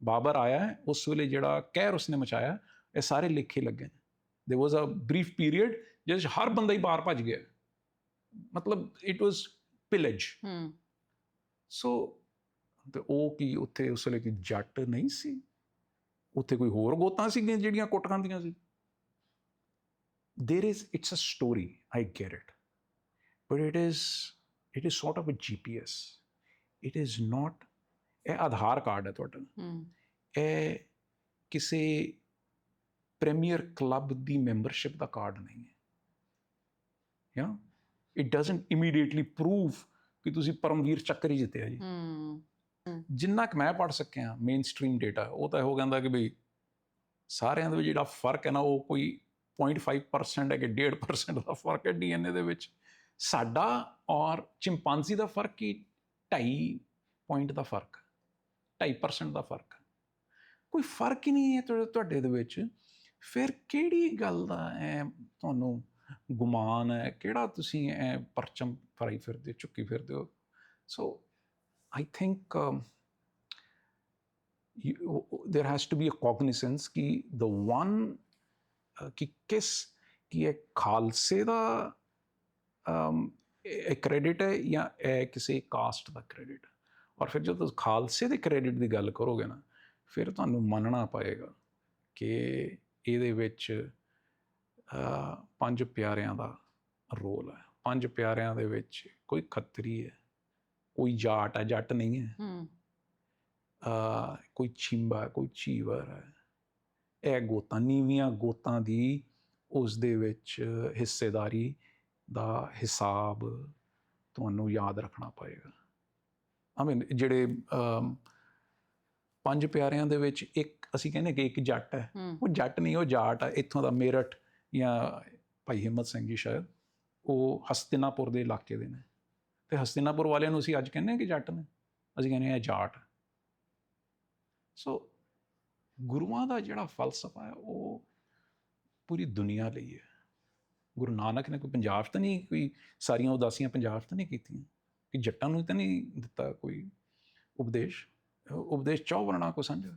ਬਾਬਰ ਆਇਆ, ਉਸ ਵੇਲੇ ਜਿਹੜਾ ਕਹਿਰ ਉਸਨੇ ਮਚਾਇਆ, ਇਹ ਸਾਰੇ ਲੇਖੇ ਲੱਗੇ ਨੇ। there was a brief period ਜਿਸ 'ਚ ਹਰ ਬੰਦਾ ਹੀ ਬਾਹਰ ਭੱਜ ਗਿਆ, ਮਤਲਬ it was pillage. ਸੋ ਤੇ ਉਹ ਕੀ ਉੱਥੇ ਉਸ ਵੇਲੇ ਕੀ ਜੱਟ ਨਹੀਂ ਸੀ? ਉੱਥੇ ਕੋਈ ਹੋਰ ਗੋਤਾਂ ਸੀਗੀਆਂ ਜਿਹੜੀਆਂ ਕੁੱਟ ਖਾਂਦੀਆਂ ਸੀ? it's a story, I get it, but it is sort of a GPS. It is not, ਇਹ ਆਧਾਰ ਕਾਰਡ ਹੈ ਤੁਹਾਡਾ, ਇਹ ਕਿਸੇ ਪ੍ਰੀਮੀਅਰ ਕਲੱਬ ਦੀ ਮੈਂਬਰਸ਼ਿਪ ਦਾ ਕਾਰਡ ਨਹੀਂ ਹੈ। ਇਟ ਡਜ਼ਨਟ ਇਮੀਡੀਏਟਲੀ ਪ੍ਰੂਵ ਕਿ ਤੁਸੀਂ ਪਰਮਵੀਰ ਚੱਕਰ ਹੀ ਜਿੱਤਿਆ ਜੀ। ਜਿੰਨਾ ਕੁ ਮੈਂ ਪੜ੍ਹ ਸਕਿਆ ਮੇਨ ਸਟਰੀਮ ਡੇਟਾ, ਉਹ ਤਾਂ ਇਹੋ ਕਹਿੰਦਾ ਕਿ ਬਈ ਸਾਰਿਆਂ ਦੇ ਵਿੱਚ ਜਿਹੜਾ ਫਰਕ ਹੈ ਨਾ, ਉਹ ਕੋਈ 0.5% ਹੈ ਕਿ 1.5% ਦਾ ਫਰਕ ਹੈ DNA ਦੇ ਵਿੱਚ। ਸਾਡਾ ਔਰ ਚਿੰਪਾਂਜ਼ੀ ਦਾ ਫਰਕ ਹੀ 2.5 ਪੁਆਇੰਟ ਦਾ ਫਰਕ, 2.5% ਦਾ ਫਰਕ, ਕੋਈ ਫਰਕ ਹੀ ਨਹੀਂ ਹੈ ਤੁਹਾਡੇ ਦੇ ਵਿੱਚ। ਫਿਰ ਕਿਹੜੀ ਗੱਲ ਦਾ ਤੁਹਾਨੂੰ ਗੁਮਾਨ ਹੈ? ਕਿਹੜਾ ਤੁਸੀਂ ਪਰਚਮ ਫਰਾਈ ਫਿਰਦੇ, ਚੁੱਕੀ ਫਿਰਦੇ ਹੋ? So I think there has to be a cognizance ਕਿ the one ਕਿ ਇਹ ਖਾਲਸੇ ਦਾ ਇਹ ਕ੍ਰੈਡਿਟ ਹੈ ਜਾਂ ਇਹ ਕਿਸੇ ਕਾਸਟ ਦਾ ਕ੍ਰੈਡਿਟ? ਔਰ ਫਿਰ ਜਦੋਂ ਖਾਲਸੇ ਦੇ ਕ੍ਰੈਡਿਟ ਦੀ ਗੱਲ ਕਰੋਗੇ ਨਾ, ਫਿਰ ਤੁਹਾਨੂੰ ਮੰਨਣਾ ਪਏਗਾ ਕਿ ਇਹਦੇ ਵਿੱਚ ਪੰਜ ਪਿਆਰਿਆਂ ਦਾ ਰੋਲ ਹੈ। ਪੰਜ ਪਿਆਰਿਆਂ ਦੇ ਵਿੱਚ ਕੋਈ ਖੱਤਰੀ ਹੈ, ਕੋਈ ਜਾਟ ਹੈ, ਜੱਟ ਨਹੀਂ ਹੈ, ਕੋਈ ਛਿੰਬਾ ਹੈ, ਕੋਈ ਚੀਵਰ ਹੈ। ਇਹ ਗੋਤਾਂ, ਨੀਵੀਆਂ ਗੋਤਾਂ ਦੀ ਉਸ ਦੇ ਵਿੱਚ ਹਿੱਸੇਦਾਰੀ ਦਾ ਹਿਸਾਬ ਤੁਹਾਨੂੰ ਯਾਦ ਰੱਖਣਾ ਪਏਗਾ। ਜਿਹੜੇ ਪੰਜ ਪਿਆਰਿਆਂ ਦੇ ਵਿੱਚ ਇੱਕ ਅਸੀਂ ਕਹਿੰਦੇ ਕਿ ਇੱਕ ਜੱਟ ਹੈ, ਉਹ ਜੱਟ ਨਹੀਂ, ਉਹ ਜਾਟ ਹੈ। ਇੱਥੋਂ ਦਾ ਮੇਰਠ ਜਾਂ ਭਾਈ ਹਿੰਮਤ ਸਿੰਘ ਜੀ ਸ਼ਾਇਦ, ਉਹ ਹਸਤਿਨਾਪੁਰ ਦੇ ਇਲਾਕੇ ਦੇ ਨੇ, ਅਤੇ ਹਸਤਿਨਾਪੁਰ ਵਾਲਿਆਂ ਨੂੰ ਅਸੀਂ ਅੱਜ ਕਹਿੰਦੇ ਹਾਂ ਕਿ ਜੱਟ ਨੇ, ਅਸੀਂ ਕਹਿੰਦੇ ਹਾਂ ਜਾਟ। ਸੋ ਗੁਰੂਆਂ ਦਾ ਜਿਹੜਾ ਫਲਸਫਾ ਹੈ ਉਹ ਪੂਰੀ ਦੁਨੀਆ ਲਈ ਹੈ। ਗੁਰੂ ਨਾਨਕ ਨੇ ਕੋਈ ਪੰਜਾਬ 'ਚ ਤਾਂ ਨਹੀਂ ਕੋਈ ਸਾਰੀਆਂ ਉਦਾਸੀਆਂ ਪੰਜਾਬ 'ਚ ਤਾਂ ਨਹੀਂ ਕੀਤੀਆਂ, ਕਿ ਜੱਟਾਂ ਨੂੰ ਤਾਂ ਨਹੀਂ ਦਿੱਤਾ ਕੋਈ ਉਪਦੇਸ਼। ਉਪਦੇਸ਼ ਚਾਹੋ ਵਰਣਾ ਕੋ ਸਮਝੋ।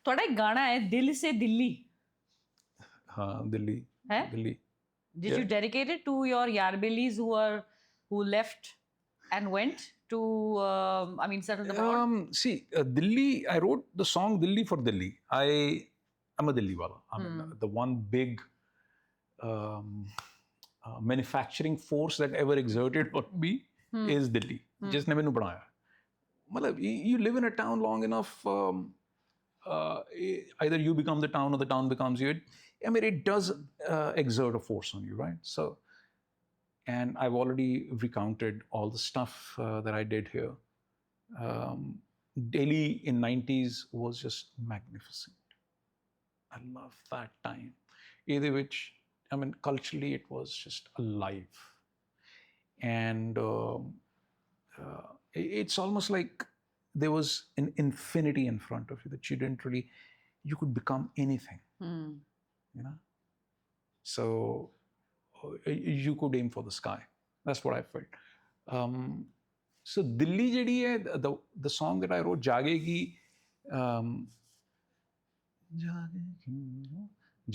ਤੁਹਾਡਾ ਇੱਕ ਗਾਣਾ ਹੈ ਦਿਲ ਸੇ ਦਿੱਲੀ। ਹਾਂ, ਦਿੱਲੀ ਹੈ Delhi. Did you dedicate it to your Yarbelis who left and went to settle abroad? See, Dilli, I wrote the song Dilli for Dilli. I'm a Dilli wala. I mean, the one big manufacturing force that ever exerted on me is Dilli. जिसने मैंने बनाया। मतलब you live in a town long enough, either you become the town or the town becomes you. I mean, it does exert a force on you, right? So, and I've already recounted all the stuff that I did here. Delhi in 90s was just magnificent. I love that time. Either which, I mean, culturally it was just alive. And it's almost like there was an infinity in front of you that you didn't really, you could become anything. You know, so you could aim for the sky. That's what I felt. So Dilli jehdi hai, the song that I wrote, jagegi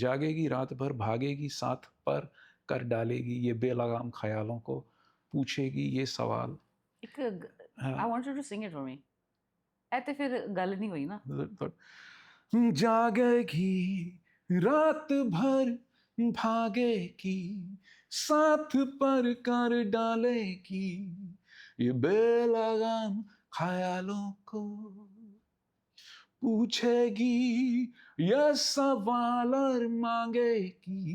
jagegi raat bhar, bhagegi saath par, kar dalegi ye belagam khayalon ko, पूछेगी ये सवाल। I want you to sing it for me. ऐते फिर गल नहीं हुई ना। जागेगी रात भर, भागेगी साथ पर, कर डालेगी ये बेलगाम ख्यालों को, पूछेगी ये सवाल और मांगेगी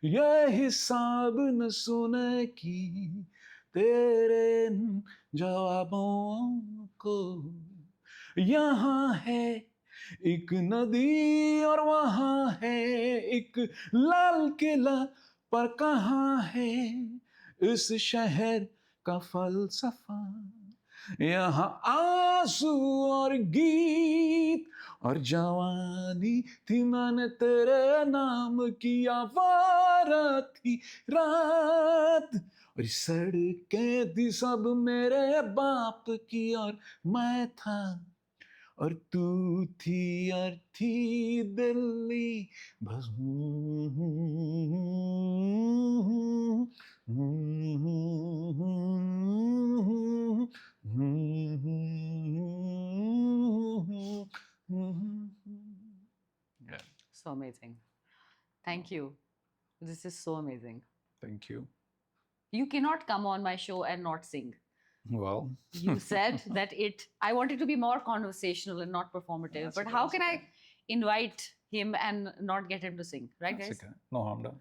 ये हिसाब न सुनेगी तेरे जवाबों को। यहाँ है एक नदी और वहाँ है एक लाल किला, पर कहाँ है इस शहर का फलसफा। यहाँ आंसू और गीत और जवानी थी, मैंने तेरे नाम की आवारा थी रात, और सड़कें थी सब मेरे बाप की, और मैं था और तू थी दिल्ली बस। Yeah. So amazing. Thank you. This is so amazing. Thank you. You cannot come on my show and not sing. Well, You said that I want it to be more conversational and not performative. That's But okay, how that's can okay. I invite him and not get him to sing? Right, that's guys? okay. No harm done.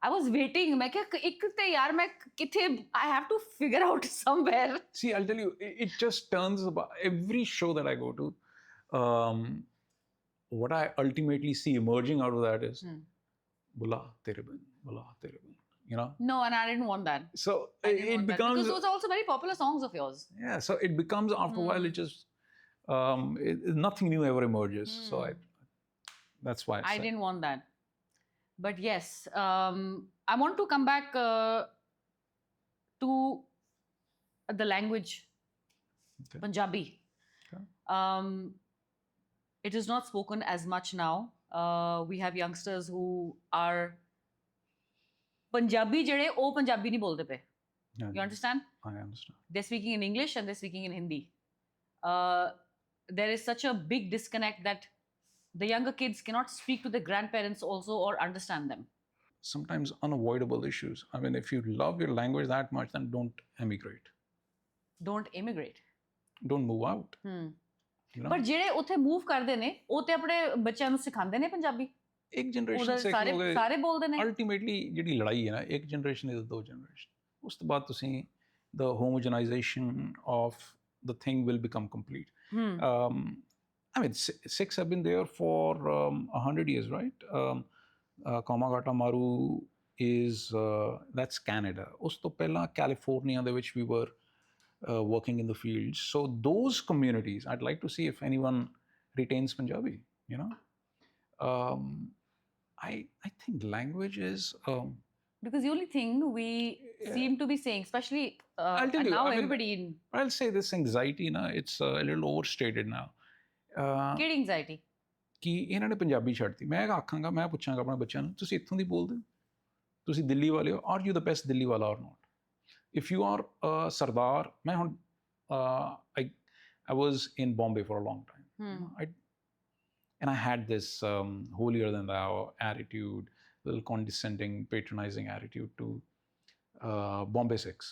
I was waiting. मैं क्या एक ते यार मैं किथे I have to figure out somewhere. See, I'll tell you, it just turns about every show that I go to. What I ultimately see emerging out of that is Bulla Tere bin, Bulla Tere bin. You know? No, and I didn't want that. So it becomes, because those are also very popular songs of yours. Yeah, so it becomes after a while, it just nothing new ever emerges. So that's why I didn't want that. But yes, I want to come back to the language, Okay. Punjabi. Okay. It is not spoken as much now. We have youngsters who are Punjabi ਜਿਹੜੇ ਉਹ ਪੰਜਾਬੀ ਨਹੀਂ ਬੋਲਦੇ ਪਏ. Yeah, You understand? I understand. They're speaking in English and they're speaking in Hindi. There is such a big disconnect that the younger kids cannot speak to their grandparents also or understand them. Sometimes unavoidable issues. I mean, if you love your language that much, then don't emigrate. Don't immigrate. Don't move out. You know? ਪਰ ਜਿਹੜੇ ਉੱਥੇ move ਕਰਦੇ ਨੇ ਉਹ ਤੇ ਆਪਣੇ ਬੱਚਿਆਂ ਨੂੰ ਸਿਖਾਉਂਦੇ ਨੇ ਪੰਜਾਬੀ. ਇੱਕ ਜਨਰੇਸ਼ਨ ਸੇ ਸਾਰੇ ਬੋਲਦੇ ਨੇ. ਅਲਟੀਮੇਟਲੀ ਜਿਹੜੀ ਲੜਾਈ ਹੈ ਨਾ, ਇੱਕ ਜਨਰੇਸ਼ਨ ਇਜ਼ ਦੋ ਜਨਰੇਸ਼ਨ. ਉਸ ਤੋਂ ਬਾਅਦ ਤੁਸੀਂ the homogenization of the thing will become complete. I mean, Sikhs have been there for 100 years, right? Komagata Maru is, that's Canada. Us to pehla California de vich we were working in the fields. So those communities, I'd like to see if anyone retains Punjabi, you know. I think language is... because the only thing we seem to be saying, especially I'll tell you, now I mean, everybody in... I'll say this anxiety, na, it's a little overstated now. ਕਿਹੜੀ anxiety? ਕਿ ਇਹਨਾਂ ਨੇ ਪੰਜਾਬੀ ਛੱਡਤੀ. ਮੈਂ ਆਖਾਂਗਾ, ਮੈਂ ਪੁੱਛਾਂਗਾ ਆਪਣੇ ਬੱਚਿਆਂ ਨੂੰ, ਤੁਸੀਂ ਇੱਥੋਂ ਦੀ ਬੋਲਦੇ ਹੋ? ਤੁਸੀਂ ਦਿੱਲੀ ਵਾਲੇ ਹੋ? Are you the best Delhi ਵਾਲਾ ਔਰ ਨੋਟ? ਇਫ ਯੂ ਆਰ ਸਰਦਾਰ, ਮੈਂ ਹੁਣ I was in Bombay for a long time. And I had this holier than thou attitude, little condescending, patronizing attitude to Bombay Sikhs.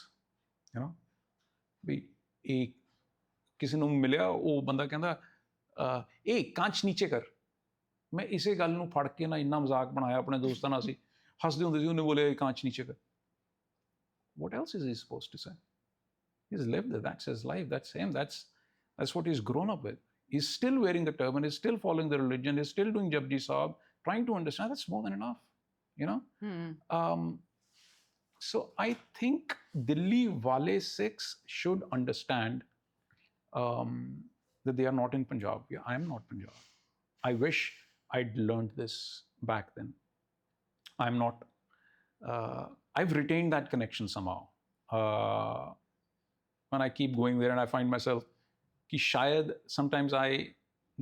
You know? ਵੀ ਇਹ ਕਿਸੇ ਨੂੰ ਮਿਲਿਆ, ਉਹ ਬੰਦਾ ਕਹਿੰਦਾ ਇਹ ਕਾਂਚ ਨੀਚੇ ਕਰ. ਮੈਂ ਇਸੇ ਗੱਲ ਨੂੰ ਫੜ ਕੇ ਨਾ ਇੰਨਾ ਮਜ਼ਾਕ ਬਣਾਇਆ ਆਪਣੇ ਦੋਸਤਾਂ ਨਾਲ, ਅਸੀਂ ਹੱਸਦੇ ਹੁੰਦੇ ਸੀ. ਉਹਨੇ ਬੋਲਿਆ ਕਾਂਚ ਨੀਚੇ ਕਰ. What else is he supposed to say? He's lived it. That's his life. That's him. That's what he's grown up with. He's still wearing the turban. He's still following the religion. He's still doing Japji Sahib, trying to understand. That's more than enough, you know? So I think Dilli wale Sikhs should understand that they are not in Punjab. Yeah, I am not Punjab. I wish I'd learned this back then. I'm not. I've retained that connection somehow. When I keep going there and I find myself, ki shayad sometimes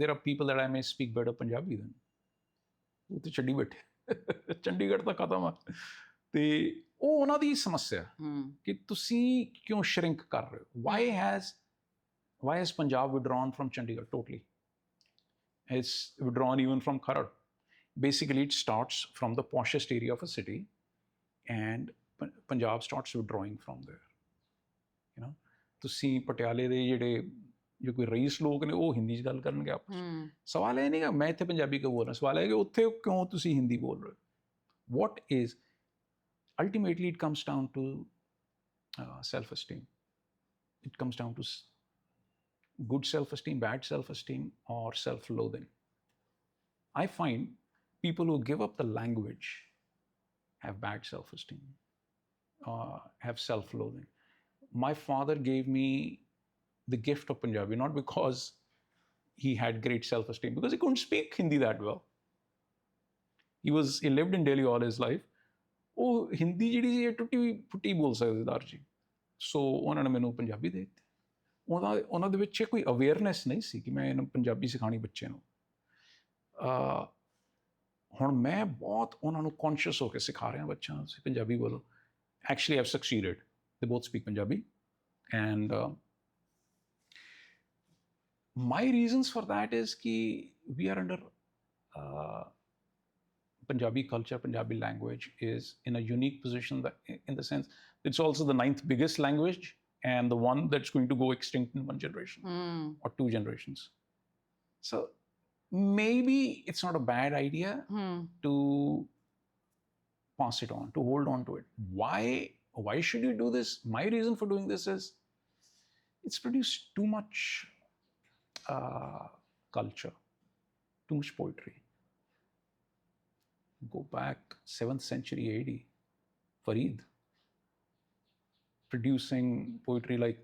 there are people that I may speak better Punjabi than. ਉਹ ਤੇ ਛੱਡੀ ਬੈਠੇ, ਚੰਡੀਗੜ੍ਹ ਤਾਂ ਖਤਮ ਆ. ਤੇ ਉਹ ਉਹਨਾਂ ਦੀ ਸਮੱਸਿਆ ਕਿ ਤੁਸੀਂ ਕਿਉਂ ਸ਼ਰਿੰਕ ਕਰ ਰਹੇ ਹੋ? Why has Punjab withdrawn from Chandigarh totally? It's withdrawn even from Kharad. Basically, it starts from the poshest area of a city, and Punjab starts withdrawing from there. You know, ਤੁਸੀਂ ਪਟਿਆਲੇ ਦੇ ਜਿਹੜੇ ਜੋ ਕੋਈ ਰਈਸ ਲੋਕ ਨੇ ਉਹ ਹਿੰਦੀ 'ਚ ਗੱਲ ਕਰਨਗੇ ਆਪਸ 'ਚ. ਸਵਾਲ ਇਹ ਨਹੀਂ ਕਿ ਮੈਂ ਇੱਥੇ ਪੰਜਾਬੀ ਕਿਉਂ ਬੋਲ ਰਿਹਾ, ਸਵਾਲ ਹੈ ਕਿ ਉੱਥੇ ਕਿਉਂ ਤੁਸੀਂ ਹਿੰਦੀ ਬੋਲ ਰਹੇ ਹੋ? What is ultimately it comes down to self-esteem. It comes down to good self-esteem, bad self-esteem, or self-loathing. I find people who give up the language have bad self-esteem, have self-loathing. My father gave me the gift of Punjabi, not because he had great self-esteem, because he couldn't speak Hindi that well. He lived in Delhi all his life. ਉਹ ਹਿੰਦੀ ਜਿਹੜੀ ਸੀ ਇਹ ਟੁੱਟੀ ਫੁੱਟੀ ਬੋਲ ਸਕਦੇ ਦਾਰ ਜੀ. ਸੋ ਉਹਨਾਂ ਨੇ ਮੈਨੂੰ ਪੰਜਾਬੀ ਦੇ ਦਿੱਤੀ. ਉਹਨਾਂ ਦੇ ਵਿੱਚ ਕੋਈ ਅਵੇਅਰਨੈਸ ਨਹੀਂ ਸੀ ਕਿ ਮੈਂ ਇਹਨੂੰ ਪੰਜਾਬੀ ਸਿਖਾਉਣੀ ਬੱਚੇ ਨੂੰ. ਹੁਣ ਮੈਂ ਬਹੁਤ ਉਹਨਾਂ ਨੂੰ ਕੌਨਸ਼ੀਅਸ ਹੋ ਕੇ ਸਿਖਾ ਰਿਹਾ ਬੱਚਿਆਂ ਨੂੰ, ਤੁਸੀਂ ਪੰਜਾਬੀ ਬੋਲੋ. Actually, I've succeeded. They both speak Punjabi. And my reasons for that is ki we are under Punjabi culture, Punjabi language is in a unique position that, in the sense it's also the 9th biggest language and the one that's going to go extinct in one generation or 2 generations. So maybe it's not a bad idea to pass it on, to hold on to it. Why should you do this? My reason for doing this is it's produced too much culture, too much poetry. Go back 7th century AD, Farid producing poetry like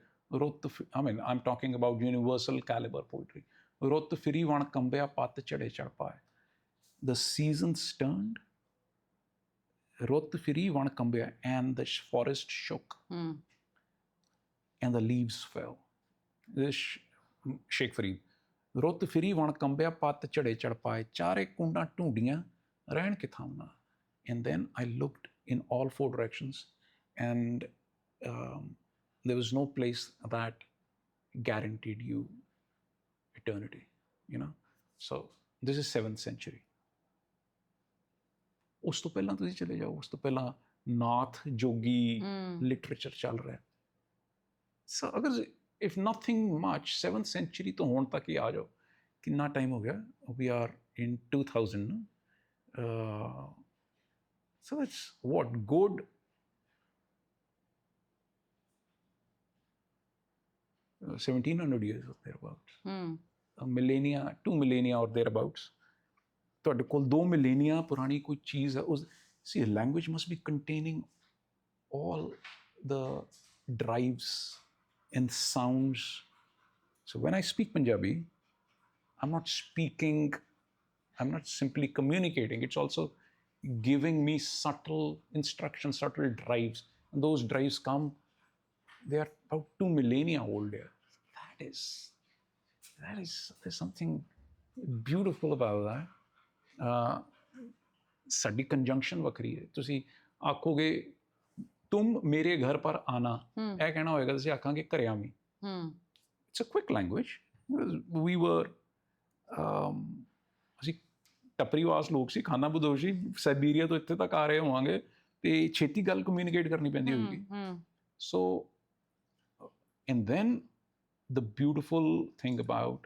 I'm talking about universal caliber poetry. Rot firi van kambya pat chade chadpaye. The seasons turned. Rot firi van kambya, and the forest shook. And the leaves fell. This Sheikh Farid. Rot firi van kambya pat chade chadpaye. Chare kunda toondiyan ਰਹਿਣ ਕਿਥਾਂ ਨਾ. And then I looked in all four directions, and there was no place that guaranteed you eternity, So this is 7th century. ਉਸ ਤੋਂ ਪਹਿਲਾਂ ਤੁਸੀਂ ਚਲੇ ਜਾਓ, ਉਸ ਤੋਂ ਪਹਿਲਾਂ ਨਾਥ ਜੋਗੀ ਲਿਟਰੇਚਰ ਚੱਲ ਰਿਹਾ। ਸੋ ਅਗਰ if nothing much 7th century ਤੋਂ ਹੁਣ ਤੱਕ ਹੀ ਆ ਜਾਓ, ਕਿੰਨਾ ਟਾਈਮ ਹੋ ਗਿਆ? We are in 2000. So it's what, good 1700 years or thereabouts. A millennia, 2 millennia or thereabouts. ਤੁਹਾਡੇ ਕੋਲ 2 millennia ਪੁਰਾਣੀ ਕੋਈ ਚੀਜ਼ ਹੈ। See, a language must be containing all the drives and sounds. So when I speak Punjabi, I'm not simply communicating. It's also giving me subtle instructions, subtle drives. And those drives they are about 2 millennia old here. There's something beautiful about that. ਸਾਡੀ ਕੰਜੰਕਸ਼ਨ ਵੱਖਰੀ ਹੈ। ਤੁਸੀਂ ਆਖੋਗੇ ਤੁਮ ਮੇਰੇ ਘਰ ਪਰ ਆਣਾ, ਇਹ ਕਹਿਣਾ ਹੋਏਗਾ, ਤੁਸੀਂ ਆਖਾਂਗੇ ਘਰੇ ਆਵੀਂ। It's a quick language. We were ਅਸੀਂ ਟੱਪਰੀਵਾਸ ਲੋਕ ਸੀ, ਖਾਨਾ ਬਦੋਸ਼ ਸੀ, ਸਾਈਬੀਰੀਆ ਤੋਂ ਇੱਥੇ ਤੱਕ ਆ ਰਹੇ ਹੋਵਾਂਗੇ ਤੇ ਛੇਤੀ ਗੱਲ ਕਮਿਊਨੀਕੇਟ ਕਰਨੀ ਪੈਂਦੀ ਹੋਏਗੀ। So and then the beautiful thing about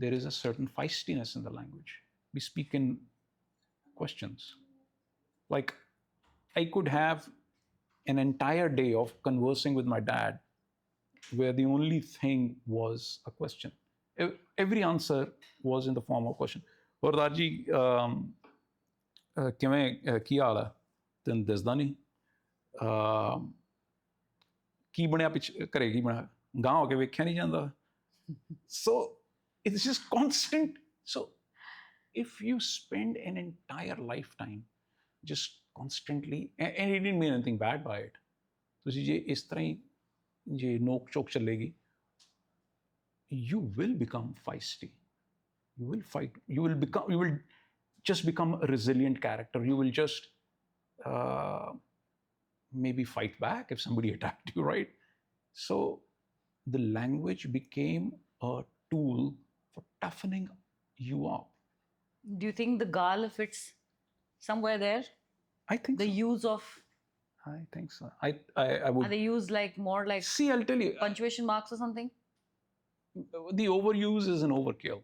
there is a certain feistiness in the language. We speak in questions. Like I could have an entire day of conversing with my dad where the only thing was a question. Every answer was in the form of a question. Or Raji, ਕਿਵੇਂ ਕੀ ਹਾਲ ਹੈ? ਤੈਨੂੰ ਦੱਸਦਾ ਨਹੀਂ ਕੀ ਬਣਿਆ ਪਿੱਛੇ, ਘਰੇ ਕੀ ਬਣਿਆ, ਗਾਂ ਹੋ ਕੇ ਵੇਖਿਆ ਨਹੀਂ ਜਾਂਦਾ। So it's just constant. So if you spend an entire lifetime just constantly, and it didn't mean anything bad by it, ਤੁਸੀਂ ਜੇ ਇਸ ਤਰ੍ਹਾਂ ਹੀ ਜੇ ਨੋਕ ਚੋਕ ਚੱਲੇਗੀ, you will become feisty, you will fight, you will just become a resilient character. You will just maybe fight back if somebody attacked you, right? So the language became a tool for toughening you up. Do you think the gal fits somewhere there? I think the so. use of, I think so. I would. Are they used like more like, see, I'll tell you, punctuation marks or something? The overuse is an overkill.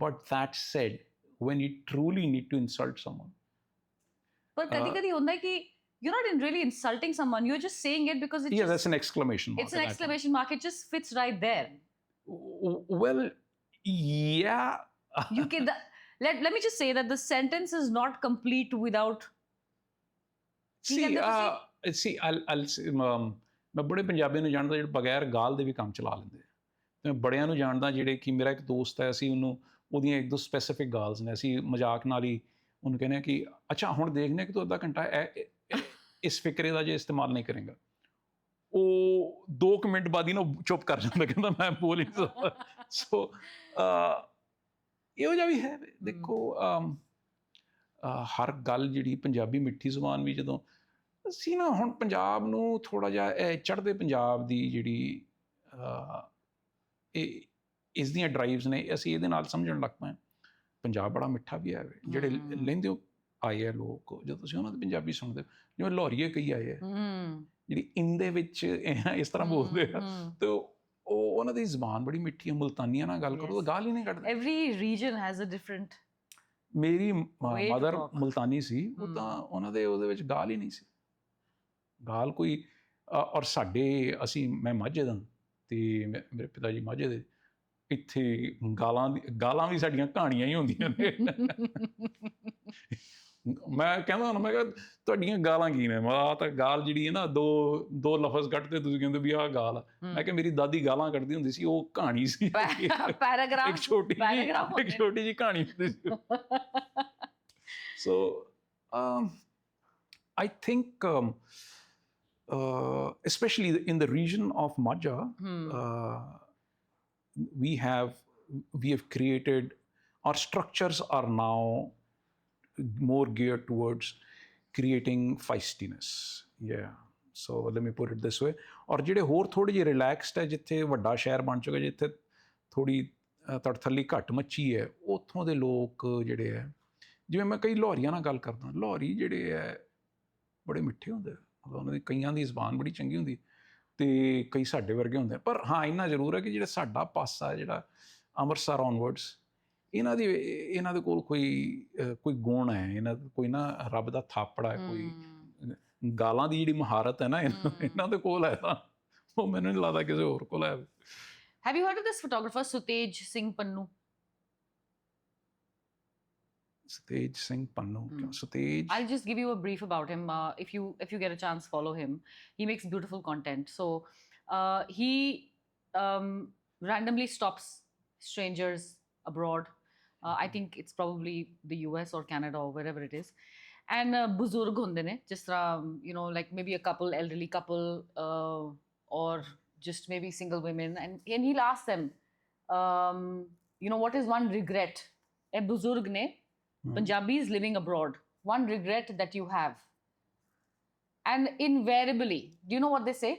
But that said, when you truly need to insult someone, but kadi hunda hai ki you're not really insulting someone, you're just saying it because it's that's an exclamation mark. It's an exclamation mark. It just fits right there. Well, yeah. You can let me just say that the sentence is not complete without. See, I'll say, ਮੈਂ ਬੜੇ ਪੰਜਾਬੀਆਂ ਨੂੰ ਜਾਣਦਾ ਜਿਹੜੇ ਬਗੈਰ ਗਾਲ ਦੇ ਵੀ ਕੰਮ ਚਲਾ ਲੈਂਦੇ। ਮੈਂ ਬੜਿਆਂ ਨੂੰ ਜਾਣਦਾ ਜਿਹੜੇ ਕਿ ਮੇਰਾ ਇੱਕ ਦੋਸਤ ਹੈ, ਅਸੀਂ ਉਹਦੀਆਂ ਇੱਕ ਦੋ ਸਪੈਸੀਫਿਕ ਗਾਲਸ ਨੇ, ਅਸੀਂ ਮਜ਼ਾਕ ਨਾਲ ਹੀ ਉਹਨੂੰ ਕਹਿੰਦੇ ਹਾਂ ਕਿ ਅੱਛਾ ਹੁਣ ਦੇਖਦੇ ਕਿ ਤੂੰ ਅੱਧਾ ਘੰਟਾ ਇਸ ਫਿਕਰੇ ਦਾ ਜੇ ਇਸਤੇਮਾਲ ਨਹੀਂ ਕਰੇਗਾ। ਉਹ 2 ਮਿੰਟ ਬਾਅਦ ਹੀ ਨਾ ਚੁੱਪ ਕਰ ਜਾਂਦਾ, ਕਹਿੰਦਾ ਮੈਂ ਬੋਲ ਨਹੀਂ ਸਕਦਾ। ਸੋ ਇਹੋ ਜਿਹਾ ਵੀ ਹੈ। ਦੇਖੋ ਹਰ ਗੱਲ ਜਿਹੜੀ ਪੰਜਾਬੀ ਮਿੱਠੀ ਜ਼ੁਬਾਨ ਵੀ ਜਦੋਂ ਅਸੀਂ ਨਾ ਹੁਣ ਪੰਜਾਬ ਨੂੰ ਥੋੜ੍ਹਾ ਜਿਹਾ ਚੜ੍ਹਦੇ ਪੰਜਾਬ ਦੀ ਜਿਹੜੀ ਇਸ ਦੀਆਂ ਡਰਾਈਵਸ ਨੇ, ਅਸੀਂ ਇਹਦੇ ਨਾਲ ਸਮਝਣ ਲੱਗ ਪਏ। ਪੰਜਾਬ ਬੜਾ ਮਿੱਠਾ ਵੀ ਹੈ। ਜਿਹੜੇ ਲਹਿੰਦੇ ਆਏ ਆ ਲੋਕ, ਜਦੋਂ ਤੁਸੀਂ ਉਹਨਾਂ ਦੀ ਪੰਜਾਬੀ ਸੁਣਦੇ, ਜਿਵੇਂ ਲਾਹੌਰੀਏ ਕਈ ਆਏ ਆ ਜਿਹੜੀ ਇੰਦੇ ਵਿੱਚ ਇਸ ਤਰ੍ਹਾਂ ਬੋਲਦੇ ਆ, ਤੇ ਉਹਨਾਂ ਦੀ ਜ਼ਬਾਨ ਬੜੀ ਮਿੱਠੀ ਹੈ। ਮੁਲਤਾਨੀਆਂ ਨਾਲ ਗੱਲ ਕਰੋ ਤਾਂ ਗਾਲ ਹੀ ਨਹੀਂ ਕੱਢਦੇ। Every region has a different. ਮੇਰੀ ਮਦਰ ਮੁਲਤਾਨੀ ਸੀ, ਉਹ ਤਾਂ ਉਹਨਾਂ ਦੇ ਉਹਦੇ ਵਿੱਚ ਗਾਲ ਹੀ ਨਹੀਂ ਸੀ। ਗਾਲ ਕੋਈ ਔਰ ਮੈਂ ਮਾਝੇ ਦਾ ਤੇ ਮੇਰੇ ਪਿਤਾ ਜੀ ਮਾਝੇ ਦੇ, ਇੱਥੇ ਗਾਲਾਂ ਵੀ ਸਾਡੀਆਂ ਕਹਾਣੀਆਂ ਹੀ ਹੁੰਦੀਆਂ ਨੇ। ਮੈਂ ਕਹਿੰਦਾ ਹੁੰਦਾ, ਮੈਂ ਕਿਹਾ ਤੁਹਾਡੀਆਂ ਗਾਲਾਂ ਕੀ ਨੇ? ਆਹ ਤਾਂ ਗਾਲ ਜਿਹੜੀ ਹੈ ਨਾ, ਦੋ ਲਫ਼ਜ਼ ਕੱਢਦੇ ਤੁਸੀਂ ਕਹਿੰਦੇ ਵੀ ਆਹ ਗਾਲ ਆ। ਮੈਂ ਕਿਹਾ ਮੇਰੀ ਦਾਦੀ ਗਾਲਾਂ ਕੱਢਦੀ ਹੁੰਦੀ ਸੀ, ਉਹ ਕਹਾਣੀ ਸੀ, ਇੱਕ ਛੋਟੀ ਜਿਹੀ ਕਹਾਣੀ ਹੁੰਦੀ ਸੀ। ਸੋ I think especially in the region of Majha, we have created, our structures are now more geared towards creating feistiness. Yeah, so let me put it this way. ਔਰ ਜਿਹੜੇ ਹੋਰ ਥੋੜ੍ਹੇ ਜਿਹੇ ਰਿਲੈਕਸਡ ਹੈ, ਜਿੱਥੇ ਵੱਡਾ ਸ਼ਹਿਰ ਬਣ ਚੁੱਕਾ, ਜਿੱਥੇ ਥੋੜ੍ਹੀ ਤੜਥੱਲੀ ਘੱਟ ਮੱਚੀ ਹੈ, ਉੱਥੋਂ ਦੇ ਲੋਕ ਜਿਹੜੇ ਹੈ, ਜਿਵੇਂ ਮੈਂ ਕਈ ਲਾਹੌਰੀਆਂ ਨਾਲ ਗੱਲ ਕਰਦਾ, ਲਾਹੌਰੀ ਜਿਹੜੇ ਹੈ ਬੜੇ ਮਿੱਠੇ ਹੁੰਦੇ, ਮਤਲਬ ਉਹਨਾਂ ਦੀ ਕਈਆਂ ਦੀ ਜ਼ਬਾਨ ਬੜੀ ਚੰਗੀ ਹੁੰਦੀ ਅਤੇ ਕਈ ਸਾਡੇ ਵਰਗੇ ਹੁੰਦੇ। ਪਰ ਹਾਂ ਇੰਨਾ ਜ਼ਰੂਰ ਹੈ ਕਿ ਜਿਹੜਾ ਸਾਡਾ ਪਾਸਾ ਜਿਹੜਾ ਅੰਮ੍ਰਿਤਸਰ ਔਨਵਰਡਸ, ਇਹਨਾਂ ਦੇ ਕੋਲ ਕੋਈ ਗੁਣ ਹੈ, ਇਹਨਾਂ ਦਾ ਕੋਈ ਨਾ ਰੱਬ ਦਾ ਥਾਪੜਾ ਹੈ, ਕੋਈ ਗਾਲਾਂ ਦੀ ਜਿਹੜੀ ਮਹਾਰਤ ਹੈ ਨਾ, ਇਹਨਾਂ ਦੇ ਕੋਲ ਹੈ, ਤਾਂ ਉਹ ਮੈਨੂੰ ਨਹੀਂ ਲੱਗਦਾ ਕਿਸੇ ਹੋਰ ਕੋਲ ਹੈ। Have you heard of this photographer Sutej Singh Pannu? Sutej Singh Pannu. Sutej. I'll just give you a brief about him. If you get a chance, follow him. He makes beautiful content. So he randomly stops strangers abroad. I think it's probably the US or Canada or wherever it is. And buzurg hunde ne, jis tarah, like maybe a couple, elderly couple, or just maybe single women, and he'll ask them, what is one regret? A buzurg ne, Punjabis living abroad, one regret that you have. And invariably, do you know what they say?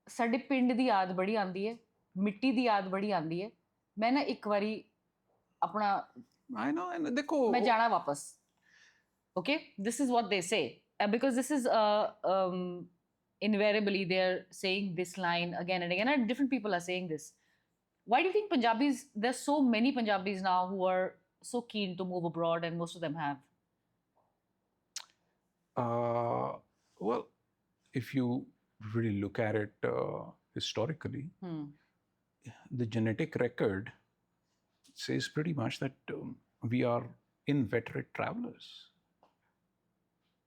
ਸਾਡੇ ਪਿੰਡ ਦੀ ਯਾਦ ਬੜੀ ਆਉਂਦੀ ਹੈ, ਮਿੱਟੀ ਦੀ ਯਾਦ ਬੜੀ ਆਉਂਦੀ ਹੈ, ਮੈਂ ਨਾ ਇੱਕ ਵਾਰੀ ਆਪਣਾ ਦੇਖੋ ਮੈਂ ਜਾਣਾ ਵਾਪਸ. Okay, this is what they say, because this is invariably they're saying this line again and again, and different people are saying this. Why do you think Punjabis, there's so many Punjabis now who are so keen to move abroad, and most of them have? Well, if you really look at it historically, the genetic record says pretty much that we are inveterate travelers.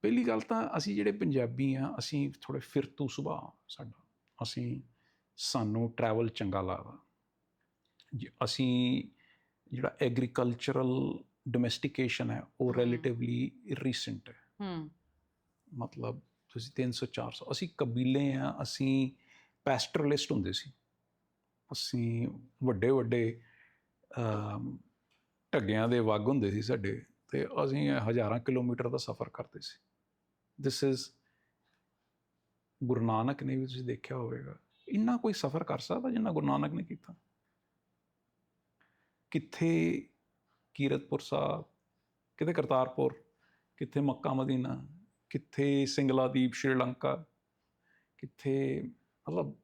ਪਹਿਲੀ ਗੱਲ ਤਾਂ ਅਸੀਂ ਜਿਹੜੇ ਪੰਜਾਬੀ ਹਾਂ, ਅਸੀਂ ਥੋੜ੍ਹੇ ਫਿਰਤੂ ਸੁਭਾਅ ਸਾਡਾ, ਸਾਨੂੰ ਟਰੈਵਲ ਚੰਗਾ ਲੱਗਦਾ। ਅਸੀਂ ਜਿਹੜਾ ਐਗਰੀਕਲਚਰਲ ਡੋਮੈਸਟੀਕੇਸ਼ਨ ਹੈ ਉਹ ਰਿਲੇਟਿਵਲੀ ਰੀਸੈਂਟ ਹੈ। ਮਤਲਬ ਤੁਸੀਂ 300-400, ਅਸੀਂ ਕਬੀਲੇ ਹਾਂ, ਅਸੀਂ ਪੈਸਟਰਲਿਸਟ ਹੁੰਦੇ ਸੀ, ਅਸੀਂ ਵੱਡੇ ਵੱਡੇ ਢੱਗਿਆਂ ਦੇ ਵੱਗ ਹੁੰਦੇ ਸੀ ਸਾਡੇ, ਅਤੇ ਅਸੀਂ ਹਜ਼ਾਰਾਂ ਕਿਲੋਮੀਟਰ ਦਾ ਸਫ਼ਰ ਕਰਦੇ ਸੀ। ਦਿਸ ਇਜ਼ ਗੁਰੂ ਨਾਨਕ ਨੇ ਵੀ ਤੁਸੀਂ ਦੇਖਿਆ ਹੋਵੇਗਾ, ਇੰਨਾ ਕੋਈ ਸਫ਼ਰ ਕਰ ਸਕਦਾ ਜਿੰਨਾ ਗੁਰੂ ਨਾਨਕ ਨੇ ਕੀਤਾ। ਕਿੱਥੇ ਕੀਰਤਪੁਰ ਸਾਹਿਬ, ਕਿਤੇ ਕਰਤਾਰਪੁਰ, ਕਿੱਥੇ ਮੱਕਾ ਮਦੀਨਾ, ਕਿੱਥੇ ਸਿੰਗਲਾਦੀਪ ਸ਼੍ਰੀਲੰਕਾ, ਕਿੱਥੇ ਮਤਲਬ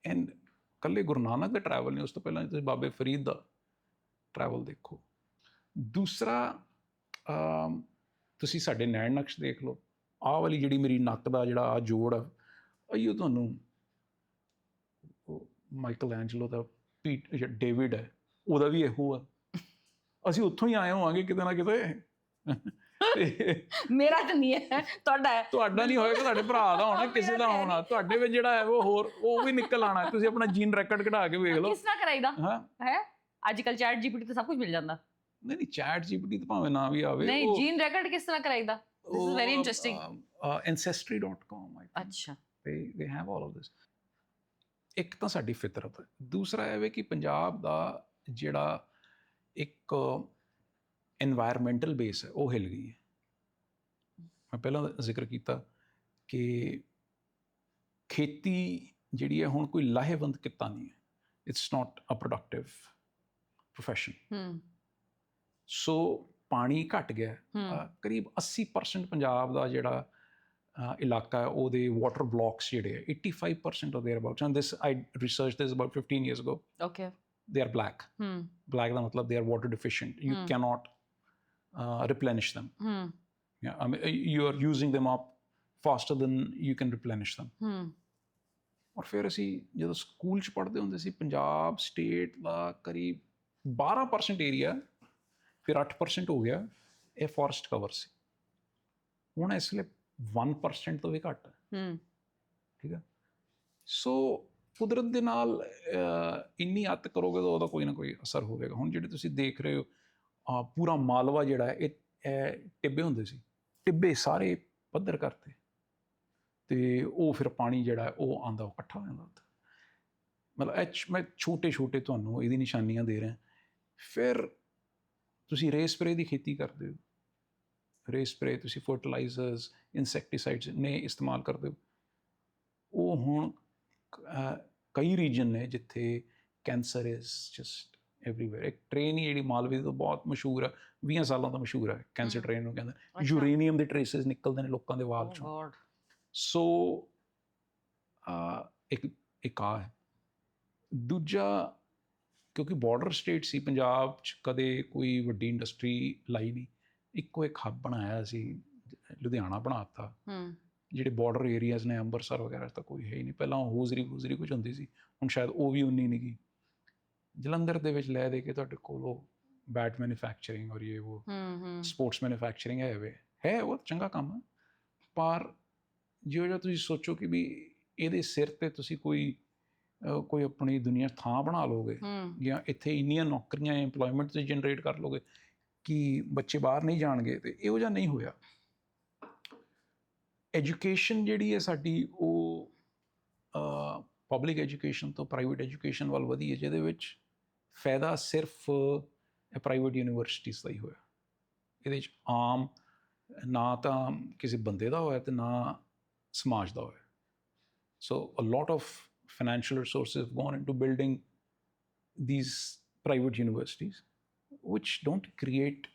ਐਂਡ ਇਕੱਲੇ ਗੁਰੂ ਨਾਨਕ ਦਾ ਟਰੈਵਲ ਨਹੀਂ, ਉਸ ਤੋਂ ਪਹਿਲਾਂ ਤੁਸੀਂ ਬਾਬੇ ਫਰੀਦ ਦਾ ਟਰੈਵਲ ਦੇਖੋ। ਦੂਸਰਾ ਤੁਸੀਂ ਸਾਡੇ ਨੈਣ ਨਕਸ਼ ਦੇਖ ਲਓ, ਆਹ ਵਾਲੀ ਜਿਹੜੀ ਮੇਰੀ ਨੱਕ ਦਾ ਜਿਹੜਾ ਆਹ ਜੋੜ ਆ, ਅਈਓ ਤੁਹਾਨੂੰ ਮਾਈਕਲ ਐਂਜਲੋ ਦਾ ਡੇਵਿਡ ਹੈ, ਉਹਦਾ ਵੀ ਇਹੋ ਆ। ਅਸੀਂ ਉੱਥੋਂ ਹੀ ਆਏ ਹੋਵਾਂਗੇ ਕਿਤੇ ਨਾ ਕਿਤੇ। ਮੇਰਾ ਤਾਂ ਨਹੀਂ ਹੈ, ਤੁਹਾਡਾ ਨਹੀਂ ਹੋਏਗਾ, ਤੁਹਾਡੇ ਭਰਾ ਦਾ ਹੋਣਾ, ਕਿਸੇ ਦਾ ਹੋਣਾ, ਤੁਹਾਡੇ ਵਿੱਚ ਜਿਹੜਾ ਹੈ ਉਹ ਹੋਰ ਉਹ ਵੀ ਨਿਕਲ ਆਉਣਾ। ਤੁਸੀਂ ਆਪਣਾ ਜੀਨ ਰੈਕਡ ਕਢਾ ਕੇ ਵੇਖ ਲਓ। ਕਿਸ ਤਰ੍ਹਾਂ ਕਰਾਈਦਾ ਹੈ? ਅੱਜ ਕੱਲ੍ਹ ਚੈਟ ਜੀਪੀਟੀ ਤੇ ਸਭ ਕੁਝ ਮਿਲ ਜਾਂਦਾ। ਨਹੀਂ ਚੈਟ ਜੀਪੀਟੀ ਤਾਂ ਭਾਵੇਂ ਨਾ ਵੀ ਆਵੇ। ਨਹੀਂ, ਜੀਨ ਰੈਕਡ ਕਿਸ ਤਰ੍ਹਾਂ ਕਰਾਈਦਾ? This is very interesting. Ancestry.com, ਅੱਛਾ, they have all of this. ਇੱਕ ਤਾਂ ਸਾਡੀ ਫਿਤਰਤ ਹੈ, ਦੂਸਰਾ ਇਹ ਹੈ ਕਿ ਪੰਜਾਬ ਦਾ ਜਿਹੜਾ ਇੱਕ ਐਨਵਾਇਰਮੈਂਟਲ ਬੇਸ ਹੈ ਉਹ ਹਿੱਲ ਗਈ ਹੈ। ਮੈਂ ਪਹਿਲਾਂ ਜ਼ਿਕਰ ਕੀਤਾ ਕਿ ਖੇਤੀ ਜਿਹੜੀ ਹੈ ਹੁਣ ਕੋਈ ਲਾਹੇਵੰਦ ਕਿੱਤਾ ਨਹੀਂ ਹੈ, it's not a productive profession. So ਪਾਣੀ ਘੱਟ ਗਿਆ, ਕਰੀਬ 80% ਪੰਜਾਬ ਦਾ ਜਿਹੜਾ ਇਲਾਕਾ ਹੈ ਉਹਦੇ ਵਾਟਰ ਬਲੌਕਸ ਜਿਹੜੇ ਹੈ 85% of thereabouts, and this I researched this about 15 years ago. Okay. They are black. Black ਦਾ ਮਤਲਬ they are water deficient. You cannot replenish them. Yeah, I mean, you are using them up faster than you can replenish them. ਔਰ ਫਿਰ ਅਸੀਂ ਜਦੋਂ school 'ਚ ਪੜ੍ਹਦੇ ਹੁੰਦੇ ਸੀ, Punjab state ਦਾ ਕਰੀਬ 12% area, ਫਿਰ 8% ਹੋ ਗਿਆ, ਇਹ ਫੋਰੈਸਟ ਕਵਰ ਸੀ। ਹੁਣ ਇਸ ਵੇਲੇ 1% ਤੋਂ ਵੀ ਘੱਟ ਹੈ। ਠੀਕ ਹੈ। ਸੋ ਕੁਦਰਤ ਦੇ ਨਾਲ ਇੰਨੀ ਅੱਤ ਕਰੋਗੇ ਤਾਂ ਉਹਦਾ ਕੋਈ ਨਾ ਕੋਈ ਅਸਰ ਹੋਵੇਗਾ। ਹੁਣ ਜਿਹੜੇ ਤੁਸੀਂ ਦੇਖ ਰਹੇ ਹੋ ਪੂਰਾ ਮਾਲਵਾ ਜਿਹੜਾ ਹੈ, ਇਹ ਟਿੱਬੇ ਹੁੰਦੇ ਸੀ, ਟਿੱਬੇ ਸਾਰੇ ਪੱਧਰ ਕਰਤੇ, ਅਤੇ ਉਹ ਫਿਰ ਪਾਣੀ ਜਿਹੜਾ ਉਹ ਆਉਂਦਾ, ਉਹ ਇਕੱਠਾ ਹੋ ਜਾਂਦਾ ਉੱਥੇ। ਮਤਲਬ ਮੈਂ ਛੋਟੇ ਤੁਹਾਨੂੰ ਇਹਦੀ ਨਿਸ਼ਾਨੀਆਂ ਦੇ ਰਿਹਾ। ਫਿਰ ਤੁਸੀਂ ਰੇ ਸਪਰੇ ਦੀ ਖੇਤੀ ਕਰਦੇ ਹੋ, ਰੇ ਸਪਰੇ ਤੁਸੀਂ ਫਰਟੀਲਾਈਜ਼ਰਸ ਇਨਸੈਕਟੀਸਾਈਡਸ ਨੇ ਇਸਤੇਮਾਲ ਕਰਦੇ ਹੋ, ਉਹ ਹੁਣ ਕਈ ਰੀਜਨ ਨੇ ਜਿੱਥੇ ਕੈਂਸਰ ਇਜ਼ ਜਸਟ ਐਵਰੀਵੇਅਰ। ਇੱਕ ਟ੍ਰੇਨ ਹੀ ਜਿਹੜੀ ਮਾਲਵੇ ਤੋਂ ਬਹੁਤ ਮਸ਼ਹੂਰ ਆ, 20 ਸਾਲਾਂ ਤੋਂ ਮਸ਼ਹੂਰ ਹੈ, ਕੈਂਸਰ ਟ੍ਰੇਨ ਨੂੰ ਕਹਿੰਦੇ। ਯੂਰੇਨੀਅਮ ਦੇ ਟ੍ਰੇਸਿਸ ਨਿਕਲਦੇ ਨੇ ਲੋਕਾਂ ਦੇ ਵਾਲ ਚੋਂ। ਸੋ ਇੱਕ ਆ ਹੈ। ਦੂਜਾ, ਕਿਉਂਕਿ ਬਾਰਡਰ ਸਟੇਟ ਸੀ, ਪੰਜਾਬ 'ਚ ਕਦੇ ਕੋਈ ਵੱਡੀ ਇੰਡਸਟਰੀ ਲਾਈ ਨਹੀਂ, ਇੱਕੋ ਇੱਕ ਹੱਬ ਬਣਾਇਆ ਸੀ, ਲੁਧਿਆਣਾ ਬਣਾ ਦਿੱਤਾ। ਜਿਹੜੇ ਬਾਰਡਰ ਏਰੀਆਜ਼ ਨੇ ਅੰਮ੍ਰਿਤਸਰ ਵਗੈਰਾ ਤਾਂ ਕੋਈ ਹੈ ਹੀ ਨਹੀਂ। ਪਹਿਲਾਂ ਹੋਜ਼ਰੀ ਕੁਝ ਹੁੰਦੀ ਸੀ, ਹੁਣ ਸ਼ਾਇਦ ਉਹ ਵੀ ਉਨੀ ਨਹੀਂ ਗੀ। ਜਲੰਧਰ ਦੇ ਵਿੱਚ ਲੈ ਦੇ ਕੇ ਤੁਹਾਡੇ ਕੋਲ ਉਹ ਬੈਟ ਮੈਨੂਫੈਕਚਰਿੰਗ ਔਰ ਇਹ ਉਹ ਸਪੋਰਟਸ ਮੈਨੂਫੈਕਚਰਿੰਗ ਹੈ ਉਹ ਚੰਗਾ ਕੰਮ ਹੈ। ਪਰ ਜਿਹੋ ਜਿਹਾ ਤੁਸੀਂ ਸੋਚੋ ਕਿ ਵੀ ਇਹਦੇ ਸਿਰ 'ਤੇ ਤੁਸੀਂ ਕੋਈ ਆਪਣੀ ਦੁਨੀਆ ਥਾਂ ਬਣਾ ਲਓਗੇ, ਜਾਂ ਇੱਥੇ ਇੰਨੀਆਂ ਨੌਕਰੀਆਂ ਇੰਪਲੋਇਮੈਂਟ ਤੁਸੀਂ ਜਨਰੇਟ ਕਰ ਲਓਗੇ ਕਿ ਬੱਚੇ ਬਾਹਰ ਨਹੀਂ ਜਾਣਗੇ, ਅਤੇ ਇਹੋ ਜਿਹਾ ਨਹੀਂ ਹੋਇਆ। ਐਜੂਕੇਸ਼ਨ ਜਿਹੜੀ ਹੈ ਸਾਡੀ, ਉਹ ਪਬਲਿਕ ਐਜੂਕੇਸ਼ਨ ਤੋਂ ਪ੍ਰਾਈਵੇਟ ਐਜੂਕੇਸ਼ਨ ਵੱਲ ਵਧੀ ਹੈ, ਜਿਹਦੇ ਵਿੱਚ ਫਾਇਦਾ ਸਿਰਫ ਪ੍ਰਾਈਵੇਟ ਯੂਨੀਵਰਸਿਟੀਜ਼ ਦਾ ਹੀ ਹੋਇਆ। ਇਹਦੇ 'ਚ ਆਮ ਨਾ ਤਾਂ ਕਿਸੇ ਬੰਦੇ ਦਾ ਹੋਇਆ ਅਤੇ ਨਾ ਸਮਾਜ ਦਾ ਹੋਇਆ। So a lot of financial resources have gone into building these private universities, which don't create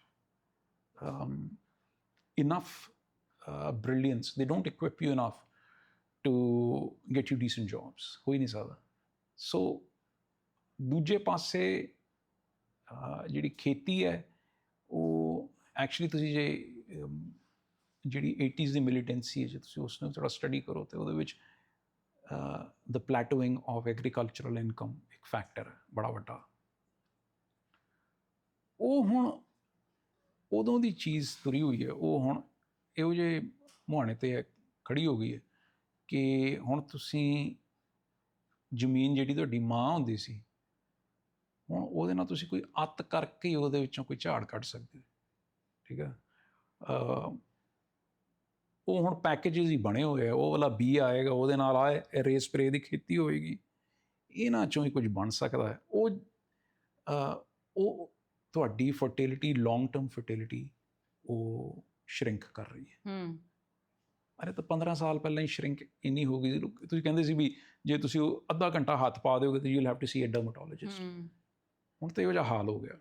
enough brilliance. They don't equip you enough to get you decent jobs. ਹੋ ਹੀ ਨਹੀਂ ਸਕਦਾ। ਸੋ ਦੂਜੇ ਪਾਸੇ ਜਿਹੜੀ ਖੇਤੀ ਹੈ, ਉਹ ਐਕਚੁਅਲੀ ਤੁਸੀਂ ਜਿਹੜੀ 80s ਦੀ ਮਿਲੀਟੈਂਸੀ ਹੈ, ਜੇ ਤੁਸੀਂ ਉਸ ਨੂੰ ਥੋੜ੍ਹਾ ਸਟੱਡੀ ਕਰੋ ਤਾਂ ਉਹਦੇ ਵਿੱਚ the plateauing of agricultural income ਇੱਕ ਫੈਕਟਰ ਹੈ ਬੜਾ ਵੱਡਾ। ਉਹ ਹੁਣ ਉਦੋਂ ਦੀ ਚੀਜ਼ ਤੁਰੀ ਹੋਈ ਹੈ, ਉਹ ਹੁਣ ਇਹੋ ਜਿਹੇ ਮੁਹਾਣੇ 'ਤੇ ਖੜੀ ਹੋ ਗਈ ਹੈ ਕਿ ਹੁਣ ਤੁਸੀਂ ਜ਼ਮੀਨ ਜਿਹੜੀ ਤੁਹਾਡੀ ਮਾਂ ਹੁੰਦੀ ਸੀ, ਹੁਣ ਉਹਦੇ ਨਾਲ ਤੁਸੀਂ ਕੋਈ ਅੱਤ ਕਰਕੇ ਹੀ ਉਹਦੇ ਵਿੱਚੋਂ ਕੋਈ ਝਾੜ ਕੱਢ ਸਕਦੇ ਹੋ। ਠੀਕ ਹੈ, ਉਹ ਹੁਣ ਪੈਕੇਜਿਸ ਹੀ ਬਣੇ ਹੋਏ ਆ, ਉਹ ਵਾਲਾ ਬੀ ਆਏਗਾ, ਉਹਦੇ ਨਾਲ ਰੇ ਸਪਰੇ ਦੀ ਖੇਤੀ ਹੋਏਗੀ, ਇਹਨਾਂ 'ਚੋਂ ਹੀ ਕੁਝ ਬਣ ਸਕਦਾ ਹੈ। ਉਹ ਤੁਹਾਡੀ ਫਰਟੀਲਿਟੀ, ਲੌਂਗ ਟਰਮ ਫਰਟੀਲਿਟੀ, ਉਹ ਸ਼ਰਿੰਕ ਕਰ ਰਹੀ ਹੈ। ਅਰੇ ਤਾਂ 15 ਸਾਲ ਪਹਿਲਾਂ ਹੀ ਸ਼ਰਿੰਕ ਇੰਨੀ ਹੋ ਗਈ ਸੀ। ਤੁਸੀਂ ਕਹਿੰਦੇ ਸੀ ਵੀ ਜੇ ਤੁਸੀਂ ਉਹ ਅੱਧਾ ਘੰਟਾ ਹੱਥ ਪਾ ਦਿਓਗੇ ਤਾਂ you will have to see a dermatologist. ਹੁਣ ਤਾਂ ਇਹੋ ਜਿਹਾ ਹਾਲ ਹੋ ਗਿਆ,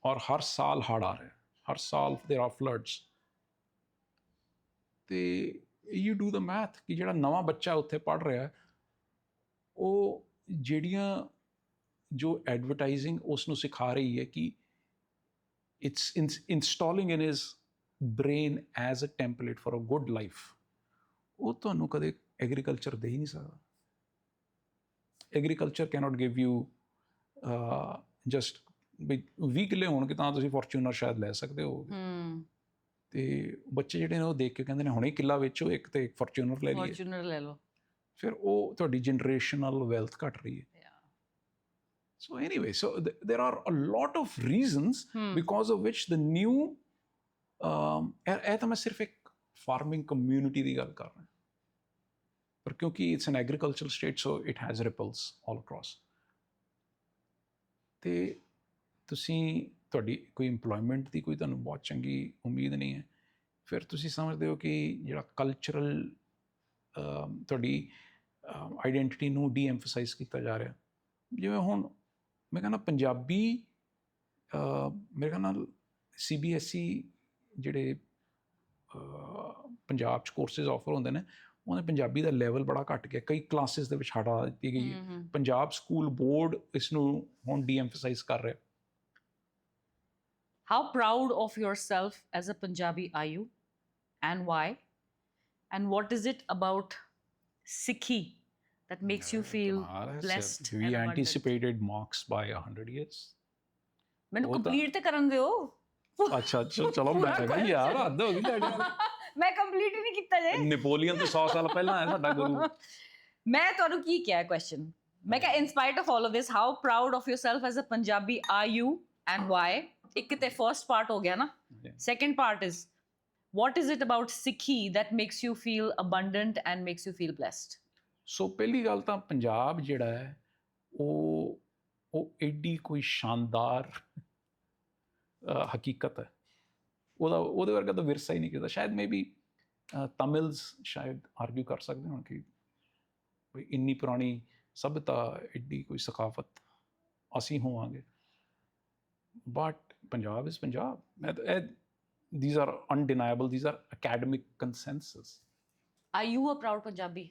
ਔਰ ਹਰ ਸਾਲ ਹੜ੍ਹ ਆ ਰਿਹਾ, ਹਰ ਸਾਲ ਦੇਰ ਆਰ ਫਲੱਡਸ। ਅਤੇ ਯੂ ਡੂ ਦਾ ਮੈਥ ਕਿ ਜਿਹੜਾ ਨਵਾਂ ਬੱਚਾ ਉੱਥੇ ਪੜ੍ਹ ਰਿਹਾ, ਉਹ ਜਿਹੜੀਆਂ ਜੋ ਐਡਵਰਟਾਈਜ਼ਿੰਗ ਉਸ ਨੂੰ ਸਿਖਾ ਰਹੀ ਹੈ ਕਿ it's installing in his brain as a template for a good life, ਉਹ ਤੁਹਾਨੂੰ ਕਦੇ ਐਗਰੀਕਲਚਰ ਦੇ ਹੀ ਨਹੀਂ ਸਕਦਾ। Agriculture cannot give you just ਵੀ 20 ਕਿੱਲੇ ਹੋਣਗੇ ਤਾਂ ਤੁਸੀਂ ਫੋਰਚੂਨਰ ਸ਼ਾਇਦ ਲੈ ਸਕਦੇ ਹੋ। ਅਤੇ ਬੱਚੇ ਜਿਹੜੇ ਨੇ ਉਹ ਦੇਖ ਕੇ ਕਹਿੰਦੇ ਨੇ ਹੁਣੇ ਕਿੱਲਾ ਵੇਚੋ ਇੱਕ, ਅਤੇ ਫੋਰਚੂਨਰ ਲੈ ਲਓ, ਫਿਰ ਉਹ ਤੁਹਾਡੀ ਜਨਰੇਸ਼ਨਲ ਵੈਲਥ ਘੱਟ ਰਹੀ ਹੈ। So anyway, so there are a lot of reasons because of which the new ਇਹ ਤਾਂ ਮੈਂ ਸਿਰਫ ਇੱਕ ਫਾਰਮਿੰਗ ਕਮਿਊਨਿਟੀ ਦੀ ਗੱਲ ਕਰ ਰਿਹਾ, ਪਰ ਕਿਉਂਕਿ it's an agricultural state so it has ripples all across. ਅਤੇ ਤੁਹਾਡੀ ਕੋਈ ਇੰਪਲੋਇਮੈਂਟ ਦੀ ਕੋਈ ਤੁਹਾਨੂੰ ਬਹੁਤ ਚੰਗੀ ਉਮੀਦ ਨਹੀਂ ਹੈ, ਫਿਰ ਤੁਸੀਂ ਸਮਝਦੇ ਹੋ ਕਿ ਜਿਹੜਾ ਕਲਚਰਲ ਤੁਹਾਡੀ ਆਈਡੈਂਟਿਟੀ ਨੂੰ ਡੀ-ਐਮਫਸਾਈਜ਼ ਕੀਤਾ ਜਾ ਰਿਹਾ। ਜਿਵੇਂ ਹੁਣ ਮੈਂ ਕਹਿੰਦਾ ਪੰਜਾਬੀ, ਮੇਰੇ ਖਿਆਲ ਨਾਲ CBSE ਜਿਹੜੇ ਪੰਜਾਬ 'ਚ ਕੋਰਸਿਸ ਆਫਰ ਹੁੰਦੇ ਨੇ, ਉਹਨੇ ਪੰਜਾਬੀ ਦਾ ਲੈਵਲ ਬੜਾ ਘੱਟ ਗਿਆ, ਕਈ ਕਲਾਸਿਸ ਦੇ ਵਿੱਚ ਹਟਾ ਦਿੱਤੀ ਗਈ ਹੈ। ਪੰਜਾਬ ਸਕੂਲ ਬੋਰਡ ਇਸ ਨੂੰ ਹੁਣ ਡੀ-ਐਮਫਸਾਈਜ਼ ਕਰ ਰਿਹਾ। How proud of yourself as a Punjabi are you, and why? And what is it about Sikhi that makes you feel blessed? We anticipated marks by 100 years. ਮੈਨੂੰ ਕੰਪਲੀਟ ਤੇ ਕਰਨ ਦਿਓ। ਅੱਛਾ ਚਲੋ, ਮੈਂ ਕਿਹਾ ਯਾਰ ਹੱਦ ਹੋ ਗਈ ਤੁਹਾਡੀ। ਮੈਂ ਕੰਪਲੀਟ ਹੀ ਨਹੀਂ ਕੀਤਾ ਜੇ। ਨੈਪੋਲੀਅਨ ਤੋਂ 100 ਸਾਲ ਪਹਿਲਾਂ ਆਇਆ ਸਾਡਾ ਗੁਰੂ। ਮੈਂ ਤੁਹਾਨੂੰ ਕੀ ਕਿਹਾ ਕੁਐਸਚਨ? ਮੈਂ ਕਿਹਾ in spite of all of this, how proud of yourself as a Punjabi are you and why? ਇੱਕ ਤੇ ਫਰਸਟ ਪਾਰਟ ਹੋ ਗਿਆ ਨਾ। Second part is what is it about Sikhi that makes you feel abundant and makes you feel blessed? ਸੋ ਪਹਿਲੀ ਗੱਲ ਤਾਂ ਪੰਜਾਬ ਜਿਹੜਾ ਹੈ ਉਹ ਐਡੀ ਕੋਈ ਸ਼ਾਨਦਾਰ ਹਕੀਕਤ ਹੈ ਉਹਦੇ ਵਰਗਾ ਤਾਂ ਵਿਰਸਾ ਹੀ ਨਹੀਂ ਕੀਤਾ। ਸ਼ਾਇਦ ਮੇਬੀ ਤਮਿਲਸ ਸ਼ਾਇਦ ਆਰਗਿਊ ਕਰ ਸਕਦੇ ਹੋਣ ਕਿ ਵੀ ਇੰਨੀ ਪੁਰਾਣੀ ਸਭਿਅਤਾ, ਐਡੀ ਕੋਈ ਸਕਾਫਤ ਅਸੀਂ ਹੋਵਾਂਗੇ, but Punjab is Punjab. These are undeniable, these are academic consensus. Are you a proud Punjabi?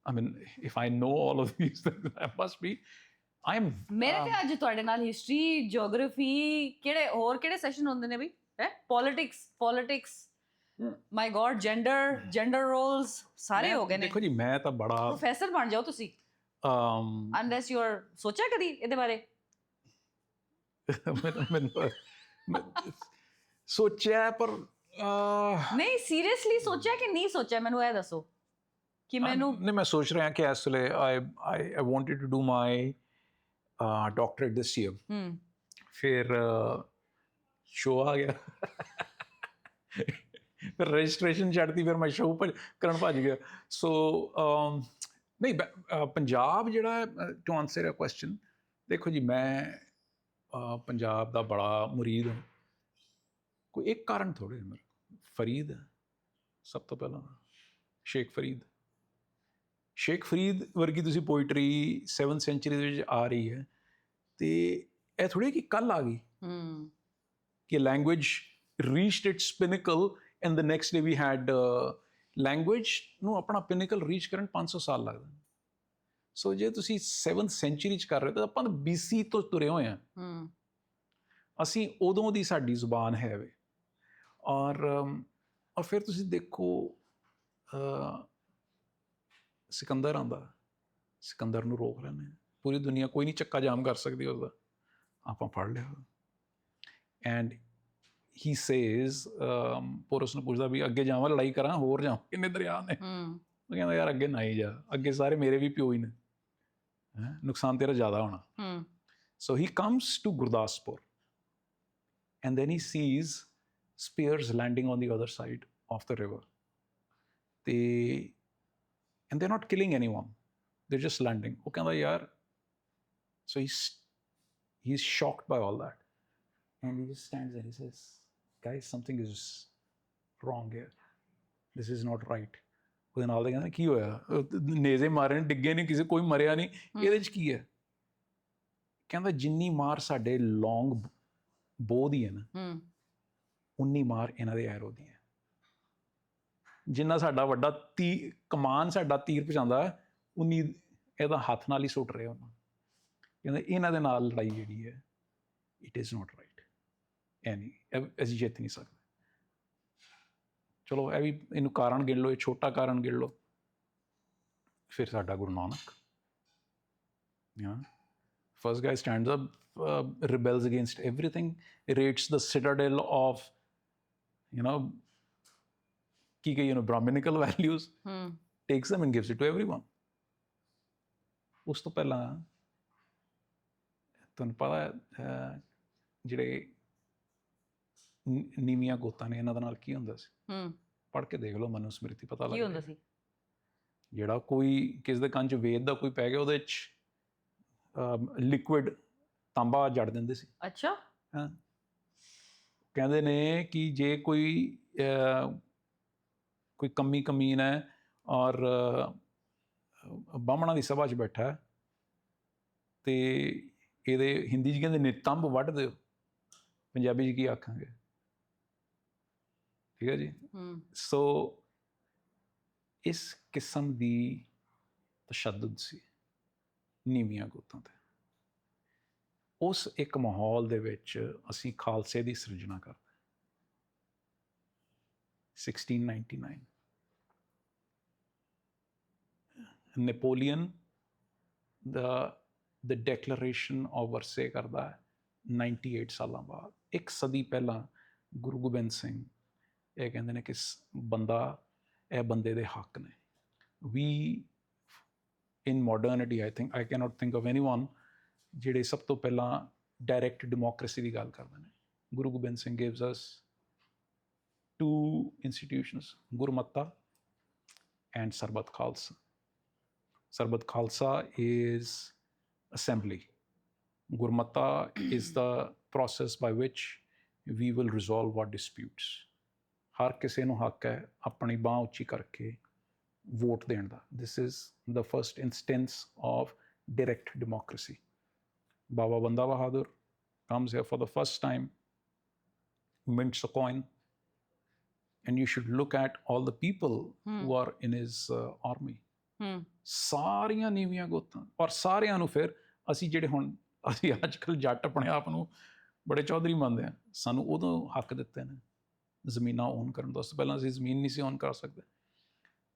I mean, if I know all of these things, I must be. I am. ਮੇਰੇ ਤੇ ਅੱਜ ਤੁਹਾਡੇ ਨਾਲ ਹਿਸਟਰੀ, ਜਿਓਗ੍ਰਾਫੀ, ਕਿਹੜੇ ਹੋਰ ਕਿਹੜੇ ਸੈਸ਼ਨ ਹੁੰਦੇ ਨੇ ਬਈ? ਹੈ ਪੋਲਿਟਿਕਸ ਮਾਈ ਗॉड, ਜੈਂਡਰ ਰੋਲਸ ਸਾਰੇ ਹੋ ਗਏ ਨੇ। ਦੇਖੋ ਜੀ, ਮੈਂ ਤਾਂ ਬੜਾ ਪ੍ਰੋਫੈਸਰ ਬਣ ਜਾਓ ਤੁਸੀਂ, ਅਨਲੈਸ ਯੂ ਆਰ ਸੋਚਿਆ ਕਦੀ ਇਹਦੇ ਬਾਰੇ? ਮੈਂ ਸੋਚਿਆ ਪਰ ਨਹੀਂ, ਸੀਰੀਅਸਲੀ ਸੋਚਿਆ ਕਿ ਨਹੀਂ ਸੋਚਿਆ? ਮੈਨੂੰ ਇਹ ਦੱਸੋ ਕਿ ਮੈਨੂੰ ਨਹੀਂ, ਮੈਂ ਸੋਚ ਰਿਹਾ ਕਿ ਇਸ ਵੇਲੇ I wanted to do my doctorate this year. ਫਿਰ ਸ਼ੋਅ ਆ ਗਿਆ, ਫਿਰ ਰਜਿਸਟ੍ਰੇਸ਼ਨ ਛੱਡਤੀ, ਫਿਰ ਮੈਂ ਸ਼ੋਅ ਕਰਨ ਭੱਜ ਗਿਆ। ਸੋ ਨਹੀਂ, ਪੰਜਾਬ ਜਿਹੜਾ ਟੂ ਆਨਸਰ ਯਰ ਕੁਐਸਚਨ, ਦੇਖੋ ਜੀ, ਮੈਂ ਪੰਜਾਬ ਦਾ ਬੜਾ ਮੁਰੀਦ ਹਾਂ। ਕੋਈ ਇੱਕ ਕਾਰਨ ਥੋੜ੍ਹੇ, ਮੇਰਾ ਫਰੀਦ ਹੈ ਸਭ ਤੋਂ ਪਹਿਲਾਂ, ਸ਼ੇਖ ਫਰੀਦ ਵਰਗੀ ਤੁਸੀਂ ਪੋਇਟਰੀ 7th ਸੈਂਚੁਰੀ ਦੇ ਵਿੱਚ ਆ ਰਹੀ ਹੈ, ਤੇ ਇਹ ਥੋੜ੍ਹੀ ਕਿ ਕੱਲ੍ਹ ਆ ਗਈ ਕਿ language reached its pinnacle and the next day we had. Language ਨੂੰ ਆਪਣਾ ਪਿਨਕਲ ਰੀਚ ਕਰਨ 500 ਸਾਲ ਲੱਗਦਾ। ਸੋ ਜੇ ਤੁਸੀਂ 7th ਸੈਂਚੁਰੀ 'ਚ ਕਰ ਰਹੇ ਹੋ ਤਾਂ ਆਪਾਂ ਤਾਂ BC ਤੋਂ ਤੁਰੇ ਹੋਏ ਹਾਂ। ਅਸੀਂ ਉਦੋਂ ਦੀ ਸਾਡੀ ਜ਼ੁਬਾਨ ਹੈ ਵੇ। ਔਰ ਫਿਰ ਤੁਸੀਂ ਦੇਖੋ, ਸਿਕੰਦਰ ਆਉਂਦਾ, ਸਿਕੰਦਰ ਨੂੰ ਰੋਕ ਲੈਂਦੇ ਹਾਂ, ਪੂਰੀ ਦੁਨੀਆ ਕੋਈ ਨਹੀਂ ਚੱਕਾ ਜਾਮ ਕਰ ਸਕਦੀ ਉਸਦਾ, ਆਪਾਂ ਫੜ ਲਿਆ। ਐਂਡ ਹੀ ਸੇਜ਼, ਪੋਰਸ ਨੂੰ ਪੁੱਛਦਾ ਵੀ ਅੱਗੇ ਜਾਵਾਂ, ਲੜਾਈ ਕਰਾਂ, ਹੋਰ ਜਾਵਾਂ, ਕਿੰਨੇ ਦਰਿਆ ਨੇ? ਉਹ ਕਹਿੰਦਾ ਯਾਰ ਅੱਗੇ ਨਾ ਹੀ ਜਾ, ਅੱਗੇ ਸਾਰੇ ਮੇਰੇ ਵੀ ਪਿਓ ਹੀ ਨੇ, ਨੁਕਸਾਨ ਤੇਰਾ ਜ਼ਿਆਦਾ ਹੋਣਾ। So he comes to Gurdaspur and then he sees spears landing on the other side of the river. And they're not killing anyone, they're just landing. ਉਹ ਕਹਿੰਦਾ ਯਾਰ, so he's shocked by all that, and he just stands there, he says, guys, something is wrong here, this is not right. ਉਹਦੇ ਨਾਲ ਦੇ ਕਹਿੰਦਾ ਕੀ ਹੋਇਆ? ਨੇਜ਼ੇ ਮਾਰੇ ਨੇ, ਡਿੱਗੇ ਨਹੀਂ ਕਿਸੇ, ਕੋਈ ਮਰਿਆ ਨਹੀਂ, ਇਹਦੇ 'ਚ ਕੀ ਹੈ? ਕਹਿੰਦਾ ਜਿੰਨੀ ਮਾਰ ਸਾਡੇ ਲੌਂਗ ਬੋ ਦੀ ਹੈ ਨਾ, ਉਨੀ ਮਾਰ ਇਹਨਾਂ ਦੇ ਐਰੋ ਦੀ ਹੈ। ਜਿੰਨਾ ਸਾਡਾ ਵੱਡਾ ਕਮਾਨ ਸਾਡਾ ਤੀਰ ਪਹੁੰਚਾਉਂਦਾ, ਉਨੀ ਇਹਦਾ ਹੱਥ ਨਾਲ ਹੀ ਸੁੱਟ ਰਹੇ ਉਹਨਾਂ। ਕਹਿੰਦੇ ਇਹਨਾਂ ਦੇ ਨਾਲ ਲੜਾਈ ਜਿਹੜੀ ਹੈ, ਇਟ ਇਜ਼ ਨੋਟ ਰਾਈਟ, ਅਸੀਂ ਜਿੱਤ ਨਹੀਂ ਸਕਦੇ। ਚਲੋ ਇਹ ਵੀ, ਇਹਨੂੰ ਕਾਰਨ ਗਿਣ ਲਓ, ਇਹ ਛੋਟਾ ਕਾਰਨ ਗਿਣ ਲਓ। ਫਿਰ ਸਾਡਾ Guru Nanak, first guy stands up, rebels against everything, rates the citadel of, Brahminical values, takes them and gives it to everyone. ਉਸ ਤੋਂ ਪਹਿਲਾਂ ਤੁਹਾਨੂੰ ਪਤਾ ਜਿਹੜੇ ਨੀਵੀਆਂ ਗੋਤਾਂ ਨੇ, ਇਹਨਾਂ ਦੇ ਨਾਲ ਕੀ ਹੁੰਦਾ ਸੀ? ਪੜ੍ਹ ਕੇ ਦੇਖ ਲਓ, ਮਨੂ ਸਮ੍ਰਿਤੀ, ਪਤਾ ਲੱਗ ਜਾਂਦਾ ਸੀ। ਜਿਹੜਾ ਕੋਈ ਕਿਸੇ ਦੇ ਕੰਨ 'ਚ ਵੇਦ ਦਾ ਕੋਈ ਪੈ ਗਿਆ, ਉਹਦੇ 'ਚ ਲਿਕੁਇਡ ਤਾਂਬਾ ਜੜ ਦਿੰਦੇ ਸੀ। ਅੱਛਾ। ਹਾਂ, ਕਹਿੰਦੇ ਨੇ ਕਿ ਜੇ ਕੋਈ ਕਮੀਨ ਹੈ ਔਰ ਬਾਹਮਣਾਂ ਦੀ ਸਭਾ 'ਚ ਬੈਠਾ, ਤੇ ਇਹਦੇ ਹਿੰਦੀ 'ਚ ਕਹਿੰਦੇ ਨੇ ਤੰਬ ਵੱਢ ਦਿਓ, ਪੰਜਾਬੀ 'ਚ ਕੀ ਆਖਾਂਗੇ? ਠੀਕ ਹੈ ਜੀ। ਸੋ ਇਸ ਕਿਸਮ ਦੀ ਤਸ਼ੱਦਦ ਸੀ ਨੀਵੀਆਂ ਗੋਤਾਂ 'ਤੇ। ਉਸ ਇੱਕ ਮਾਹੌਲ ਦੇ ਵਿੱਚ ਅਸੀਂ ਖਾਲਸੇ ਦੀ ਸਿਰਜਣਾ ਕਰਦੇ। 1699 ਨੈਪੋਲੀਅਨ the declaration of ਵਰਸੇ ਕਰਦਾ ਹੈ 98 ਸਾਲਾਂ ਬਾਅਦ। ਇੱਕ ਸਦੀ ਪਹਿਲਾਂ ਗੁਰੂ ਗੋਬਿੰਦ ਸਿੰਘ ਇਹ ਕਹਿੰਦੇ ਨੇ ਕਿ ਇਹ ਬੰਦੇ ਦੇ ਹੱਕ ਨੇ। ਵੀ ਇਨ ਮੋਡਰਨਿਟੀ I cannot think of anyone ਜਿਹੜੇ ਸਭ ਤੋਂ ਪਹਿਲਾਂ ਡਾਇਰੈਕਟ ਡੈਮੋਕ੍ਰੇਸੀ ਦੀ ਗੱਲ ਕਰਦੇ ਨੇ। Guru Gobind Singh gives us two institutions, Gurmata and Sarbat Khalsa. Sarbat Khalsa is assembly. Gurmata is the process by which we will resolve our disputes. ਹਰ ਕਿਸੇ ਨੂੰ ਹੱਕ ਹੈ ਆਪਣੀ ਬਾਂਹ ਉੱਚੀ ਕਰਕੇ ਵੋਟ ਦੇਣ ਦਾ. This is the first instance of direct democracy. Baba Banda Bahadur comes here for the first time, mints a coin, and you should look at all the people who are in his army. ਸਾਰੀਆਂ ਨੀਵੀਆਂ ਗੋਤਾਂ, ਔਰ ਸਾਰਿਆਂ ਨੂੰ ਫਿਰ ਅਸੀਂ ਜਿਹੜੇ ਹੁਣ ਅਸੀਂ ਅੱਜ ਕੱਲ੍ਹ ਜੱਟ ਆਪਣੇ ਆਪ ਨੂੰ ਬੜੇ ਚੌਧਰੀ ਮੰਨਦੇ ਹਾਂ, ਸਾਨੂੰ ਉਦੋਂ ਹੱਕ ਦਿੱਤੇ ਨੇ ਜ਼ਮੀਨਾਂ ਓਨ ਕਰਨ ਤੋਂ. ਉਸ ਤੋਂ ਪਹਿਲਾਂ ਅਸੀਂ ਜ਼ਮੀਨ ਨਹੀਂ ਸੀ ਓਨ ਕਰ ਸਕਦੇ.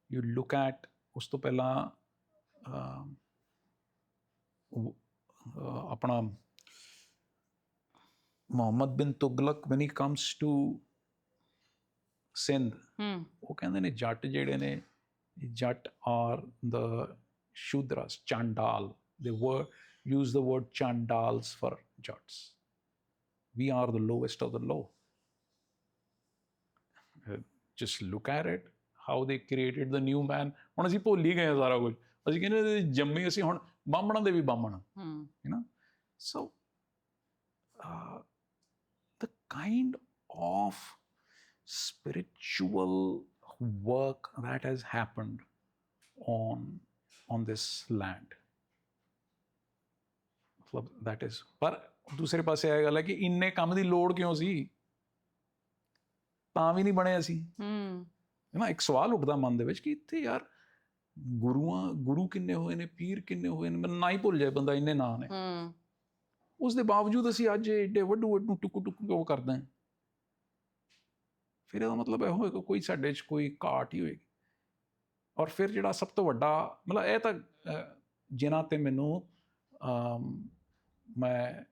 ਯੂ ਲੁੱਕ ਐਟ ਉਸ ਤੋਂ ਪਹਿਲਾਂ ਆਪਣਾ ਮੁਹੰਮਦ ਬਿਨ Tughlaq when he comes to Sindh, ਉਹ ਕਹਿੰਦੇ ਨੇ ਜੱਟ ਜਿਹੜੇ ਨੇ, ਜੱਟ are the shudras, chandal. They use the word chandals for jats. We are the lowest of the low. Just look at it, how they created the new man. ਹੁਣ ਅਸੀਂ ਭੁੱਲ ਹੀ ਗਏ ਹਾਂ ਸਾਰਾ ਕੁਝ. ਅਸੀਂ ਕਹਿੰਦੇ ਜੰਮੇ ਅਸੀਂ ਹੁਣ ਬਾਹਮਣਾਂ ਦੇ ਵੀ ਬਾਹਮਣ, you know. So the kind of spiritual work that has happened on this land, that is. ਪਰ ਦੂਸਰੇ ਪਾਸੇ ਇਹ ਗੱਲ ਹੈ ਕਿ ਇੰਨੇ ਕੰਮ ਦੀ ਲੋੜ ਕਿਉਂ ਸੀ, ਤਾਂ ਵੀ ਨਹੀਂ ਬਣੇ ਅਸੀਂ. ਨਾ ਇੱਕ ਸਵਾਲ ਉੱਠਦਾ ਮਨ ਦੇ ਵਿੱਚ ਕਿ ਇੱਥੇ ਯਾਰ ਗੁਰੂ ਕਿੰਨੇ ਹੋਏ ਨੇ, ਪੀਰ ਕਿੰਨੇ ਹੋਏ ਨੇ, ਮੈਨੂੰ ਨਾ ਹੀ ਭੁੱਲ ਜਾਏ ਬੰਦਾ, ਇੰਨੇ ਨਾਂ ਨੇ. ਉਸ ਦੇ ਬਾਵਜੂਦ ਅਸੀਂ ਅੱਜ ਏਡੇ ਵੱਡੂ ਟੁੱਕੂ ਕਿਉਂ ਕਰਦੇ ਹਾਂ? ਫਿਰ ਇਹਦਾ ਮਤਲਬ ਇਹੋ ਹੋਏਗਾ ਕੋਈ ਸਾਡੇ 'ਚ ਕੋਈ ਘਾਟ ਹੀ ਹੋਏਗੀ. ਔਰ ਫਿਰ ਜਿਹੜਾ ਸਭ ਤੋਂ ਵੱਡਾ ਮਤਲਬ ਇਹ ਤਾਂ ਜਿਨ੍ਹਾਂ 'ਤੇ ਮੈਨੂੰ ਮੈਂ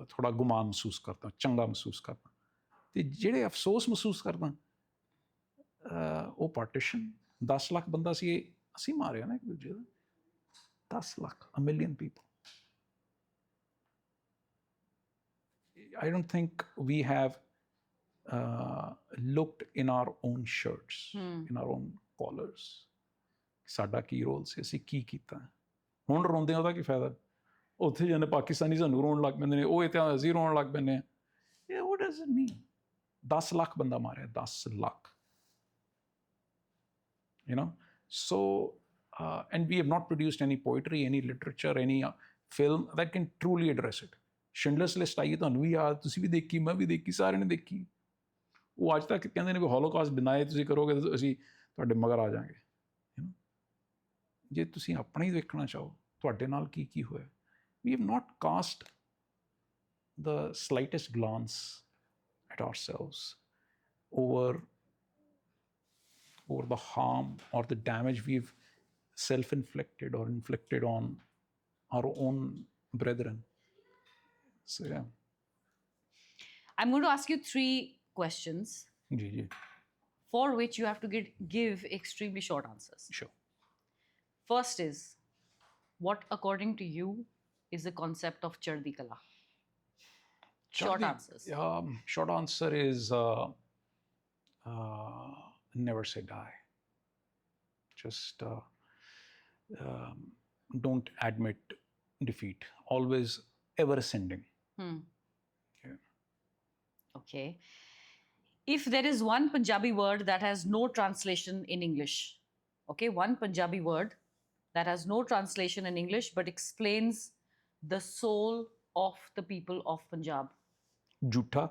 ਥੋੜ੍ਹਾ ਗੁਮਾਨ ਮਹਿਸੂਸ ਕਰਦਾ, ਚੰਗਾ ਮਹਿਸੂਸ ਕਰਦਾ, ਅਤੇ ਜਿਹੜੇ ਅਫਸੋਸ ਮਹਿਸੂਸ ਕਰਦਾ ਉਹ ਪਾਰਟੀਸ਼ਨ. 10 ਲੱਖ ਬੰਦਾ ਸੀ, ਅਸੀਂ ਮਾਰਿਆ ਨਾ ਇੱਕ ਦੂਜੇ ਦਾ. 10 lakh, 1 million people. I don't think we have looked in our own shirts, in our own collars. ਸਾਡਾ ਕੀ ਰੋਲ ਸੀ, ਅਸੀਂ ਕੀ ਕੀਤਾ. ਹੁਣ ਰੋਂਦੇ ਉਹਦਾ ਕੀ ਫਾਇਦਾ? ਉੱਥੇ ਜਾਂਦੇ ਪਾਕਿਸਤਾਨੀ ਸਾਨੂੰ ਰੋਣ ਲੱਗ ਪੈਂਦੇ ਨੇ, ਉਹ ਇੱਥੇ ਅਸੀਂ ਰੋਣ ਲੱਗ ਪੈਂਦੇ ਹਾਂ. What does it mean? 10 lakh ਬੰਦਾ ਮਾਰਿਆ, 10 lakh. You know, so and we have not produced any poetry, any literature, any film that can truly address it. Schindler's List ਆਈ, ਤੁਹਾਨੂੰ ਵੀ ਯਾਦ, ਤੁਸੀਂ ਵੀ ਦੇਖੀ, ਮੈਂ ਵੀ ਦੇਖੀ, ਸਾਰਿਆਂ ਨੇ ਦੇਖੀ. ਉਹ ਅੱਜ ਤੱਕ ਕਹਿੰਦੇ ਨੇ ਵੀ ਹੋਲੋਕਾਸਟ ਡਿਨਾਈ ਤੁਸੀਂ ਕਰੋਗੇ ਤਾਂ ਅਸੀਂ ਤੁਹਾਡੇ ਮਗਰ ਆ ਜਾਵਾਂਗੇ. ਜੇ ਤੁਸੀਂ ਆਪਣਾ ਹੀ ਦੇਖਣਾ ਚਾਹੋ ਤੁਹਾਡੇ ਨਾਲ ਕੀ ਕੀ ਹੋਇਆ. We have not cast the slightest glance at ourselves over the harm or the damage we've self-inflicted or inflicted on our own brethren. So yeah. I'm going to ask you 3 questions. For which you have to give extremely short answers. Sure. First is, what according to you is the concept of Chardi Kala? Short answers. Short answer is never say die. Just don't admit defeat. Always ever ascending. Yeah. Okay. If there is one Punjabi word that has no translation in English, okay, one Punjabi word that has no translation in English but explains the soul of the people of Punjab. Jhutha.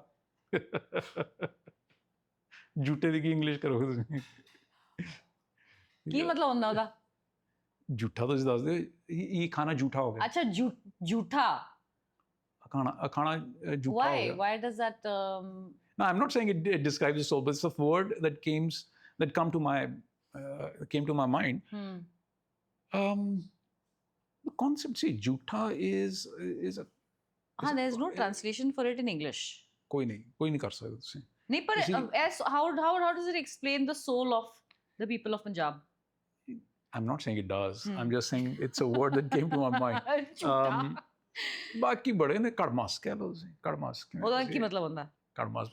ਝੂਠੇ ਦੀ ਕੀ English ਕਰੋਗੇ ਤੁਸੀਂ? ਕੀ ਮਤਲਬ ਹੁੰਦਾ ਉਹਦਾ? ਝੂਠਾ ਤੁਸੀਂ ਦੱਸ ਦਿਓ. ਇਹ ਖਾਣਾ ਝੂਠਾ ਹੋ ਗਿਆ. ਅੱਛਾ, ਝੂਠਾ ਖਾਣਾ ਝੂਠਾ ਹੋ ਗਿਆ. Why does that No, I'm not saying it describes the soul, but it's a word that came to my mind. The concept, see, jhutha is a there's no translation for it in English. ਕੋਈ ਨਹੀਂ ਕਰ ਸਕਦੇ ਤੁਸੀਂ. ਨਹੀਂ, ਪਰ how does it explain the soul of the people of Punjab? I'm not saying it does. I'm just saying it's a word that came to my mind. ਬਾਕੀ ਬੜੇ ਨੇ. ਕੜਮਾਸ ਕਹਿ ਲਓ ਤੁਸੀਂ. ਕੜਮਾਸ ਉਹਦਾ ਕੀ ਮਤਲਬ ਹੁੰਦਾ? ਕੜਮਾਸ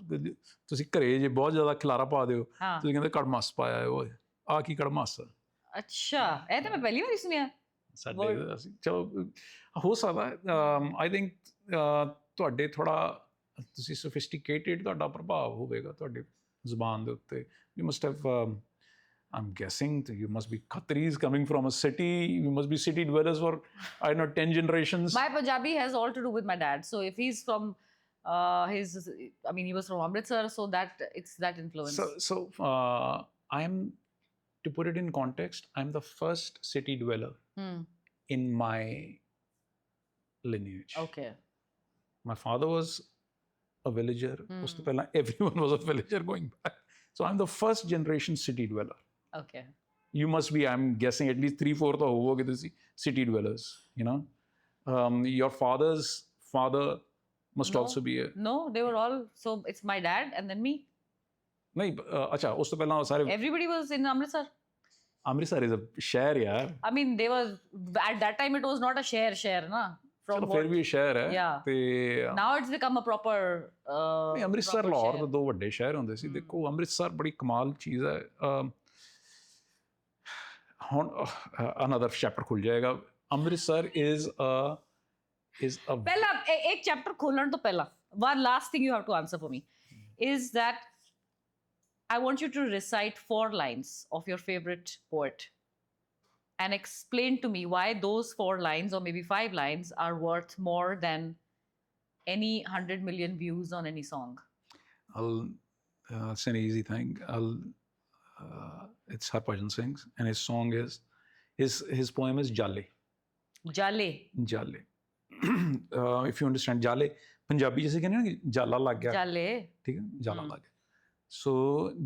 ਤੁਸੀਂ ਘਰੇ ਜੇ ਬਹੁਤ ਜ਼ਿਆਦਾ ਖਿਲਾਰਾ ਪਾ ਦਿਓ, ਤੁਸੀਂ ਕਹਿੰਦੇ ਕੜਮਾਸ ਪਾਇਆ ਓਏ, ਆ ਕੀ ਕੜਮਾਸ? ਅੱਛਾ, ਇਹ ਤਾਂ ਮੈਂ ਪਹਿਲੀ ਵਾਰੀ ਸੁਣਿਆ. ਸਾਡੇ ਚਲੋ ਹੋ ਸਕਦਾ. ਆਈ ਥਿੰਕ ਤੁਹਾਡੇ ਥੋੜਾ ਤੁਸੀਂ sophisticated ਤੁਹਾਡਾ ਪ੍ਰਭਾਵ ਹੋਵੇਗਾ ਤੁਹਾਡੀ ਜ਼ੁਬਾਨ ਦੇ ਉੱਤੇ. You must have I'm guessing you must be Khatris coming from a city. You must be city dwellers for, I don't know, 10 generations. My Punjabi has all to do with my dad. So if he's from he was from Amritsar, so that it's that influence. So I'm, to put it in context, I'm the first city dweller in my lineage. Okay. My father was a villager. Us to pehla everyone was a villager going back. So I'm the first generation city dweller. Okay. You must be, I'm guessing, at least 3/4 hovoge ਤੁਸੀਂ city dwellers, you know. Your father's father must also be a... No, they were all, so it's my dad and then me. ਨਹੀਂ ਅੱਛਾ ਉਸ ਤੋਂ ਪਹਿਲਾਂ ਸਾਰੇ Everybody was in Amritsar. Amritsar is a ਸ਼ਹਿਰ ਯਾਰ. I mean, they were, at that time it was not a share na. ਚਲੋ ਫਿਰ ਵੀ ਸ਼ਹਿਰ ਹੈ. Yeah. ਤੇ now it's become a proper Amritsar Lahore ਦੇ ਦੋ ਵੱਡੇ ਸ਼ਹਿਰ ਹੁੰਦੇ ਸੀ. ਦੇਖੋ ਅੰਮ੍ਰਿਤਸਰ ਬੜੀ ਕਮਾਲ ਚੀਜ਼ ਹੈ. ਹੁਣ another chapter ਖੁੱਲ ਜਾਏਗਾ. ਅੰਮ੍ਰਿਤਸਰ is a ਪਹਿਲਾਂ ਇੱਕ ਚੈਪਟਰ ਖੋਲਣ ਤੋਂ ਪਹਿਲਾਂ one last thing you have to answer for me is that I want you to recite 4 lines of your favorite poet and explain to me why those 4 lines or maybe 5 lines are worth more than any 100 million views on any song. It's an easy thing. It's Harbhajan Singh's, and his song is, his poem is Jale. Jale. Jale. If you understand Jale, Punjabi जैसे कहने ना जाला लग गया. Jale. ठीक है, जाला लग गया. So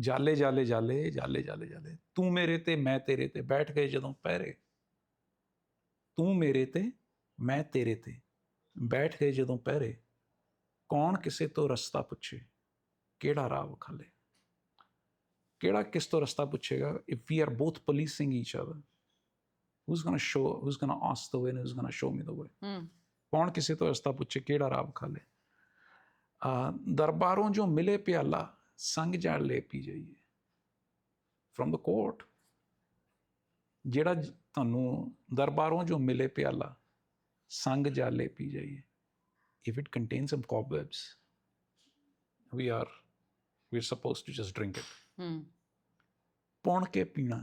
जाले जाले जाले जाले जाले जाले तू मेरे ते मैं तेरे ते बैठ गए जदों पहरे. तू मेरे ते मैं तेरे ते बैठ गए जदों पहरे. कौन किसे तो रस्ता पुछे केड़ा राह विखाले. केड़ा किस तो रस्ता पूछेगा? If we are both policing each other, who's gonna ask the way and who's gonna show me the way? कौन किसे तो रस्ता पूछे केड़ा राह विखाले. दरबारों जो मिले प्याला संग जाड़ ले पी जाइए. From the court, ਜਿਹੜਾ ਤੁਹਾਨੂੰ ਦਰਬਾਰੋਂ ਜੋ ਮਿਲੇ ਪਿਆਲਾ ਸੰਗ ਜਾ ਲੈ ਪੀ ਜਾਈਏ. If it contains some cobwebs, we're supposed to just drink it. ਪੁਣ ਕੇ ਪੀਣਾ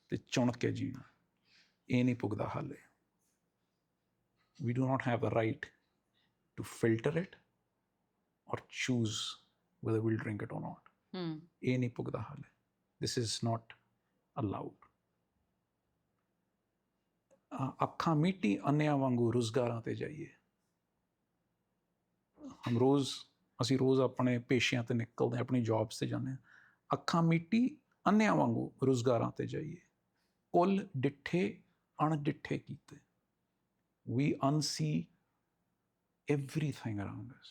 ਤੇ ਚੁਣ ਕੇ ਜੀਣਾ ਇਹ ਨਹੀਂ ਪੁੱਗਦਾ ਹਾਲੇ. We do not have the right to filter it or choose whether we'll drink it or not. ਇਹ ਨਹੀਂ ਪੁੱਗਦਾ ਹਾਲੇ. This is not allowed. ਅੱਖਾਂ ਮੀਟੀ ਅੰਨਿਆਂ ਵਾਂਗੂ ਰੁਜ਼ਗਾਰਾਂ ਤੇ ਜਾਈਏ. ਅਸੀਂ ਰੋਜ਼ ਆਪਣੇ ਪੇਸ਼ਿਆਂ ਤੇ ਨਿਕਲਦੇ ਹਾਂ, ਆਪਣੀ ਜੌਬਸ ਤੇ ਜਾਂਦੇ ਹਾਂ. ਅੱਖਾਂ ਮੀਟੀ ਅੰਨਿਆਂ ਵਾਂਗੂ ਰੁਜ਼ਗਾਰਾਂ ਤੇ ਜਾਈਏ. ਕੁੱਲ ਡਿੱਠੇ ਅਣਡਿੱਠੇ ਕੀਤੇ. We unsee everything around us.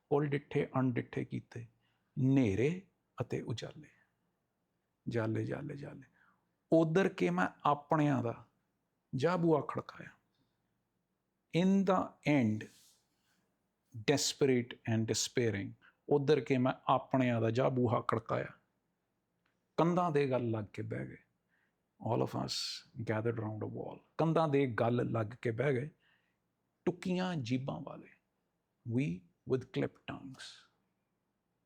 ਕੁੱਲ ਡਿੱਠੇ ਅਣਡਿੱਠੇ ਕੀਤੇ. ਨੇਰੇ ਅਤੇ ਉਜਾਲੇ. ਜਾਲੇ ਜਾਲੇ ਜਾਲੇ. ਉਧਰ ਕੇ ਮੈਂ ਆਪਣਿਆਂ ਦਾ ਜਾ ਬੂਆ ਖੜਕਾਇਆ. In the end, desperate and despairing, ਉਧਰ ਕੇ ਮੈਂ ਆਪਣਿਆਂ ਦਾ ਜਾ ਬੂਹਾ ਖੜਕਾਇਆ. ਕੰਧਾਂ ਦੇ ਗੱਲ ਲੱਗ ਕੇ ਬਹਿ ਗਏ. All of us gathered around a wall. ਕੰਧਾਂ ਦੇ ਗੱਲ ਲੱਗ ਕੇ ਬਹਿ ਗਏ. ਟੁੱਕੀਆਂ ਜੀਬਾਂ ਵਾਲੇ. We with clipped tongues.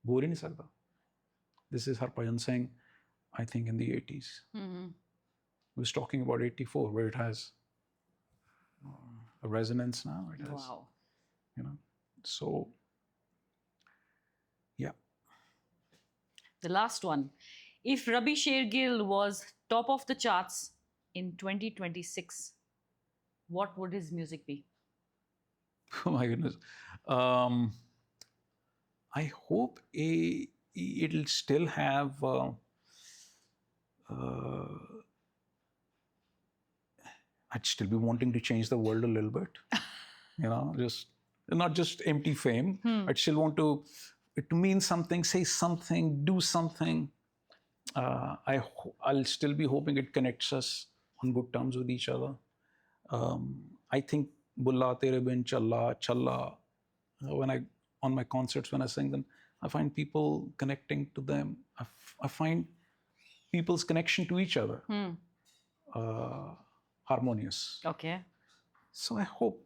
ਬੋਲ ਹੀ ਨਹੀਂ ਸਕਦਾ. This is Harbhajan Singh, I think in the 80s. He was talking about 84, where it has a resonance now. It has, Wow. You know, so, yeah. The last one. If Rabbi Shergill was top of the charts in 2026, what would his music be? Oh my goodness. I hope it'll still have I'd still be wanting to change the world a little bit. You know, just not just empty fame. I'd still want it to mean something, say something, do something. I'll still be hoping it connects us on good terms with each other. I think Bulla Tere bin Challa Challa, on my concerts when I sing them, I find people connecting to them. I find people's connection to each other harmonious. Okay. So I hope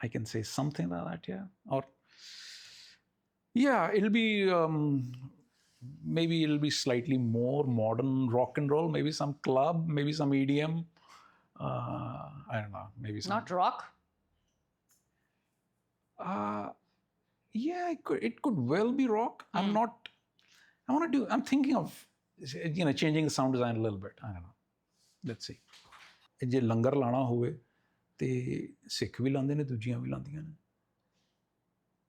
I can say something like that, yeah. Or yeah, it'll be maybe it'll be slightly more modern rock and roll, maybe some club, maybe some EDM. I don't know, maybe some. Not rock. Yeah, it could well be rock. I'm thinking of, changing the sound design a little bit. I don't know. Let's see. ਜੇ ਲੰਗਰ ਲਾਣਾ ਹੋਵੇ ਤੇ ਸਿੱਖ ਵੀ ਲਾਉਂਦੇ ਨੇ, ਦੂਜੀਆਂ ਵੀ ਲਾਉਂਦੀਆਂ ਨੇ।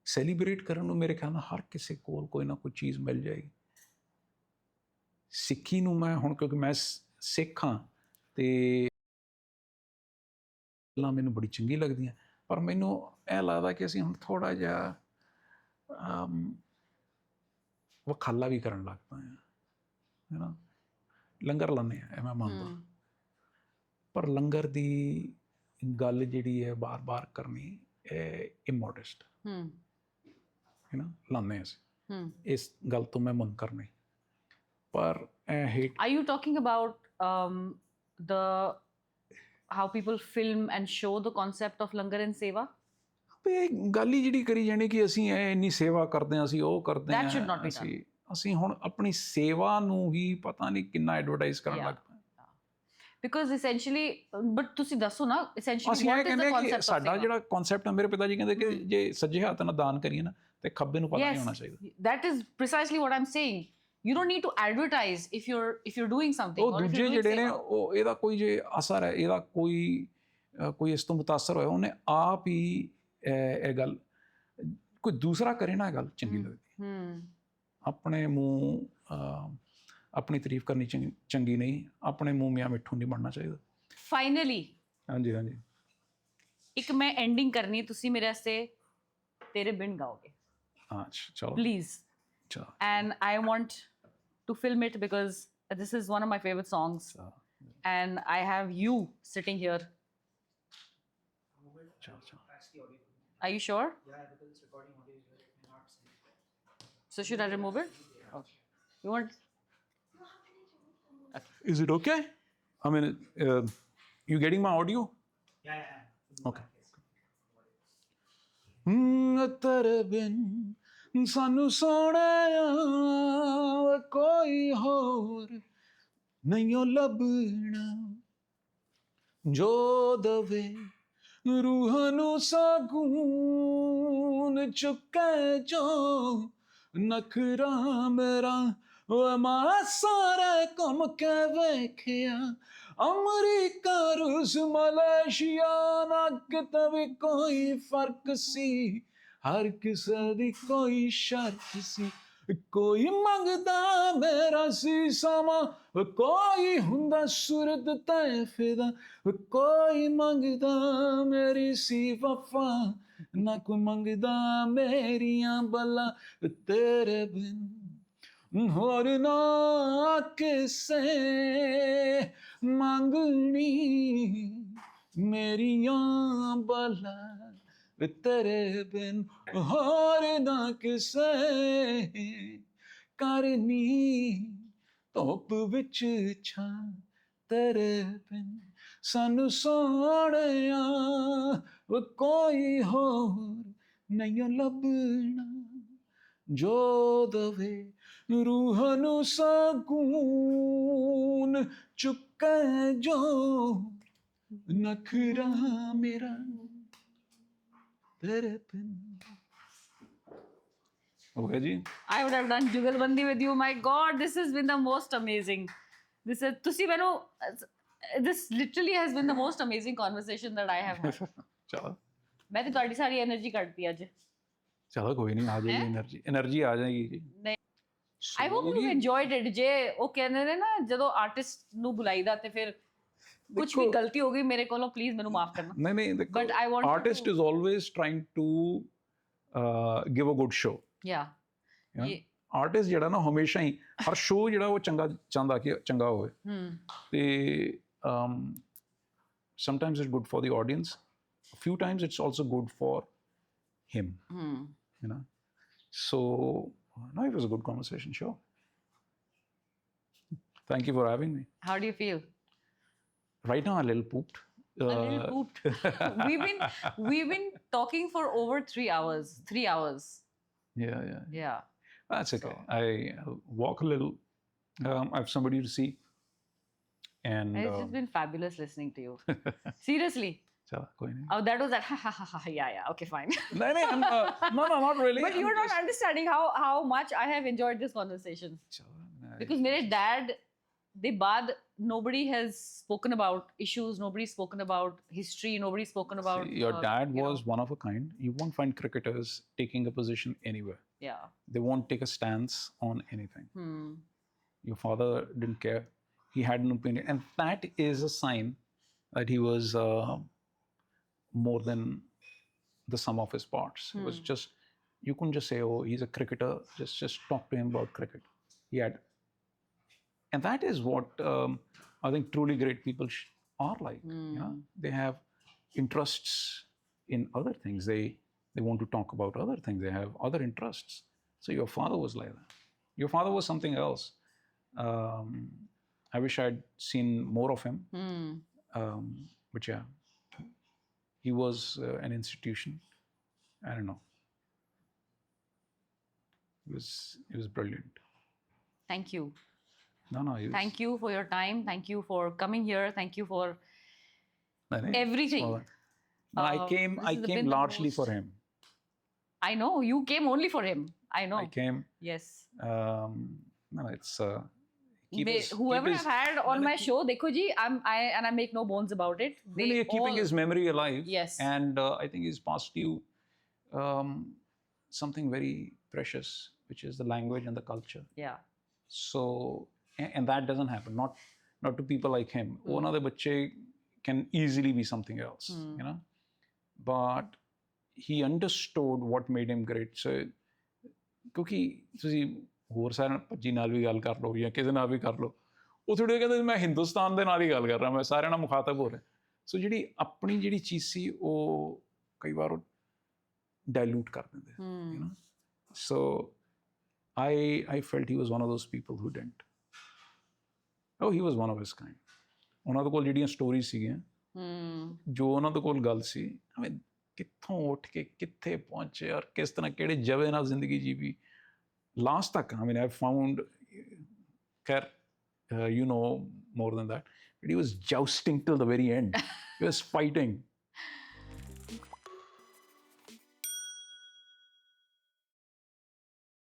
Celebrate ਕਰਨ ਨੂੰ ਮੇਰੇ ਖਿਆਲ ਨਾਲ ਹਰ ਕਿਸੇ ਕੋਲ ਕੋਈ ਨਾ ਕੋਈ ਚੀਜ਼ ਮਿਲ ਜਾਏਗੀ। ਸਿੱਖੀ ਨੂੰ ਮੈਂ ਹੁਣ, ਕਿਉਂਕਿ ਮੈਂ ਸਿੱਖ ਹਾਂ ਤੇ ਗੱਲਾਂ ਮੈਨੂੰ ਬੜੀ ਚੰਗੀ ਲੱਗਦੀਆਂ, ਪਰ ਮੈਨੂੰ ਇਹ ਲੱਗਦਾ ਕਿ ਅਸੀਂ ਹੁਣ ਥੋੜ੍ਹਾ ਜਿਹਾ ਵਖਾਲਾ ਵੀ ਕਰਨ ਲੱਗ ਪਏ ਹਾਂ, ਹੈ ਨਾ। ਲੰਗਰ ਲਾਉਂਦੇ ਹਾਂ, ਇਹ ਮੈਂ ਮੰਨਦਾ, ਪਰ ਲੰਗਰ ਦੀ ਗੱਲ ਜਿਹੜੀ ਹੈ ਬਾਰ-ਬਾਰ ਕਰਨੀ ਇਹ ਇਮੋਡੈਸਟ, ਹੈ ਨਾ। ਲਾਉਂਦੇ ਹਾਂ ਅਸੀਂ, ਇਸ ਗੱਲ ਤੋਂ ਮੈਂ ਮੁਨਕਰ ਨਹੀਂ, ਪਰ ਇਹ hate. Are you talking about the how people film and show the concept of langar and seva? ਇਹ ਗੱਲ ਹੀ ਜਿਹੜੀ ਕਰੀ ਜਾਣੀ ਕਿ ਅਸੀਂ ਇਹ ਇੰਨੀ ਸੇਵਾ ਕਰਦੇ ਹਾਂ, ਅਸੀਂ ਉਹ ਕਰਦੇ ਹਾਂ। That should not be done. ਅਸੀਂ ਹੁਣ ਆਪਣੀ ਸੇਵਾ ਨੂੰ ਹੀ ਪਤਾ ਨਹੀਂ ਕਿੰਨਾ ਐਡਵਰਟਾਈਜ਼ ਕਰਨ ਲੱਗ ਪਏ। Because essentially, but ਤੁਸੀਂ ਦੱਸੋ ਨਾ, essentially ਅਸੀਂ ਇਹ ਕਹਿੰਦੇ ਕਿ ਸਾਡਾ ਜਿਹੜਾ ਕਨਸੈਪਟ ਹੈ, ਮੇਰੇ ਪਿਤਾ ਜੀ ਕਹਿੰਦੇ ਕਿ ਜੇ ਸੱਜੇ ਹੱਥ ਨਾਲ ਦਾਨ ਕਰੀਏ ਨਾ ਤੇ ਖੱਬੇ ਨੂੰ ਪਤਾ ਨਹੀਂ ਹੋਣਾ ਚਾਹੀਦਾ। That is precisely what I'm saying. You don't need to advertise if you're doing something. ਉਹ ਦੂਜੇ ਜਿਹੜੇ ਨੇ, ਉਹ ਇਹਦਾ ਕੋਈ ਜੇ ਅਸਰ ਹੈ, ਇਹਦਾ ਕੋਈ ਇਸ ਤੋਂ ਮੁਤਾਸਰ ਹੋਇਆ, ਉਹਨੇ ਆਪ ਹੀ ਇਹ ਗੱਲ ਕੋਈ ਦੂਸਰਾ ਕਰੇ ਨਾ, ਇਹ ਗੱਲ ਚੰਗੀ ਲੱਗਦੀ। ਆਪਣੇ ਮੂੰਹ ਆਪਣੀ ਤਾਰੀਫ ਕਰਨੀ ਚੰਗੀ ਨਹੀਂ, ਆਪਣੇ ਮੂੰਹ ਮੀਆਂ ਮਿੱਠੂ ਨਹੀਂ ਬਣਨਾ ਚਾਹੀਦਾ। ਫਾਈਨਲੀ ਹਾਂਜੀ ਇੱਕ ਮੈਂ ਐਂਡਿੰਗ ਕਰਨੀ, ਤੁਸੀਂ ਮੇਰੇ ਵਾਸਤੇ ਤੇਰੇ ਬਿਨ ਗਾਓਗੇ। ਹਾਂ ਚਲੋ please. And I want to film it because this is one of my favorite songs, and I have you sitting here. Are you sure? Yeah, because it's recording audio, you cannot sing. So should I remove it? Okay. You want? Is it okay? I mean, you getting my audio? Yeah. Okay. ਤੇਰੇ ਬਿਨ ਸਾਨੂੰ ਸੋਹਣਿਆ ਕੋਈ ਹੋਰ ਨਹੀਂ ਲੱਭਣਾ, ਜੋ ਦਵੇ ਰੂਹ ਨੂੰ ਸਕੂਨ, ਚੁੱਕੇ ਜੋ ਨਖਰਾ ਮੇਰਾ। ਮੈਂ ਸਾਰੇ ਘੁੰਮ ਕੇ ਵੇਖਿਆ, ਅਮਰੀਕਾ, ਰੂਸ, ਮਲੇਸ਼ੀਆ, ਨਾ ਕਿਤੇ ਵੀ ਕੋਈ ਫਰਕ ਸੀ, ਹਰ ਕਿਸੇ ਦੀ ਕੋਈ ਸ਼ਰਤ ਸੀ। ਕੋਈ ਮੰਗਦਾ ਮੇਰਾ ਸੀ ਸਮਾਂ, ਕੋਈ ਹੁੰਦਾ ਸੂਰਤ ਤੇ ਫਿਦਾ, ਕੋਈ ਮੰਗਦਾ ਮੇਰੀ ਸੀ ਵਫਾ, ਨਾ ਕੋਈ ਮੰਗਦਾ ਮੇਰੀਆਂ ਬੱਲਾਂ। ਤੇਰੇ ਬਿਨ ਹੋਰ ਨਾ ਕਿਸੇ ਮੰਗਣੀ ਮੇਰੀਆਂ ਬੱਲਾਂ, ਤੇਰੇ ਬਿਨ ਹੋਰ ਨਾ ਕਿਸੇ ਕਰਨੀ ਧੁੱਪ ਵਿੱਚ ਛਾਂ। ਤੇਰੇ ਬਿਨ ਸਾਨੂੰ ਸੋਹਣਿਆ ਕੋਈ ਹੋਰ ਨਹੀਂ ਲੱਭਣਾ, ਜੋ ਦਵੇ ਰੂਹ ਨੂੰ ਸਕੂਨ, ਚੁੱਕੇ ਜੋ ਨਖਰਾ ਮੇਰਾ, ਤੇਰੇ ਬਿਨ। Okay, ji. I would have done jugalbandi with you. My God, this has been the most amazing. This literally has been the most amazing conversation that I have had. ਚਲੋ ਮੈਂ ਤੇ ਤੁਹਾਡੀ ਸਾਰੀ એનર્ਜੀ ਕੱਢਤੀ ਅੱਜ। ਚਲੋ ਕੋਈ ਨਹੀਂ, ਆ ਜਾਏਗੀ એનર્ਜੀ ਆ ਜਾਏਗੀ ਜੀ। ਨਹੀਂ, I hope you enjoyed it. ਜੇ ਉਹ ਕਹਿੰਦੇ ਨੇ ਨਾ, ਜਦੋਂ ਆਰਟਿਸਟ ਨੂੰ ਬੁਲਾਈਦਾ ਤੇ ਫਿਰ ਕੁਝ ਵੀ ਗਲਤੀ ਹੋ ਗਈ ਮੇਰੇ ਕੋਲੋਂ, ਪਲੀਜ਼ ਮੈਨੂੰ ਮਾਫ ਕਰਨਾ। ਨਹੀਂ ਦੇਖੋ, But I want artist is always trying to give a good show. Yeah. Artist ਜਿਹੜਾ ਨਾ ਹਮੇਸ਼ਾ ਹੀ ਹਰ ਸ਼ੋਅ ਜਿਹੜਾ ਉਹ ਚੰਗਾ ਚਾਹੁੰਦਾ ਕਿ ਚੰਗਾ ਹੋਵੇ। ਤੇ sometimes it's good for the audience, a few times it's also good for him, you know. So no, it was a good conversation, sure. Thank you for having me. How do you feel? Right now a little pooped. A little pooped. We've been talking for over 3 hours. 3 hours. Yeah. Yeah. That's okay. So- I walk a little. I have somebody to see. And It's just been fabulous listening to you. Seriously. चला, कोई नहीं. Oh, that was that. Yeah. Okay, fine. नहीं, no, not really. But I'm you're not just- understanding how much I have enjoyed this conversation. चला, Because my dad, nobody has spoken about issues, nobody's spoken about history, nobody's spoken about. See, your dad you was know, one of a kind. You won't find cricketers taking a position anywhere. Yeah. They won't take a stance on anything. Your father didn't care. He had an opinion. And that is a sign that he was more than the sum of his parts. It was just, you couldn't just say, oh, he's a cricketer, just talk to him about cricket. He had, and that is what I think truly great people are like. You know? They have interests in other things. They want to talk about other things. They have other interests. So your father was like that. Your father was something else. I wish I'd seen more of him. But yeah, he was an institution. I don't know. It was brilliant. Thank you. No, he was, Thank you for your time. Thank you for coming here. Thank you for I think everything. No, I came this has been the largely for most- him. I know you came only for him. I know. I came. Yes. No, it's keep Whoever his, I've had on my show, dekho ji, I make no bones about it. really keeping his memory alive. Yes. And I think he's passed you something very precious, which is the language and the culture. Yeah. So, and that doesn't happen. Not to people like him. One other bache can easily be something else, you know. But he understood what made him great. So, ਕਿਉਂਕਿ ਤੁਸੀਂ ਹੋਰ ਸਾਰਿਆਂ ਭੱਜੀ ਨਾਲ ਵੀ ਗੱਲ ਕਰ ਲਓ ਜਾਂ ਕਿਸੇ ਨਾਲ ਵੀ ਕਰ ਲਓ, ਉਹ ਥੋੜ੍ਹੇ ਕਹਿੰਦੇ ਮੈਂ ਹਿੰਦੁਸਤਾਨ ਦੇ ਨਾਲ ਹੀ ਗੱਲ ਕਰ ਰਿਹਾ, ਮੈਂ ਸਾਰਿਆਂ ਨਾਲ ਮੁਖਾਤਬ ਹੋ ਰਿਹਾ. ਸੋ ਜਿਹੜੀ ਆਪਣੀ ਜਿਹੜੀ ਚੀਜ਼ ਸੀ ਉਹ ਕਈ ਵਾਰ ਉਹ ਡਾਇਲੂਟ ਕਰ ਦਿੰਦੇ, you know. So I felt he was one of those people who didn't. Oh, he was one of his kind. ਉਹਨਾਂ ਦੇ ਕੋਲ ਜਿਹੜੀਆਂ ਸਟੋਰੀਜ਼ ਸੀਗੀਆਂ, ਜੋ ਉਹਨਾਂ ਦੇ ਕੋਲ ਗੱਲ ਸੀ, ਕਿੱਥੋਂ ਉੱਠ ਕੇ ਕਿੱਥੇ ਪਹੁੰਚੇ ਔਰ ਕਿਸ ਤਰ੍ਹਾਂ ਕਿਹੜੇ ਜਵੇ ਨਾਲ ਜ਼ਿੰਦਗੀ ਜੀਵੀ ਲਾਸਟ ਤੱਕ. I mean, I found, you know more than that, but he was jousting till the very end. He was fighting.